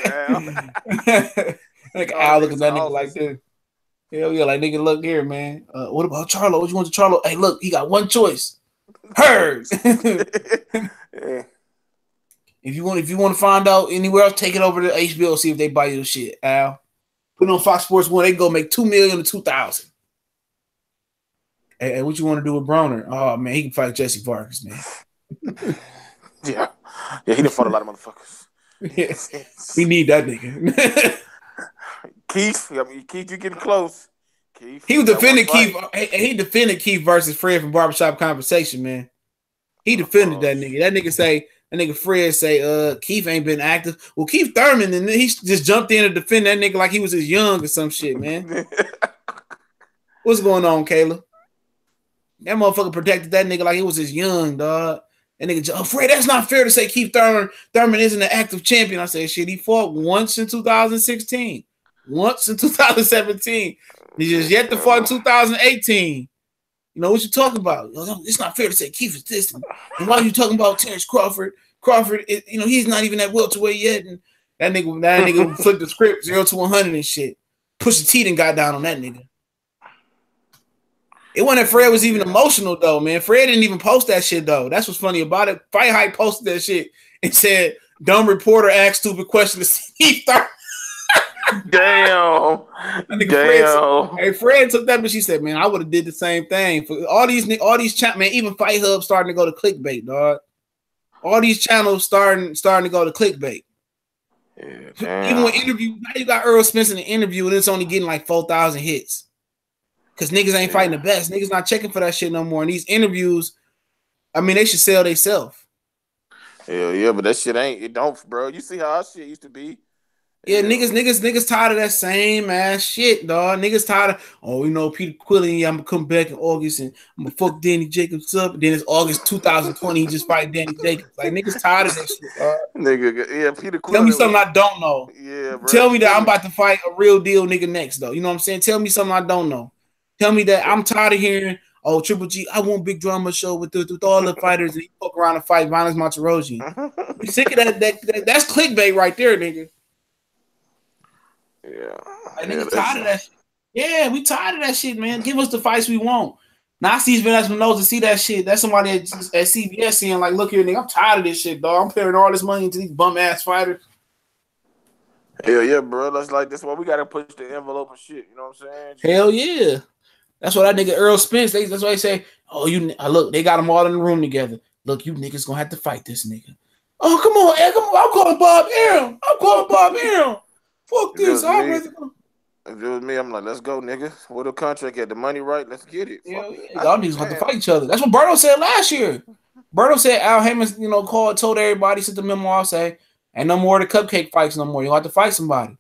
Like Al looking at that nigga like this. Hell yeah, like nigga, look here, man. What about Charlo? What you want to Charlo? Hey, look, he got one choice. Hurd. Yeah. If you want to find out anywhere else, take it over to HBO. See if they buy you the shit. Al, put it on Fox Sports 1. They go make $2 million to $2,000. Hey, what you want to do with Broner? Oh man, he can fight Jesse Vargas, man. Yeah, he done fought a lot of motherfuckers. Yes. We need that nigga. Keith, you getting close. Keith, he was defending Keith. He defended Keith versus Fred from Barbershop Conversation, man. He defended that nigga. That nigga Fred say, Keith ain't been active. Well, Keith Thurman, and he just jumped in to defend that nigga like he was as young or some shit, man. What's going on, Kayla? That motherfucker protected that nigga like he was his young, dog. That nigga, Fred, that's not fair to say Keith Thurman isn't an active champion. I said, shit, he fought once in 2016, once in 2017. He just yet to fight in 2018. You know what you talking about? It's not fair to say Keith is this. And why are you talking about Terrence Crawford? Crawford, he's not even at welterweight yet. And that nigga flipped the script 0 to 100 and shit. Pusha T done got down on that nigga. It wasn't that Fred was even emotional though, man. Fred didn't even post that shit though. That's what's funny about it. Fight Hype posted that shit and said, "Dumb reporter asked stupid questions to Steve Thurman." Damn. Fred took that, but she said, "Man, I would have did the same thing for all these man. Even Fight Hub starting to go to clickbait, dog. All these channels starting to go to clickbait. Yeah, even with interviews, now you got Earl Spence in the interview, and it's only getting like 4,000 hits. Because niggas ain't fighting the best. Niggas not checking for that shit no more. And these interviews, I mean, they should sell themselves. Hell yeah, but that shit it don't, bro. You see how our shit used to be? Yeah, niggas tired of that same ass shit, dog. Niggas tired of, Peter Quillen, I'm gonna come back in August and I'm gonna fuck Danny Jacobs up. And then it's August 2020, he just fight Danny Jacobs. Like niggas tired of that shit, dog. Nigga, yeah, Peter Quillen. Tell me something I don't know. Yeah, bro. Tell me that I'm about to fight a real deal nigga next, though. You know what I'm saying? Tell me something I don't know. Tell me that I'm tired of hearing, Triple G, I want big drama show with all the fighters and he fuck around and fight Violence Monterosi. You sick of that? That's clickbait right there, nigga. Yeah. Like, nigga tired of that shit. Yeah, we tired of that shit, man. Give us the fights we want. Now I see Vanessa knows to see that shit. That's somebody at CBS saying, like, look here, nigga, I'm tired of this shit, dog. I'm paying all this money into these bum ass fighters. Hell yeah, bro. That's why we gotta push the envelope and shit. You know what I'm saying? Hell yeah. That's what that nigga Earl Spence, that's why they say, look, they got them all in the room together. Look, you niggas gonna have to fight this nigga. Oh, come on, Ed, come on. I'm calling Bob Arum. Fuck this. If it was me, I'm like, let's go, nigga. What the contract at? The money right? Let's get it. Yeah, y'all niggas have to fight each other. That's what Berto said last year. Berto said Al Heyman, told everybody, sent the memo out, say, ain't no more of the cupcake fights no more. You have to fight somebody.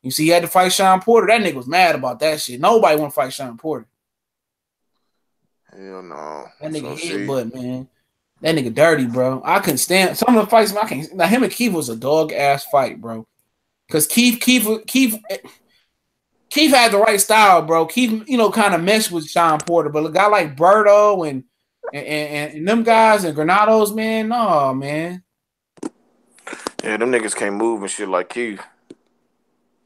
You see, he had to fight Sean Porter. That nigga was mad about that shit. Nobody want to fight Sean Porter. Hell no. That nigga headbutt, man. That nigga dirty, bro. I couldn't stand some of the fights. I can't. Now him and Keith was a dog ass fight, bro. Because Keith had the right style, bro. Keith, kind of meshed with Sean Porter, but a guy like Berto and them guys and Granados, man, no, man. Yeah, them niggas can't move and shit like Keith.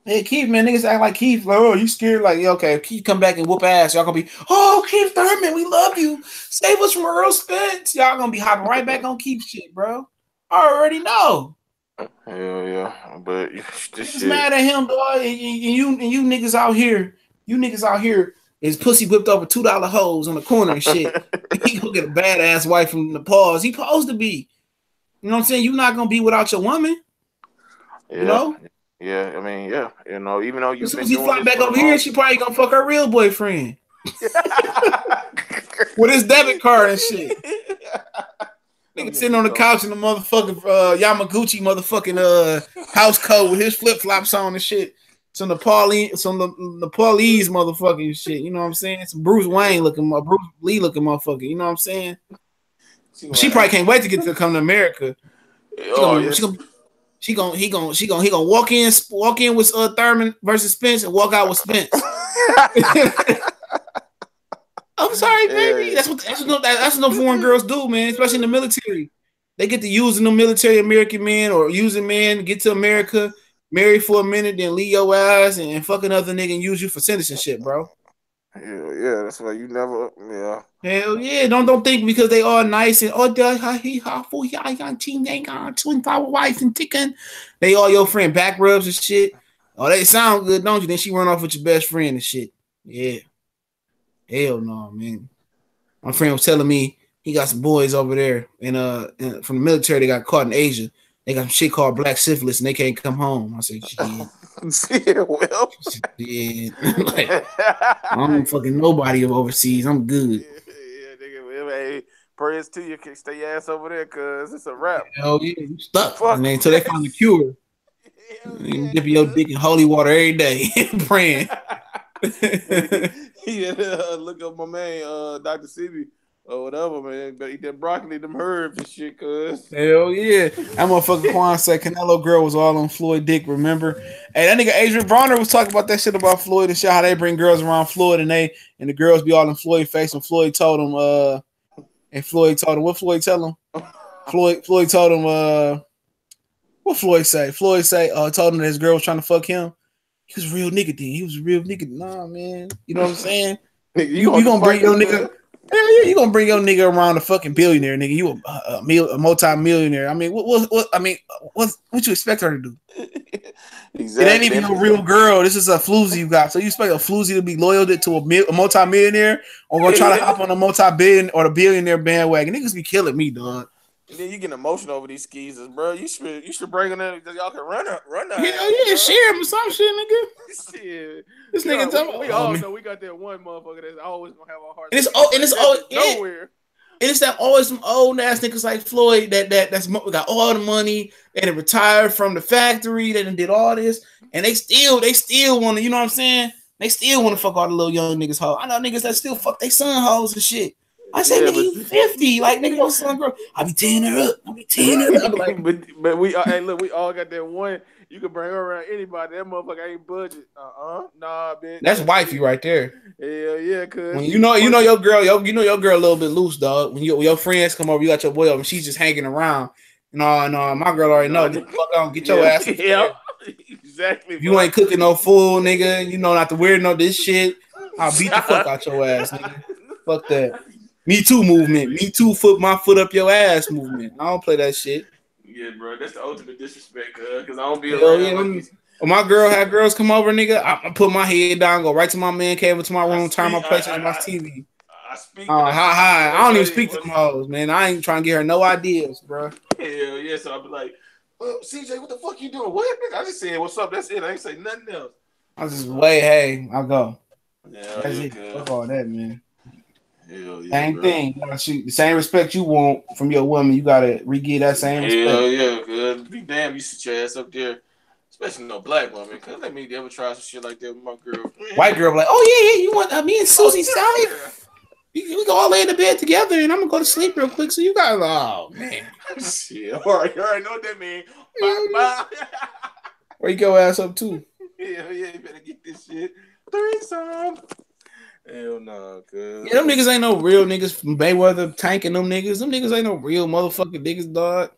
Hey, Keith, man, niggas act like Keith. Like, oh, you scared? Like, yeah, okay, if Keith come back and whoop ass, y'all gonna be, oh, Keith Thurman, we love you. Save us from Earl Spence. Y'all gonna be hopping right back on Keith shit, bro. I already know. Hell yeah, but this Niggas shit. mad at him, dog. And you niggas out here, is pussy whipped over $2 hoes on the corner and shit. He go get a badass wife from the pause. He supposed to be. You know what I'm saying? You're not gonna be without your woman. Yeah. You know? Yeah, I mean, yeah, you know, even though as soon as he fly back over here, she probably gonna fuck her real boyfriend with his debit card and shit. Nigga sitting on the couch in the motherfucking Yamaguchi motherfucking house coat with his flip flops on and shit. Some Nepalese motherfucking shit. You know what I'm saying? Some Bruce Lee looking motherfucker. You know what I'm saying? She probably can't wait to get to come to America. He gonna walk in with Thurman versus Spence and walk out with Spence. I'm sorry, baby. That's what no foreign girls do, man. Especially in the military, they get to using the military American men or using men, get to America, marry for a minute, then leave your ass and fuck another nigga and use you for citizenship, bro. Hell yeah, that's why you never, yeah. Hell yeah, don't think because they all nice and twin power wife and ticking, they all your friend back rubs and shit. Oh, they sound good, don't you? Then she run off with your best friend and shit. Yeah. Hell no, man. My friend was telling me he got some boys over there and from the military they got caught in Asia. They got some shit called black syphilis and they can't come home. I said, shit. Yeah, well. Yeah. Like, I don't fucking nobody overseas. I'm good. Yeah, nigga. Hey, prayers to you. Can stay your ass over there because it's a wrap. Hell yeah, you stuck. I mean, until they find the cure. You dipping your dick in holy water every day praying. Yeah, look up my man, Dr. CB. Or whatever, man. But eat that broccoli, them herbs and shit, cuz. Hell yeah. That motherfucker Quan said Canelo girl was all on Floyd dick, remember? Hey, that nigga Adrian Bronner was talking about that shit about Floyd and shit, how they bring girls around Floyd and the girls be all in Floyd face and Floyd told him, what Floyd tell him? Floyd told him, what Floyd say? Floyd told him that his girl was trying to fuck him. He was a real nigga then. He was a real nigga. Nah, man. You know what I'm saying? You gonna bring your nigga. Hell yeah, you gonna bring your nigga around a fucking billionaire, nigga. You a multi-millionaire. I mean, what you expect her to do? Exactly. It ain't even no real girl. This is a floozy you got. So you expect a floozy to be loyal to a multi-millionaire or gonna try to hop on a multi-billion or the billionaire bandwagon? Niggas be killing me, dog. And then you getting emotional over these skeezers, bro. You should bring them in. Y'all can run that. Hell yeah, share them or some shit, nigga. Shit. This nigga talking. We all know we got that one motherfucker that's always gonna have our heart. And it's always nowhere. And it's that always some old ass niggas like Floyd that's got all the money and retired from the factory. They done did all this, and they still want to. You know what I'm saying? They still want to fuck all the little young niggas hoes. I know niggas that still fuck they son hoes and shit. I say, nigga, you 50. Like, nigga, your son girl. I be tearing her up. Like, but we all got that one. You can bring her around anybody. That motherfucker ain't budget. Nah, bitch. That's wifey right there. Hell yeah, cuz. When you know your girl a little bit loose, dog. When your friends come over, you got your boy over, and she's just hanging around. No, my girl already know. Get the fuck on, get your ass. Yeah, exactly. If you ain't cooking no food, nigga, you know not to wear no this shit. I'll beat the fuck out your ass, nigga. Fuck that. Me too movement. Me too my foot up your ass movement. I don't play that shit. Yeah, bro. That's the ultimate disrespect, because I don't be around. Yeah, when my girl had girls come over, nigga, I put my head down, go right to my man cave, to my room, turn my PlayStation, watch TV. I speak. Hi. I don't even speak to them hoes, man. I ain't trying to get her no ideas, bro. Hell yeah. So I'll be like, well, CJ, what the fuck you doing? What? I just said, what's up? That's it. I ain't say nothing else. I was just hey, I'll go. Yeah, that's it. Fuck all that, man. Hell yeah, same thing. You gotta shoot the same respect you want from your woman. You gotta re-give that same respect. Hell yeah, good. Be damn, you sit your ass up there, especially no black woman. Cause let me ever try some shit like that with my girl. White girl be like, oh yeah, you want me and Susie Sally? We go all lay in the bed together, and I'm gonna go to sleep real quick. So you got, oh man, shit. All right, know what that mean. Bye. Where you go ass up to? Yeah, you better get this shit. Threesome. Hell no, cuz. Yeah, them niggas ain't no real niggas from Mayweather tanking them niggas. Them niggas ain't no real motherfucking niggas, dog.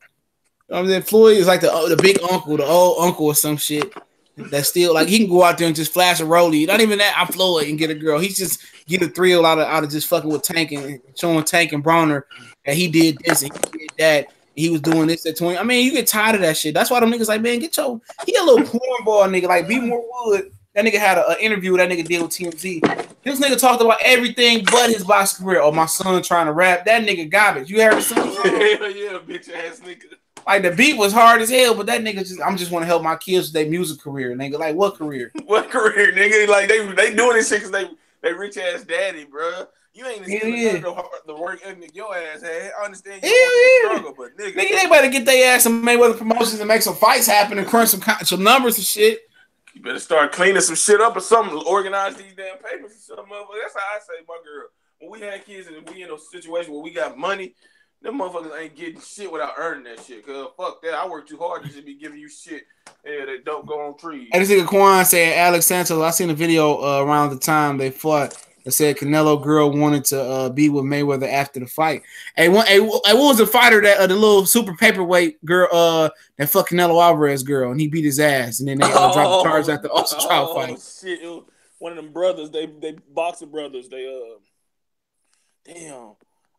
I'm saying Floyd is like the big uncle, the old uncle or some shit. That's still like he can go out there and just flash a rollie. Not even that, I'm Floyd and get a girl. He's just get a thrill out of just fucking with Tank and showing Tank and Bronner that he did this and he did that. He was doing this at 20. I mean, you get tired of that shit. That's why them niggas like, man, he a little cornball nigga. Like, be more wood. That nigga had an interview that nigga did with TMZ. This nigga talked about everything but his boxing career. Oh, my son trying to rap. That nigga garbage. You heard the song? Yeah, bitch ass nigga. Like, the beat was hard as hell, but that nigga I'm just want to help my kids with their music career, nigga. Like, what career? What career, nigga? Like, they doing this shit because they rich ass daddy, bro. You ain't the work ethic your ass had. I understand you struggle, but nigga, they better get their ass some Mayweather promotions and make some fights happen and crunch some numbers and shit. You better start cleaning some shit up or something. Organize these damn papers or something. That's how I say, my girl. When we had kids and we in a situation where we got money, them motherfuckers ain't getting shit without earning that shit. Cause fuck that, I work too hard to just be giving you shit that don't go on trees. And this nigga Quan said Alex Santos. I seen a video around the time they fought. That said Canelo girl wanted to be with Mayweather after the fight. Hey, what was the fighter that the little super paperweight girl that fucked Canelo Alvarez girl and he beat his ass and then they dropped the charge after the Austin trial fight. Shit, it was one of them brothers. They boxing brothers. Damn.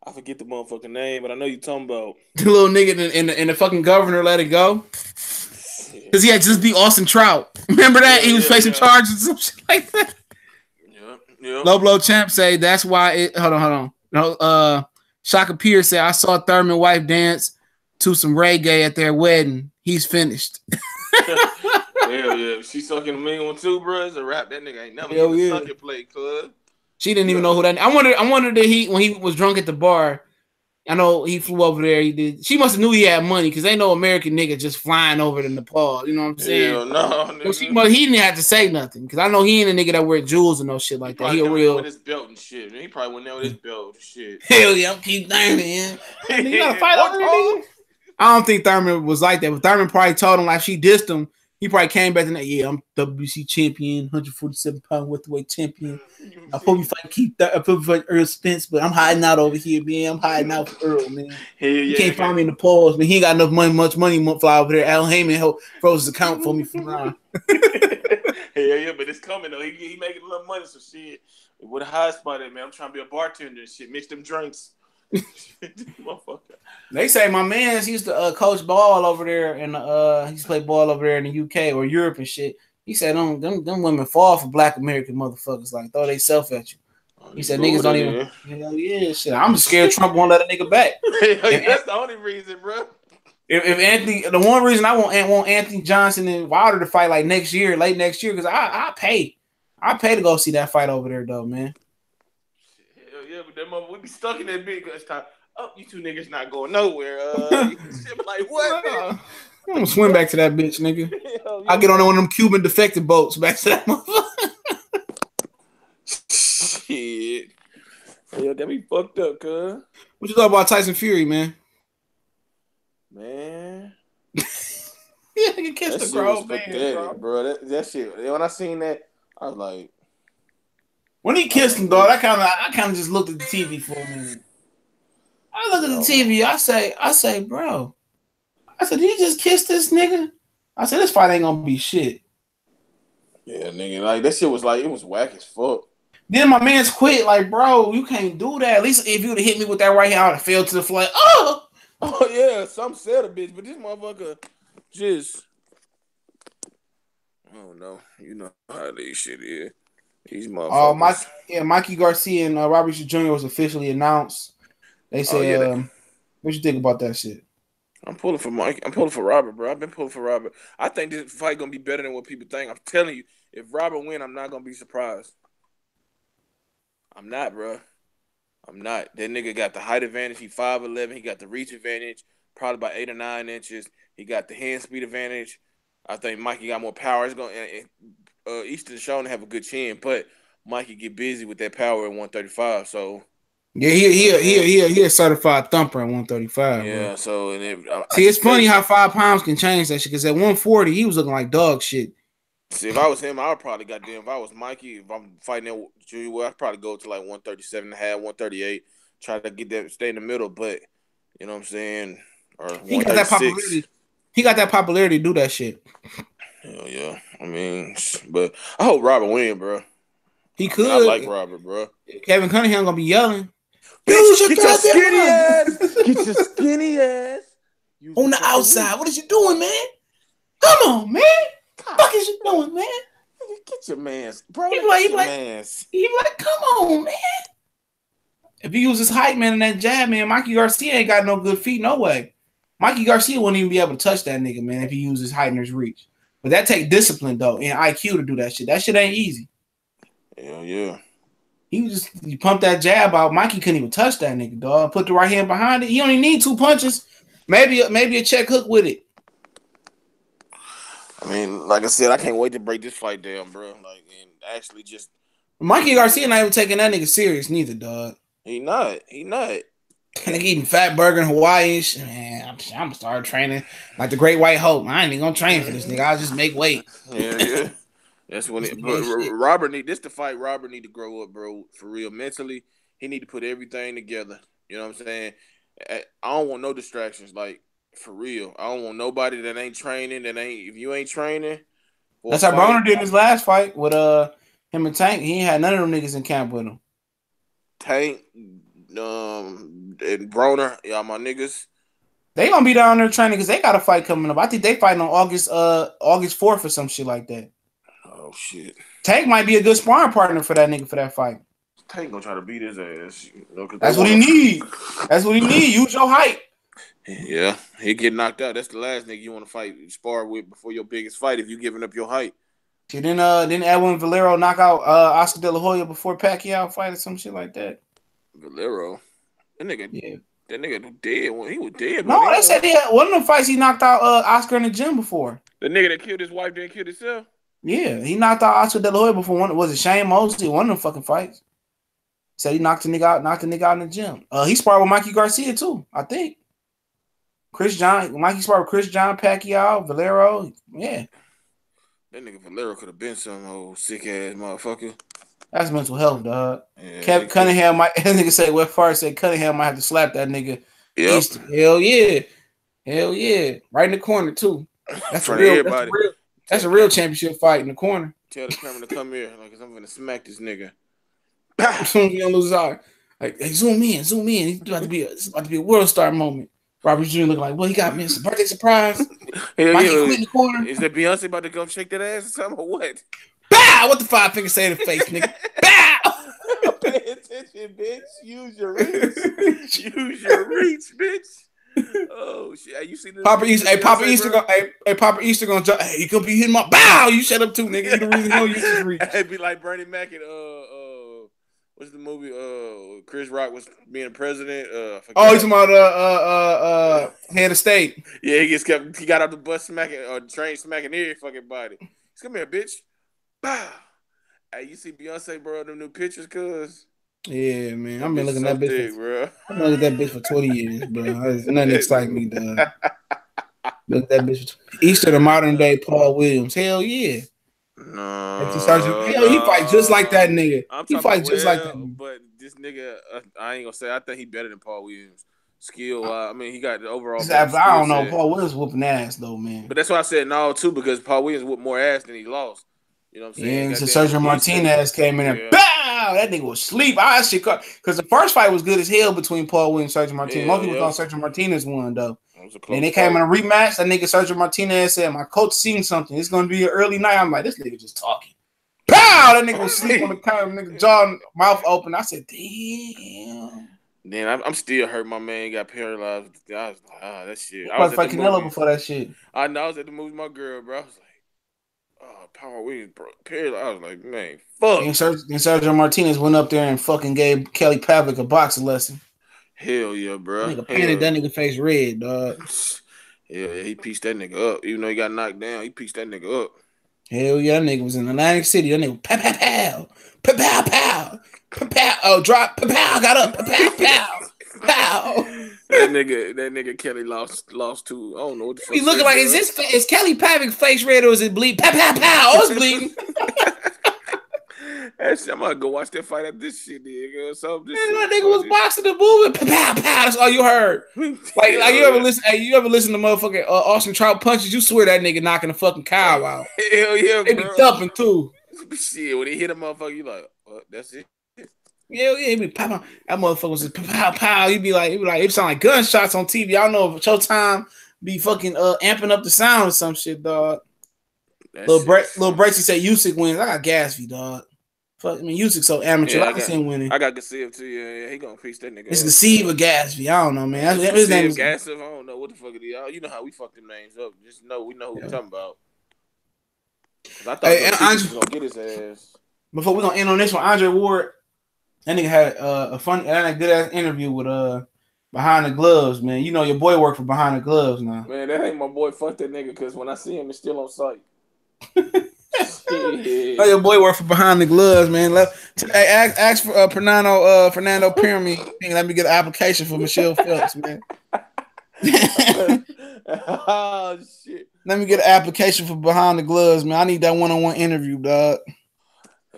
I forget the motherfucking name, but I know you talking about the little nigga in the fucking governor let it go because he had just beat Austin Trout. Remember that he was facing charges and some shit like that. Yeah. Low blow champ say that's why it. Hold on. No, Shaka Pierce said I saw Thurman wife dance to some reggae at their wedding. He's finished. Hell yeah, she sucking a mean one too, bro. It's a rap. That nigga ain't never even sucking play, cuz. She didn't even know who that. I wondered that when he was drunk at the bar. I know he flew over there. He did. She must have knew he had money because ain't no American nigga just flying over to Nepal. You know what I'm saying? Hell no. So he didn't have to say nothing because I know he ain't a nigga that wear jewels and no shit like that. He a real with his belt and shit. He probably went there with his belt and shit. Hell yeah, I'm keep Thurman. You gotta fight over there, nigga. I don't think Thurman was like that, but Thurman probably told him like she dissed him. He probably came back and that, yeah, I'm WBC champion, 147-pound welterweight champion. I probably fight Earl Spence, but I'm hiding out over here, man. I'm hiding out for Earl, man. You can't find me in the polls, but he ain't got enough money, much money to fly over there. Al Heyman froze his account for me from now. Yeah, but it's coming though. He making a little money, so shit. What a high spot at, man. I'm trying to be a bartender and shit. Mix them drinks. Motherfucker. They say my man used to coach ball over there and he used to play ball over there in the UK or Europe and shit. He said them women fall for black American motherfuckers, like throw they self at you. He said niggas don't even. Hell yeah, shit. I'm scared Trump won't let a nigga back. That's the only reason, bro. If Anthony, the one reason I want Anthony Johnson and Wilder to fight like late next year, because I pay to go see that fight over there though, man. Yeah, but that mother would be stuck in that big time. Oh, you two niggas not going nowhere. Like what? I'm gonna swim back to that bitch, nigga. I'll get on one of them Cuban defective boats back to that motherfucker. Shit. Yeah, got me fucked up, cuz. What you thought about Tyson Fury, man? Man. Yeah, you kissed the grown man, bro. That shit. When I seen that, I was like. When he kissed him, dog, I kind of just looked at the TV for a minute. I looked at the TV. I say, bro. I said, did he just kiss this nigga? I said, this fight ain't gonna be shit. Yeah, nigga, like that shit was like it was whack as fuck. Then my man's quit. Like, bro, you can't do that. At least if you would have hit me with that right hand, I would have fell to the floor. Oh yeah, some said a bitch, but this motherfucker just. I don't know. You know how this shit is. These motherfuckers. Mikey Garcia and Robert Richard Jr. was officially announced. They said, what you think about that shit? I'm pulling for Mike. I'm pulling for Robert, bro. I've been pulling for Robert. I think this fight gonna be better than what people think. I'm telling you, if Robert win, I'm not gonna be surprised. I'm not, bro. I'm not. That nigga got the height advantage. He 5'11". He got the reach advantage, probably about 8 or 9 inches. He got the hand speed advantage. I think Mikey got more power. It's gonna. Easton shown to have a good chin, but Mikey get busy with that power at 135. So yeah, he a certified thumper at 135. Yeah, bro. So it's funny how 5 pounds can change that shit. Because at 140, he was looking like dog shit. See, if I was him, I would probably goddamn. If I was Mikey, if I'm fighting that Junior, well, I'd probably go to like 137 and a half, 138. Try to get that, stay in the middle, but you know what I'm saying. Or he got that popularity. He got that popularity to do that shit. Hell yeah. I mean, but I hope Robert win, bro. He could. I like Robert, bro. Kevin Cunningham gonna be yelling. Bitch, get your skinny ass. Get your skinny ass. On the outside. What is you doing, man? Come on, man. What the fuck is you doing, man? Get your mans, bro. He like, come on, man. If he uses height, man, and that jab, man, Mikey Garcia ain't got no good feet, no way. Mikey Garcia wouldn't even be able to touch that nigga, man, if he uses height and his reach. But that take discipline, though, and IQ to do that shit. That shit ain't easy. Hell yeah. You pump that jab out. Mikey couldn't even touch that nigga, dog. Put the right hand behind it. He only need 2 punches. Maybe a check hook with it. I mean, like I said, I can't wait to break this fight down, bro. Like, and actually just Mikey Garcia not even taking that nigga serious neither, dog. He not. Nigga eating fat burger in Hawaii. Man, I'm gonna start training like the Great White Hope. I ain't even gonna train for this nigga. I'll just make weight. Yeah. That's when Robert need this to fight. Robert need to grow up, bro. For real, mentally, he need to put everything together. You know what I'm saying? I don't want no distractions. Like, for real, I don't want nobody that ain't training. If you ain't training. That's how Broner did his last fight with him and Tank. He ain't had none of them niggas in camp with him. Tank, and Broner, y'all my niggas. They gonna be down there training because they got a fight coming up. I think they fighting on August 4th or some shit like that. Oh shit. Tank might be a good sparring partner for that nigga for that fight. Tank gonna try to beat his ass. That's what he need. That's what he need. Use your height. Yeah, he get knocked out. That's the last nigga you want to spar with before your biggest fight if you giving up your height. Didn't Edwin Valero knock out Oscar De La Hoya before Pacquiao fight or some shit like that? Valero, that nigga dead when he was dead. No, they said one of them fights he knocked out Oscar in the gym before. The nigga that killed his wife didn't kill himself. Yeah, he knocked out Oscar De La Hoya before one. Was it Shane Mosley? One of them fucking fights. Said he knocked the nigga out in the gym. He sparred with Mikey Garcia too, I think. Mikey sparred with Chris John, Pacquiao, Valero. Yeah. That nigga Valero could have been some old sick ass motherfucker. That's mental health, dog. Yeah, Cunningham might. That nigga say what Farr said. Cunningham might have to slap that nigga. Yep. Hell yeah, right in the corner too. That's a real championship fight in the corner. Tell the camera to come here, like, 'cause I'm gonna smack this nigga. As soon as he gonna lose his eye, like, hey, zoom in. It's about to be a world star moment. Robert Jr. looking like, well, he got me a birthday surprise. Mikey quit in the corner. Is that Beyonce about to come shake that ass or something or what? Bow! What the 5 finger say in the face, nigga? Bow! Pay attention, bitch. Use your reach. Use your reach, bitch. Oh shit! Hey, you see this? Papa Easter gonna jump. Hey, he gonna be hitting my bow. You shut up too, nigga. You the reason you use his reach. It'd be like Bernie Mac and what's the movie? Chris Rock was being president. You talking about head of state? Yeah, he got out the bus smacking train smacking every fucking body. He's come here, bitch. Bow. Hey, you see Beyonce, bro? Them new pictures, cuz. Yeah, man. I've been looking at that bitch. Bro. I've been looking at that bitch for 20 years, bro. Nothing excites me, dog. Look at that bitch. Easter, the modern day Paul Williams. Hell yeah. He fight just like that nigga. He fight just like that. But this nigga, I ain't gonna say. I think he better than Paul Williams. Skill. I mean, he got the overall. I don't know. Paul Williams whooping ass though, man. But that's why I said no too, because Paul Williams whooped more ass than he lost. You know what I'm saying? Yeah, so Sergio Martinez came in there. Bow! That nigga was asleep. I actually because the first fight was good as hell between Paul Williams and Sergio Martinez. Most people thought Sergio Martinez won though. And they came in a rematch. That nigga Sergio Martinez said, "My coach seen something. It's gonna be an early night." I'm like, this nigga just talking. Pow! That nigga was asleep on the counter. Nigga jaw mouth open. I said, damn. Then I'm still hurt. My man got paralyzed. I was like, that shit. I was fighting Canelo before that shit. I know. I was at the movie with my girl, bro. I was like, Power Williams, bro. Paralyzed. I was like, man, fuck. And Sergio Martinez went up there and fucking gave Kelly Pavlik a boxing lesson. Hell yeah, bro. Nigga painted that nigga face red, dog. Yeah, he pieced that nigga up. Even though he got knocked down, he pieced that nigga up. Hell yeah, that nigga was in Atlantic City. That nigga pow pow pow. Pow pow pow. Pow pow. Oh, drop. Pow pow. Got up. Pow pow pow. Pow. That nigga Kelly lost to. I don't know what the fuck. He looking like is Kelly Pavlik face red or is it bleed? Pow pow pow. Oh, it's bleeding. That Actually, I might go watch that fight at this shit, nigga. So this Man, that nigga was boxing the movie. Pow, pow. That's all you heard. Like you ever listen? Hey, you ever listen to motherfucking Austin Trout punches? You swear that nigga knocking the fucking cow out. Hell yeah, they bro. Be thumping too. Shit, when he hit a motherfucker, you like, that's it. Yeah, he be pow, pow. That motherfucker was just pow, pow. You be like, it sound like gunshots on TV. I don't know if Showtime be fucking amping up the sound or some shit, dog. Little Bracy said Usyk wins. I got Gatsby, dog. Fuck, I mean, Usyk so amateur. Yeah, I can see him winning. I got Gassiv too. Yeah, he gonna piece that nigga. It's Gassiv or Gatsby. I don't know, man. His name is Gassiv. I don't know what the fuck it is. You know how we fuck them names up. Just know we know who we're talking about. I thought he was gonna get his ass. Before we gonna end on this one, Andre Ward, that nigga had a good ass interview with Behind the Gloves, man. You know your boy work for Behind the Gloves now. Man, that ain't my boy. Fuck that nigga, because when I see him, it's still on site. Oh, your boy work for Behind the Gloves, man. Hey, ask for Fernando Pyramid. Let me get an application for Michelle Phelps, man. Oh shit! Let me get an application for Behind the Gloves, man. I need that one-on-one interview, dog.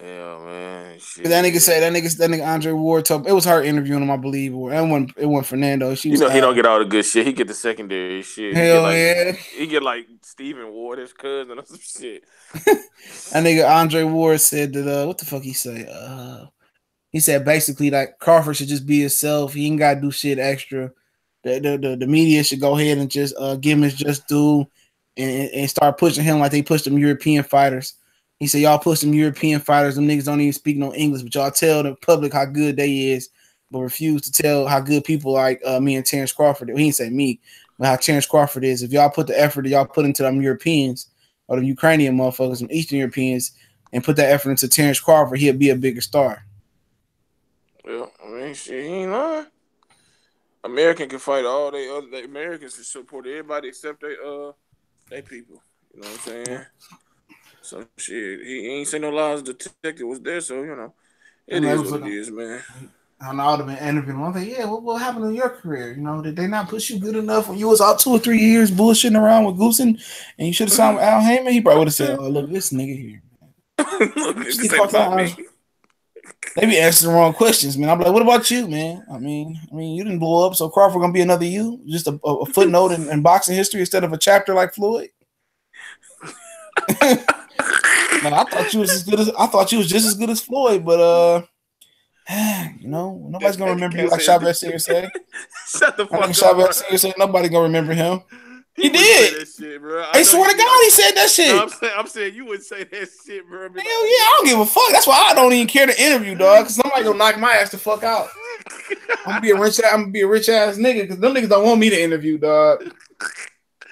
Yeah, man. Shit. That nigga Andre Ward told, it was her interviewing him, I believe, or it wasn't Fernando. She was, he don't get all the good shit. He get the secondary shit. Hell yeah. He get like Stephen Ward, his cousin, or some shit. That nigga Andre Ward said that what the fuck he say? He said basically like Crawford should just be himself. He ain't gotta do shit extra. The media should go ahead and just give him his just due and start pushing him like they pushed them European fighters. He said, y'all push them European fighters. Them niggas don't even speak no English, but y'all tell the public how good they is, but refuse to tell how good people like me and Terrence Crawford. He didn't say me, but how Terrence Crawford is. If y'all put the effort that y'all put into them Europeans or the Ukrainian motherfuckers, them Eastern Europeans, and put that effort into Terrence Crawford, he'll be a bigger star. Well, I mean, shit, he ain't lying. American can fight all the Americans to support everybody except they people. You know what I'm saying? So shit, he ain't say no lies. The detective was there, so you know, it is what it is, man. I know I'd have been interviewing him. I'm like, yeah, what happened in your career? You know, did they not push you good enough when you was out 2 or 3 years bullshitting around with Goosen and you should have signed with Al Heyman? He probably would have said, "Oh, look, this nigga here." They be asking the wrong questions, man. I'm like, what about you, man? I mean, you didn't blow up, so Crawford gonna be another you? Just a footnote in boxing history instead of a chapter like Floyd? Man, I thought you was just as good as Floyd, but you know, nobody's gonna remember you like Chavez Sears said. Shut the fuck up. Chavez Sears said nobody gonna remember him. He did. That shit, bro. I swear to God, he said that shit. No, I'm saying you wouldn't say that shit, bro. Hell yeah, I don't give a fuck. That's why I don't even care to interview, dog. Because somebody gonna knock my ass the fuck out. I'm gonna be a rich ass nigga. Because them niggas don't want me to interview, dog.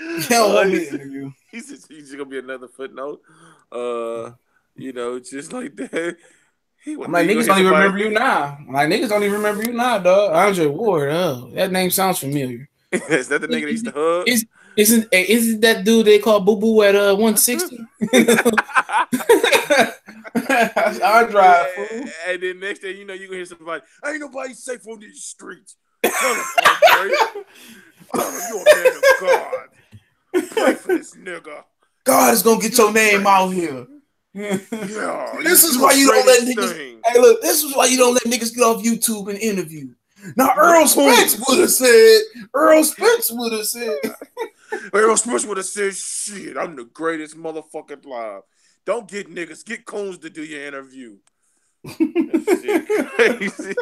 They don't want me to interview. He's just gonna be another footnote. You know, just like that. I'm like, niggas don't even remember you now. Niggas don't even remember you now, dog. Andre Ward, that name sounds familiar. Is that the nigga that used to hug? Isn't that dude they call Boo Boo at 160? Our drive. And then next thing you know, you gonna hear somebody, ain't nobody safe on these streets. Tell him, Andre. Tell him you're a man of God. Pray for this nigga. God is gonna get your name out here. Yeah. This is why you don't let niggas. Hey, look, this is why you don't let niggas get off YouTube and interview. Now Earl Spence would have said. Earl Spence would have said, shit, I'm the greatest motherfucker alive. Don't get niggas, get Coons to do your interview. That shit crazy.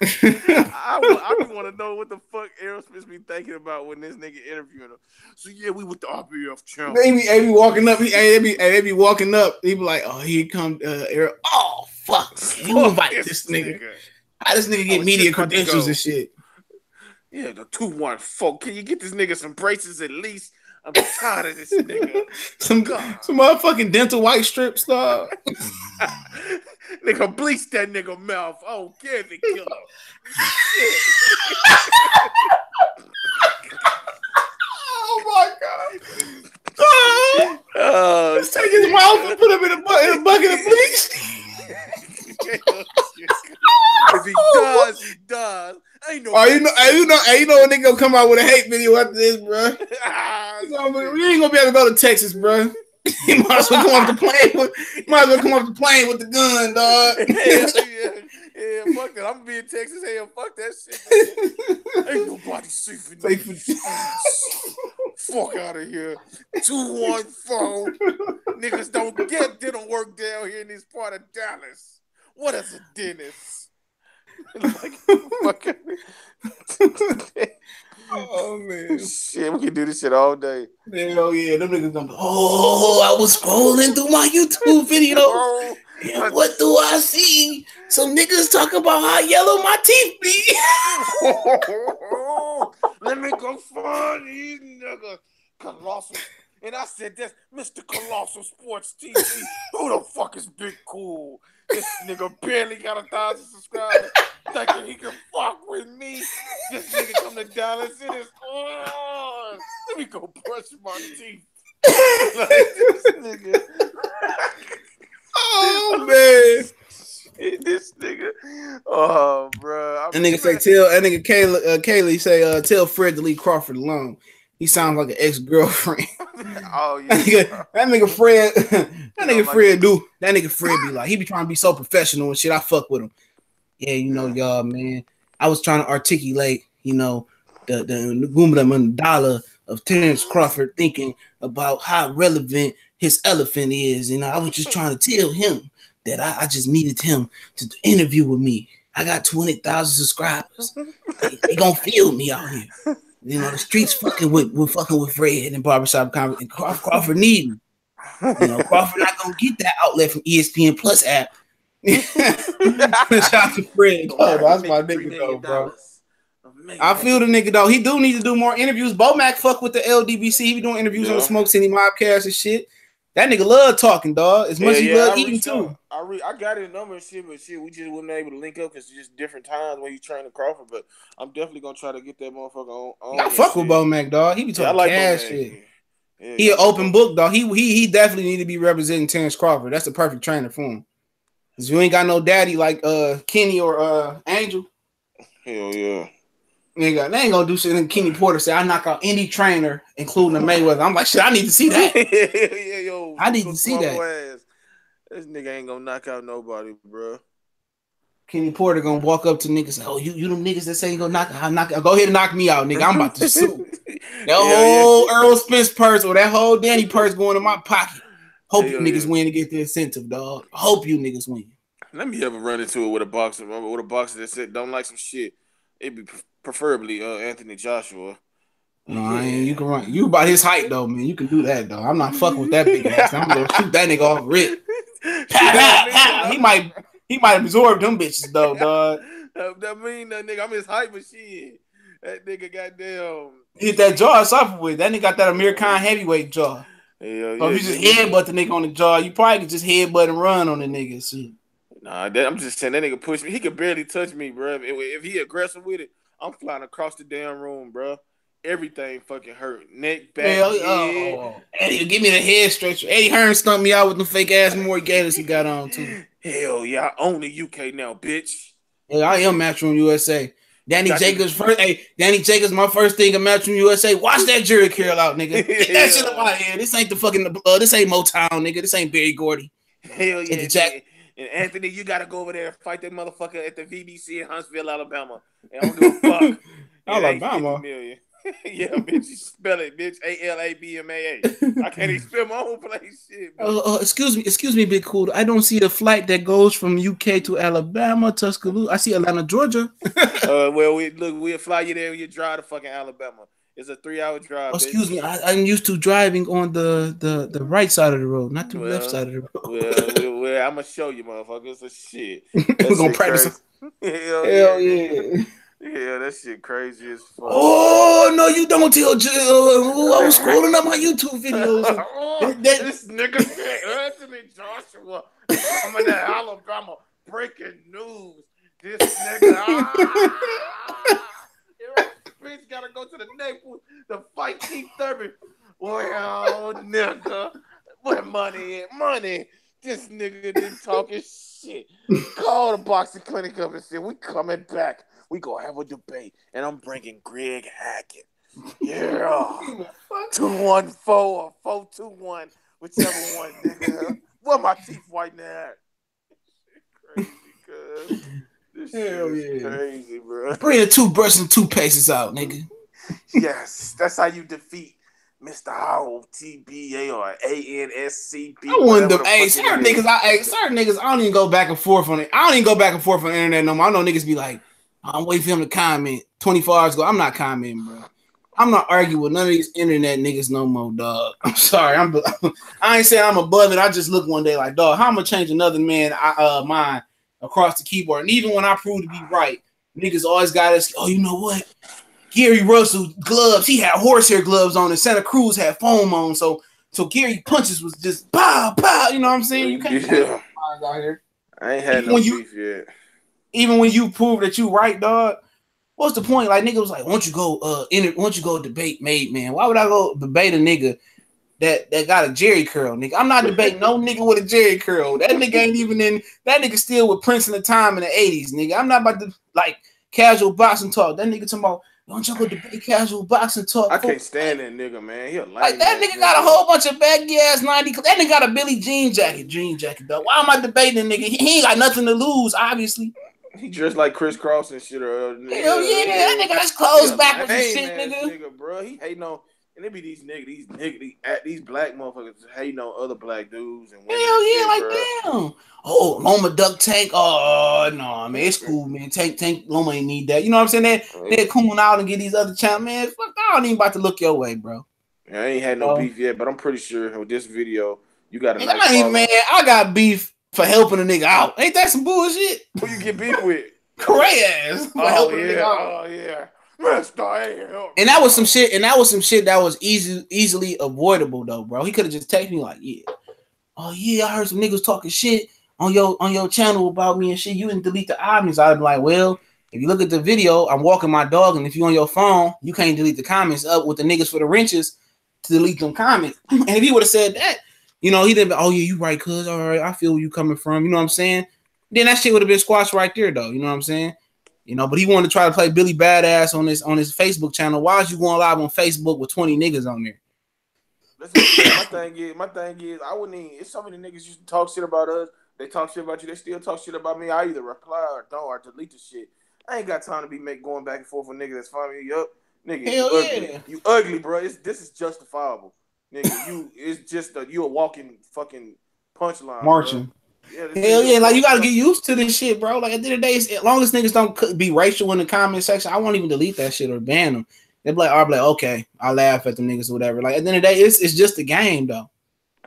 I just want to know what the fuck Errol Smith be thinking about when this nigga interviewing him. So yeah, we with the RBF champ. They be walking up. They be walking up. He be like, "Oh, here come Errol. Oh fuck, you invite this nigga. How this nigga get media credentials and shit? Yeah, the 214. Can you get this nigga some braces at least? I'm tired of this nigga. some motherfucking dental white strips, dog. Nigga, bleach that nigga mouth. Oh, give it, kill him. Oh my god. Oh, just take his mouth and put him in a bucket of bleach. If he does, he does. Ain't no. You know a nigga gonna come out with a hate video after this, bro. We ain't gonna be able to go to Texas, bro. You might as well come off the plane with the gun, dog. Yeah, fuck that. I'm gonna be in Texas. Hell, fuck that shit. Ain't nobody safe in these streets. Fuck out of here. 214. Niggas didn't work down here in this part of Dallas. What is a dentist? Like, fucking. Oh man, shit, we can do this shit all day. Hell yeah, them niggas gonna. Oh, I was scrolling through my YouTube videos. And what do I see? Some niggas talking about how yellow my teeth be. Let me go find these niggas. Colossal. And I said, that's Mr. Colossal Sports TV. Who the fuck is Big Cool? This nigga barely got 1,000 subscribers. Thinking he can fuck with me. This nigga come to Dallas in his arms. Let me go brush my teeth. Like this nigga. Oh man. This nigga. Oh, bro. That nigga say Kaylee say tell Fred to leave Crawford alone. He sounds like an ex-girlfriend. Oh yeah. That nigga Fred be like, he be trying to be so professional and shit. I fuck with him. Yeah, y'all, man. I was trying to articulate, the dollar of Terrence Crawford thinking about how relevant his elephant is. I was just trying to tell him that I just needed him to interview with me. I got 20,000 subscribers. They gonna feel me out here. The streets fucking with Fred and barbershop comedy, and Crawford need me. Crawford not gonna get that outlet from ESPN Plus app. Shout out to Fred. Oh, that's my nigga though, bro. I feel the nigga though. He do need to do more interviews. Bo Mac fuck with the LDBC. He be doing interviews on the Smoke City Mobcast and shit. That nigga love talking, dog. As much as he love eating too. I got his number and shit, but shit, we just wasn't able to link up because it's just different times when he's training Crawford. But I'm definitely gonna try to get that motherfucker on. I fuck with Bo Mac, dog. He be talking cash shit. Yeah, he an open book, dog. He definitely need to be representing Terrence Crawford. That's the perfect trainer for him. Cause you ain't got no daddy like Kenny or Angel. Hell yeah. Nigga, they ain't gonna do shit. And Kenny Porter say I knock out any trainer, including the Mayweather. I'm like, shit, I need to see that. Yeah, yo, I need to see that. Ass. This nigga ain't gonna knock out nobody, bro. Kenny Porter gonna walk up to niggas and say, oh, you them niggas that say you gonna knock out. Go ahead and knock me out, nigga. I'm about to sue. That whole Earl Spence purse or that whole Danny purse going in my pocket. Hope you niggas win to get the incentive, dog. Hope you niggas win. Let me ever run into it with a boxer that said don't like some shit. It'd be preferably Anthony Joshua. No, you can run. You about his height though, man. You can do that though. I'm not fucking with that big ass. I'm gonna shoot that nigga off rip. He might absorb them bitches though, dog. That mean that nigga. I'm his height, but shit. That nigga goddamn hit that jaw or something with. That nigga got that Amir Khan heavyweight jaw. Yeah, so if you just headbutt the nigga on the jaw, you probably could just headbutt and run on the nigga. See. Nah, I'm just saying that nigga push me. He could barely touch me, bro. If he aggressive with it, I'm flying across the damn room, bro. Everything fucking hurt. Neck, back, head. Eddie, give me the head stretcher. Eddie Hearn stumped me out with the fake ass Maury Gators he got on too. Hell yeah, I own the UK now, bitch. Yeah, I am Matchroom USA. Danny Jacobs, my first thing in Matchroom USA. Watch that Jerry Carroll out, nigga. Get that shit up out of here. This ain't the fucking this ain't Motown, nigga. This ain't Berry Gordy. Hell yeah. And Anthony, you gotta go over there and fight that motherfucker at the VBC in Huntsville, Alabama. And I don't give a fuck. Alabama. Yeah, bitch, you spell it, bitch. ALABMAA. I can't even spell my own place, shit. Excuse me, Big Cool. I don't see a flight that goes from UK to Alabama, Tuscaloosa. I see Atlanta, Georgia. Well, we'll fly you there and you drive to fucking Alabama. It's a 3-hour drive. Excuse me, I'm used to driving on the right side of the road, not the left side of the road. Well, I'm gonna show you, motherfuckers. So shit. We're gonna practice. Hell yeah. Yeah, that shit crazy as fuck. Oh no, you don't tell Jill. I was scrolling up my YouTube videos. This nigga said Anthony Joshua coming to Alabama. Breaking news. This nigga. Bitch gotta go to the Naples to fight Keith Thurman. Well, nigga, where money at? Money. This nigga didn't talking shit. Call the boxing clinic up and say we coming back. We gonna have a debate, and I'm bringing Greg Hackett. Yeah, 214 or 421. Whichever one, nigga. What my teeth white now? Crazy, cuz. This shit is crazy, bro. Bring the toothbrush and toothpastes out, nigga. Yes, that's how you defeat Mr. Howell, TBA or ANSCB. I wanted them. Hey, certain niggas, I don't even go back and forth on it. I don't even go back and forth on the internet no more. I know niggas be like, I'm waiting for him to comment 24 hours ago. I'm not commenting, bro. I'm not arguing with none of these internet niggas no more, dog. I'm sorry. I ain't saying I'm above it. I just look one day like, dog, how am I gonna change another man mind across the keyboard? And even when I prove to be right, niggas always got us. Oh, you know what? Gary Russell gloves. He had horsehair gloves on, and Santa Cruz had foam on. So Gary punches was just pow pow. You know what I'm saying? You can't out here. I ain't had no beef yet. Even when you prove that you right, dog. What's the point? Like nigga was like, won't you go debate Made Man? Why would I go debate a nigga that got a Jerry curl, nigga? I'm not debating no nigga with a Jerry curl. That nigga ain't even in. That nigga still with Prince in the time in the 80s, nigga. I'm not about to like casual boxing talk. That nigga talking about. Don't you go debate casual boxing talk? I can't stand that nigga, man. He like that nigga got a whole bunch of baggy ass 90. That nigga got a Billie Jean jacket, though. Why am I debating the nigga? He ain't got nothing to lose, obviously. He dressed like Chris Cross and shit. Hell yeah, that nigga got his clothes backwards and shit, nigga, bro. He hating on, and it be these black motherfuckers hating on other black dudes and women. Hell yeah, like damn. Oh, Loma duck tank. Oh no, man, it's cool, man. Tank Loma ain't need that. You know what I'm saying? They're cooling out and get these other channels, man. Fuck, I don't even about to look your way, bro. Yeah, I ain't had no beef yet, but I'm pretty sure with this video, you got a man, I got beef for helping a nigga out. Ain't that some bullshit? Who you get beef with? Cray ass. Oh yeah. And that was some shit. That was easily avoidable though, bro. He could have just texted me like, yeah. Oh yeah, I heard some niggas talking shit on your channel about me and shit. You didn't delete the comments. I'd be like, well, if you look at the video, I'm walking my dog, and if you on your phone, you can't delete the comments up with the niggas for the wrenches to delete them comments. And if he would have said that, you know, he didn't be, oh yeah, you right, cuz all right, I feel where you coming from. You know what I'm saying? Then that shit would have been squashed right there, though. You know what I'm saying? You know, but he wanted to try to play Billy Badass on his Facebook channel. Why is you going live on Facebook with 20 niggas on there? My thing is, I wouldn't even. It's so many niggas used to talk shit about us. They talk shit about you. They still talk shit about me. I either reply or don't or delete the shit. I ain't got time to be going back and forth with niggas that's following me up. Nigga, hell yeah. You ugly, bro. This is justifiable. Nigga, it's just you a walking fucking punchline. Marching. Bro. Yeah, hell yeah, like you gotta get used to this shit, bro. Like at the end of the day, as long as niggas don't be racial in the comment section, I won't even delete that shit or ban them. They'll be like, I'll be like, okay, I'll laugh at the niggas or whatever. Like at the end of the day, it's just a game though.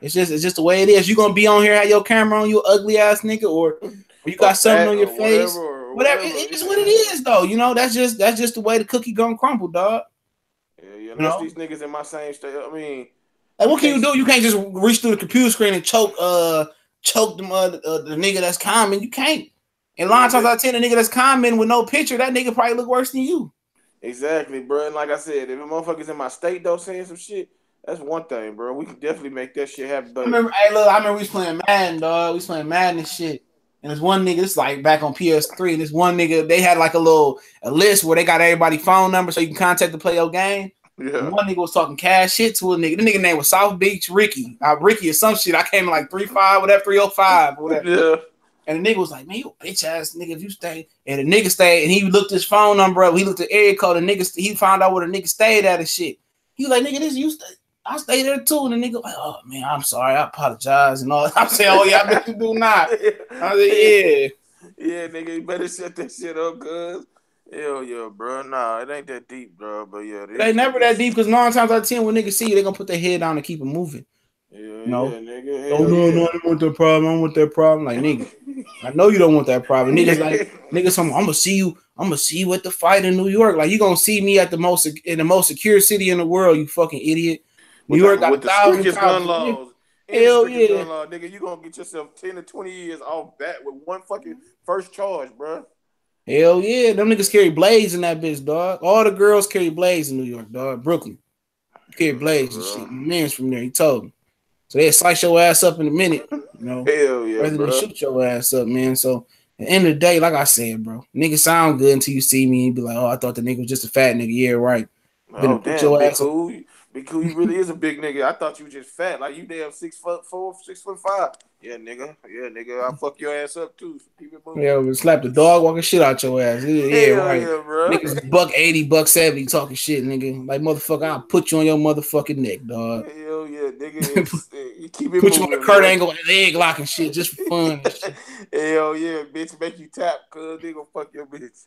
It's just the way it is. You gonna be on here, have your camera on, you ugly ass nigga, or you got something on your face. Whatever. It is what it is though. You know, that's just the way the cookie gonna crumble, dog. Yeah, unless these niggas in my same state. I mean, like what can you do? You can't just reach through the computer screen and choke the nigga that's commenting. You can't. And a lot of times I tell the nigga that's commenting with no picture, that nigga probably look worse than you. Exactly, bro. And like I said, if a motherfucker's in my state though saying some shit, that's one thing, bro. We can definitely make that shit happen. But I remember we was playing Madden, dog. We was playing Madden and shit. And there's one nigga, it's like back on PS3, and this one nigga, they had like a list where they got everybody's phone number so you can contact to play your game. Yeah. And one nigga was talking cash shit to a nigga. The nigga name was South Beach Ricky. Ricky or some shit. I came in like 3.5, whatever, 305, whatever. Yeah. And the nigga was like, man, you a bitch ass nigga if you stay. And the nigga stayed, and he looked his phone number up. He looked at area code. And nigga, he found out where the nigga stayed at and shit. He was like, nigga, this you stay. I stay there too. And the nigga like, oh man, I'm sorry. I apologize and all. I'm saying, oh yeah, I bet you do not. I said, yeah. Yeah, nigga, you better shut that shit up, cuz. Hell yeah, bro. Nah, it ain't that deep, bro. But yeah, it ain't never that deep because 9 times out of 10 when niggas see you, they gonna put their head down and keep it moving. Yeah, no, yeah, nigga. Oh no, I don't want that problem. I don't want that problem. Like nigga, I know you don't want that problem. Niggas like niggas. I'm gonna see you. I'm gonna see you at the fight in New York. Like you gonna see me at the most secure city in the world. You fucking idiot. New York got 1,000 gun laws. Hell yeah, gun law, nigga. You gonna get yourself 10 to 20 years off bat with one fucking first charge, bro. Hell yeah, them niggas carry blades in that bitch, dog. All the girls carry blades in New York, dog. Brooklyn carry blades and shit. My man's from there. He told me. So they'll slice your ass up in a minute, you know. Hell yeah, rather than shoot your ass up, man. So at the end of the day, like I said, bro, niggas sound good until you see me and be like, oh, I thought the nigga was just a fat nigga. Yeah, right. Oh, damn, your ass cool. Because he really is a big nigga. I thought you were just fat. Like, you damn 6'4", 6'5". Yeah, nigga. I'll fuck your ass up, too. So keep it moving. Yeah, we slap the dog walking shit out your ass. Yeah, right. Yeah, bro. Niggas $180, $170 talking shit, nigga. Like, motherfucker, I'll put you on your motherfucking neck, dog. Hell yeah, nigga. You keep it put moving, you on the Kurt bro. Angle leg locking shit just for fun and shit. Hell yeah, bitch. Make you tap, cuz they gonna fuck your bitch.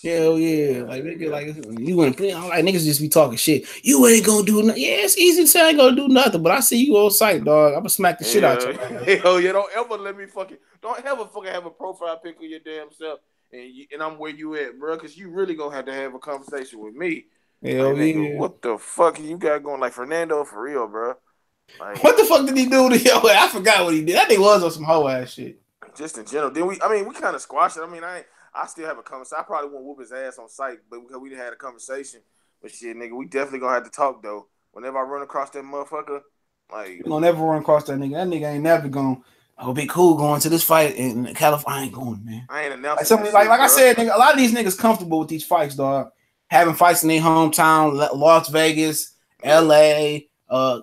Hell yeah. Like, nigga, like, you wouldn't, like, niggas just be talking shit. You ain't gonna do nothing. Yeah, it's easy to say I ain't gonna do nothing, but I see you on sight, dog. I'm gonna smack the shit out your ass. Hell yeah, don't ever have a profile pic of your damn self and I'm where you at, bro, because you really gonna have a conversation with me. Hell like, yeah. Nigga, what the fuck you got going? Like, Fernando, for real, bro. Like, what the fuck did he do to yo? I forgot what he did. That nigga was on some hoe ass shit. Just in general. Then we kind of squashed it. I mean, I still have a conversation. I probably won't whoop his ass on sight, but because we had a conversation. But shit, nigga, we definitely gonna have to talk though. Whenever I run across that motherfucker, like, you gonna never run across that nigga. That nigga ain't never gonna be cool going to this fight in California. I ain't going, man. I ain't announcing. Like I said, nigga, a lot of these niggas comfortable with these fights, dog. Having fights in their hometown, Las Vegas, LA,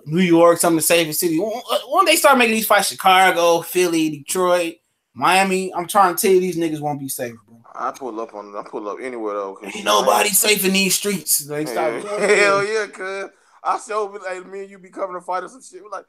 New York, some of the safest cities. When they start making these fights, Chicago, Philly, Detroit, Miami, I'm trying to tell you, these niggas won't be safe, bro. I pull up anywhere though. Ain't nobody safe in these streets. They stop. Hell yeah, cuz I showed me and you be covering a fight or some shit. We're like,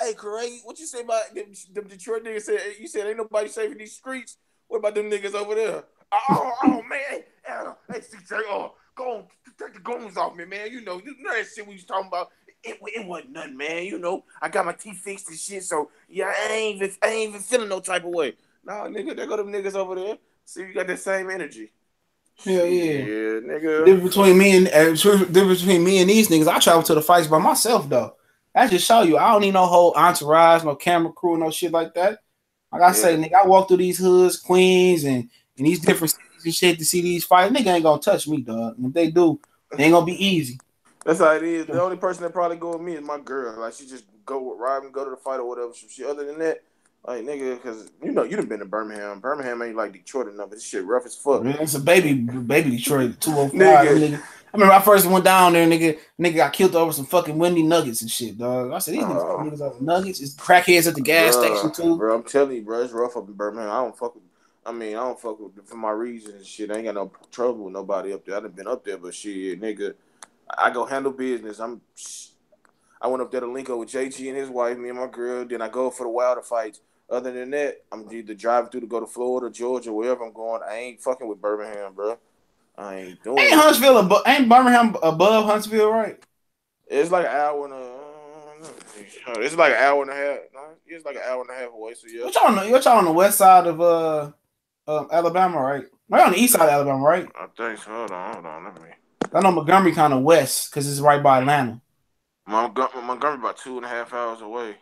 hey, Craig, what you say about them Detroit niggas? You said ain't nobody safe in these streets. What about them niggas over there? Oh man, hey CJ, go on, take the guns off me, man. You know that shit we was talking about. It wasn't nothing, man. You know, I got my teeth fixed and shit, so yeah, I ain't even feeling no type of way. Nah, nigga, there go them niggas over there. See, you got that same energy. Hell yeah. Yeah, nigga. Difference between me and these niggas, I travel to the fights by myself, though. That just show you, I don't need no whole entourage, no camera crew, no shit like that. Like I say, nigga, I walk through these hoods, Queens, and these different cities and shit to see these fights. Nigga ain't gonna touch me, dog. And if they do, they ain't gonna be easy. That's how it is. The only person that probably go with me is my girl. Like, she just go to the fight or whatever. Some shit. Other than that, like, nigga, because you done been to Birmingham. Birmingham ain't like Detroit enough. This shit rough as fuck. Man, it's a baby Detroit 205. Nigga. I remember I first went down there, nigga got killed over some fucking Wendy nuggets and shit, dog. I said, these niggas are nuggets. It's crackheads at the gas station too. Bro, I'm telling you, bro, it's rough up in Birmingham. I don't fuck with for my reasons and shit. I ain't got no trouble with nobody up there. I done been up there, but shit, nigga, I go handle business. I went up there to link up with JG and his wife, me and my girl. Then I go for the Wilder fights. Other than that, I'm either driving through to go to Florida, Georgia, wherever I'm going. I ain't fucking with Birmingham, bro. I ain't doing it. Ain't Birmingham above Huntsville, right? It's like an hour and a. It's like an hour and a half. It's like an hour and a half away. So yeah. Y'all on the west side of Alabama, right? Right on the east side of Alabama, right? I think so. Hold on. Let me. I know Montgomery kind of west because it's right by Atlanta. Montgomery about 2.5 hours away.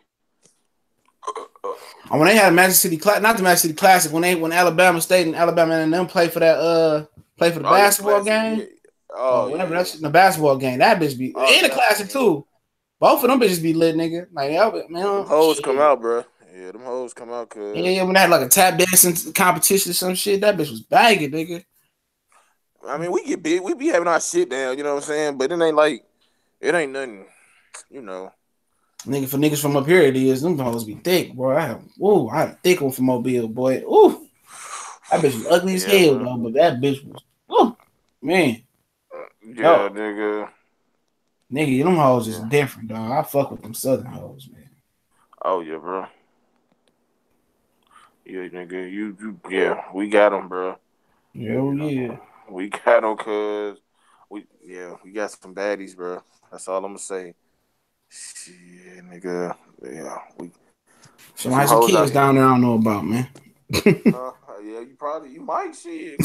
When they had Magic City not the Magic City Classic, when Alabama State and Alabama and them play for the basketball game. Yeah. Oh, whatever. That's the basketball game. That bitch be in the Classic too. Both of them bitches be lit, nigga. Like, man, them hoes come out, bro. Yeah, them hoes come out, cause when they had like a tap dancing competition or some shit, that bitch was bagging, nigga. I mean, we get big. We be having our shit down, you know what I'm saying? But it ain't nothing, you know. Nigga, for niggas from up here, it is. Them hoes be thick, bro. I had a thick one from Mobile, boy. Ooh. That bitch was ugly as hell, though, but that bitch was, man. Yeah, nigga. Nigga, them hoes is different, dog. I fuck with them southern hoes, man. Oh, yeah, bro. Yeah, nigga, we got them, bro. Yeah. We got them, cuz we got some baddies, bro. That's all I'm gonna say. Shit, nigga. Yeah, some kids down there I don't know about, man. Yeah, you might see it.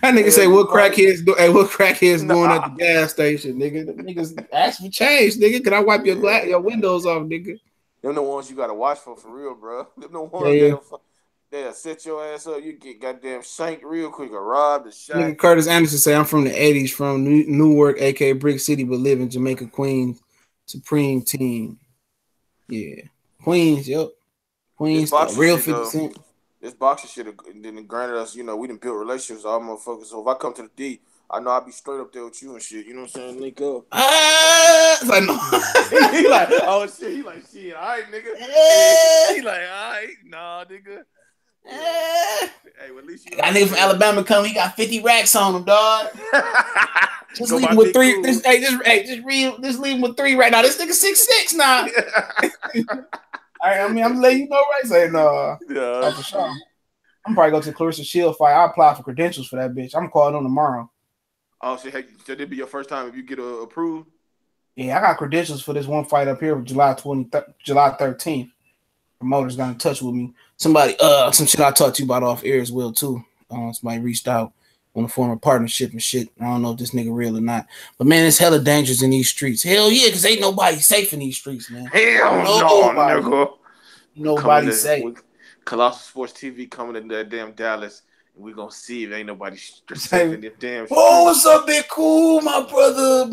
That nigga say what crackheads do? Hey, what crackheads doing at the gas station, nigga? The niggas ask for change, nigga. Can I wipe your windows off, nigga? Them the ones you gotta watch for real, bro. Them the ones they'll set your ass up. You get goddamn shanked real quick or robbed or shot. Nigga Curtis Anderson say I'm from the '80s, from Newark, aka Brick City, but live in Jamaica, Queens. Supreme team. Yeah. Queens, yep. Queens, real 50 Cent. This boxing shit then granted us, we done built relationships with all motherfuckers. So if I come to the D, I know I'll be straight up there with you and shit. You know what I'm saying? Link up. Like, no. He like, oh shit. He like, shit. All right, nigga. He like, all right, nah, nigga. Hey, well, at least you got a nigga from Alabama coming. He got 50 racks on him, dog. Just leave him with 3. Just leave him with 3 right now. This nigga 6'6" now. All right, I mean, I'm letting you know right. Say no. Yeah, for sure. I'm probably go to the Clarissa Shield fight. I'll apply for credentials for that bitch. I'm calling on tomorrow. Oh, so that'd be your first time if you get approved? Yeah, I got credentials for this one fight up here, July 13th. Promoters got in touch with me. Somebody, some shit I talked to you about off air as well too. Somebody reached out on a form of partnership and shit. I don't know if this nigga real or not, but man, it's hella dangerous in these streets. Hell yeah, because ain't nobody safe in these streets, man. Hell no, nigga. Nobody safe. Colossal Sports TV coming to that damn Dallas. We gonna see if ain't nobody safe in this damn street. Oh, what's up, Big Cool? My brother.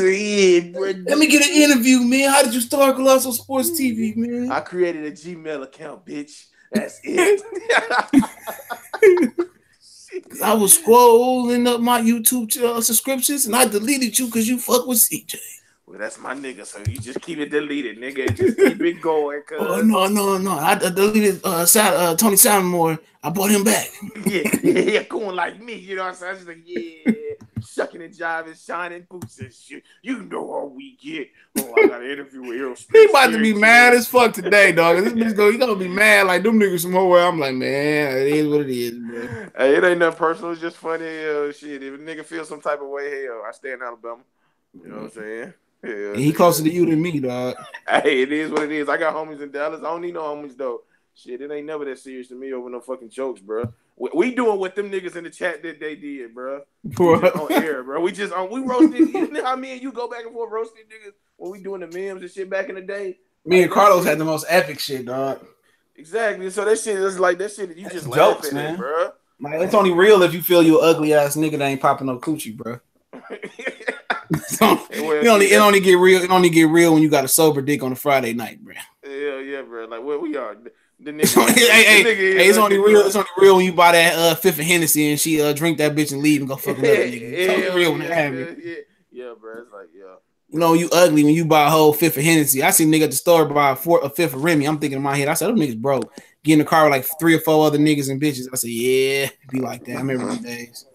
Yeah, bro. Let me get an interview, man. How did you start Colossal Sports TV, man? I created a Gmail account, bitch. That's it. I was scrolling up my YouTube subscriptions and I deleted you because you fuck with CJ. Well, that's my nigga, so you just keep it deleted, nigga. Just keep it going. Oh, no. I deleted Tony Salmore. I brought him back. Yeah, going like me. You know what I'm saying? I was like, yeah, shucking and jiving, shining boots and shit. You know how we get. Oh, I got an interview with Aerospace. He about to be mad as fuck today, dog. This bitch he gonna be mad like them niggas from nowhere. I'm like, man, it is what it is, bro. Hey, it ain't nothing personal. It's just funny. Shit, if a nigga feels some type of way, hell, I stay in Alabama. You know what I'm saying? Yeah, he closer to you than me, dog. Hey, it is what it is. I got homies in Dallas. I don't need no homies though. Shit, it ain't never that serious to me over no fucking jokes, bro. We doing what them niggas in the chat that they did, bro. We just on air, bro. We roasted. You know how me and you go back and forth roasting niggas when we doing the memes and shit back in the day. Me and Carlos had the most epic shit, dog. Exactly. So that shit is like that shit. You just jokes, man, it, bro. Like, it's only real if you feel you ugly ass nigga that ain't popping no coochie, bro. It only get real. It only get real when you got a sober dick on a Friday night, bro. Yeah, bro. Like where we are. The nigga, it's only real. It's only real when you buy that fifth of Hennessy and she drink that bitch and leave and go fuck another nigga. It's real when it happens. Yeah, bro. It's like You know you ugly when you buy a whole fifth of Hennessy. I see a nigga at the store buy a fifth of Remy. I'm thinking in my head. I said, them niggas broke. Get in the car with like 3 or 4 other niggas and bitches. I said, yeah, it'd be like that. I remember the days.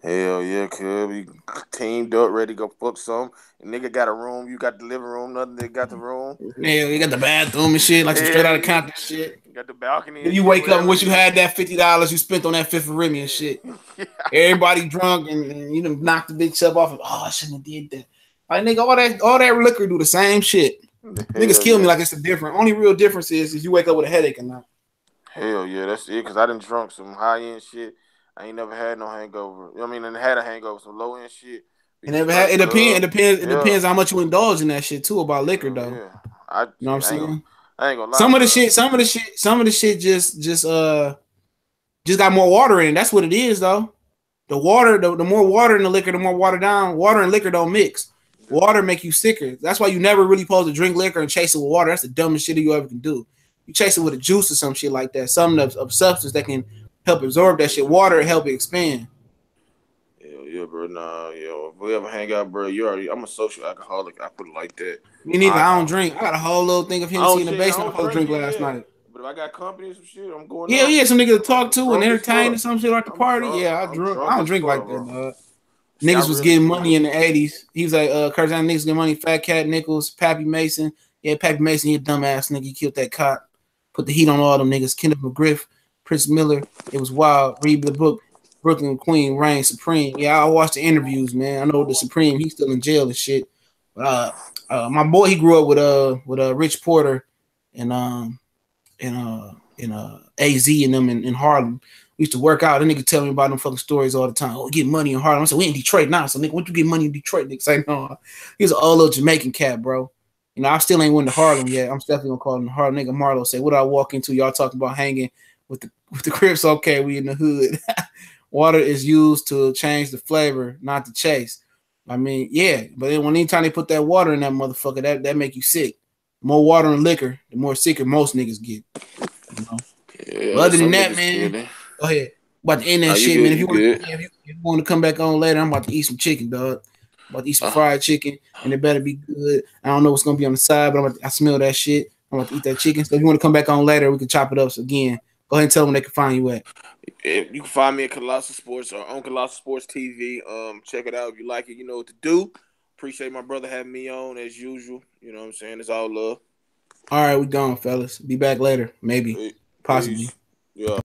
Hell yeah, cuz we teamed up, ready to go fuck some. And nigga got a room, you got the living room, nothing nigga got the room. Yeah, you got the bathroom and shit, like some straight out of Compton shit. You got the balcony. And you wake up and wish you had that $50 you spent on that fifth of Remy and shit. Everybody drunk and you done knocked the bitch up off of, I shouldn't have did that. Like nigga, all that liquor do the same shit. Niggas kill me like it's a different. Only real difference is you wake up with a headache or not. Hell yeah, that's it. Cause I done drunk some high end shit. I ain't never had no hangover. You know what I mean? And had a hangover, some low end shit. It depends how much you indulge in that shit too about liquor though. Yeah. You know what I'm saying? I ain't gonna lie. Some of the shit just got more water in it. That's what it is though. The water, the more water in the liquor, the more water down. Water and liquor don't mix. Water make you sicker. That's why you never really supposed to drink liquor and chase it with water. That's the dumbest shit you ever can do. You chase it with a juice or some shit like that. Something of substance that can help absorb that shit. Water help it expand. Yeah, bro. Nah, if we ever hang out, bro, I'm a social alcoholic. I put it like that. Me neither. I don't drink. I got a whole little thing of Hennessy in the basement. I was drink last night. But if I got company or some shit, I'm going. Yeah, some nigga to talk to and entertain or some shit like the party. I don't drink like that, dog. Niggas was getting money in the 80s. He was like, Kurt Down niggas getting money. Fat Cat Nichols, Pappy Mason. Yeah, Pappy Mason, he a dumbass nigga. He killed that cop. Put the heat on all them niggas. Kenneth McGriff, Prince Miller. It was wild. Read the book. Brooklyn Queen reigns supreme. Yeah, I watched the interviews, man. I know the Supreme. He's still in jail and shit. But my boy, he grew up with Rich Porter and AZ and them in Harlem. We used to work out. The nigga tell me about them fucking stories all the time. Oh, get money in Harlem. I said, we in Detroit now. So nigga, what you get money in Detroit? Nigga say no. He's an old little Jamaican cat, bro. You know, I still ain't went to Harlem yet. I'm definitely gonna call him Harlem. Nigga Marlo say, what I walk into? Y'all talking about hanging with the Crips? Okay, we in the hood. Water is used to change the flavor, not to chase. I mean, yeah, but then anytime they put that water in that motherfucker, that make you sick. More water and liquor, the more sicker most niggas get. You know? Yeah, but other than that, man, go ahead. About to end that shit, good, man. If you want to come back on later, I'm about to eat some chicken, dog. I'm about to eat some fried chicken, and it better be good. I don't know what's gonna be on the side, but I smell that shit. I'm about to eat that chicken. So if you want to come back on later, we can chop it up again. Go ahead and tell them where they can find you at. You can find me at Colossal Sports or on Colossal Sports TV. Check it out if you like it. You know what to do. Appreciate my brother having me on as usual. You know what I'm saying? It's all love. All right, we gone, fellas. Be back later, maybe, possibly. Peace. Yeah.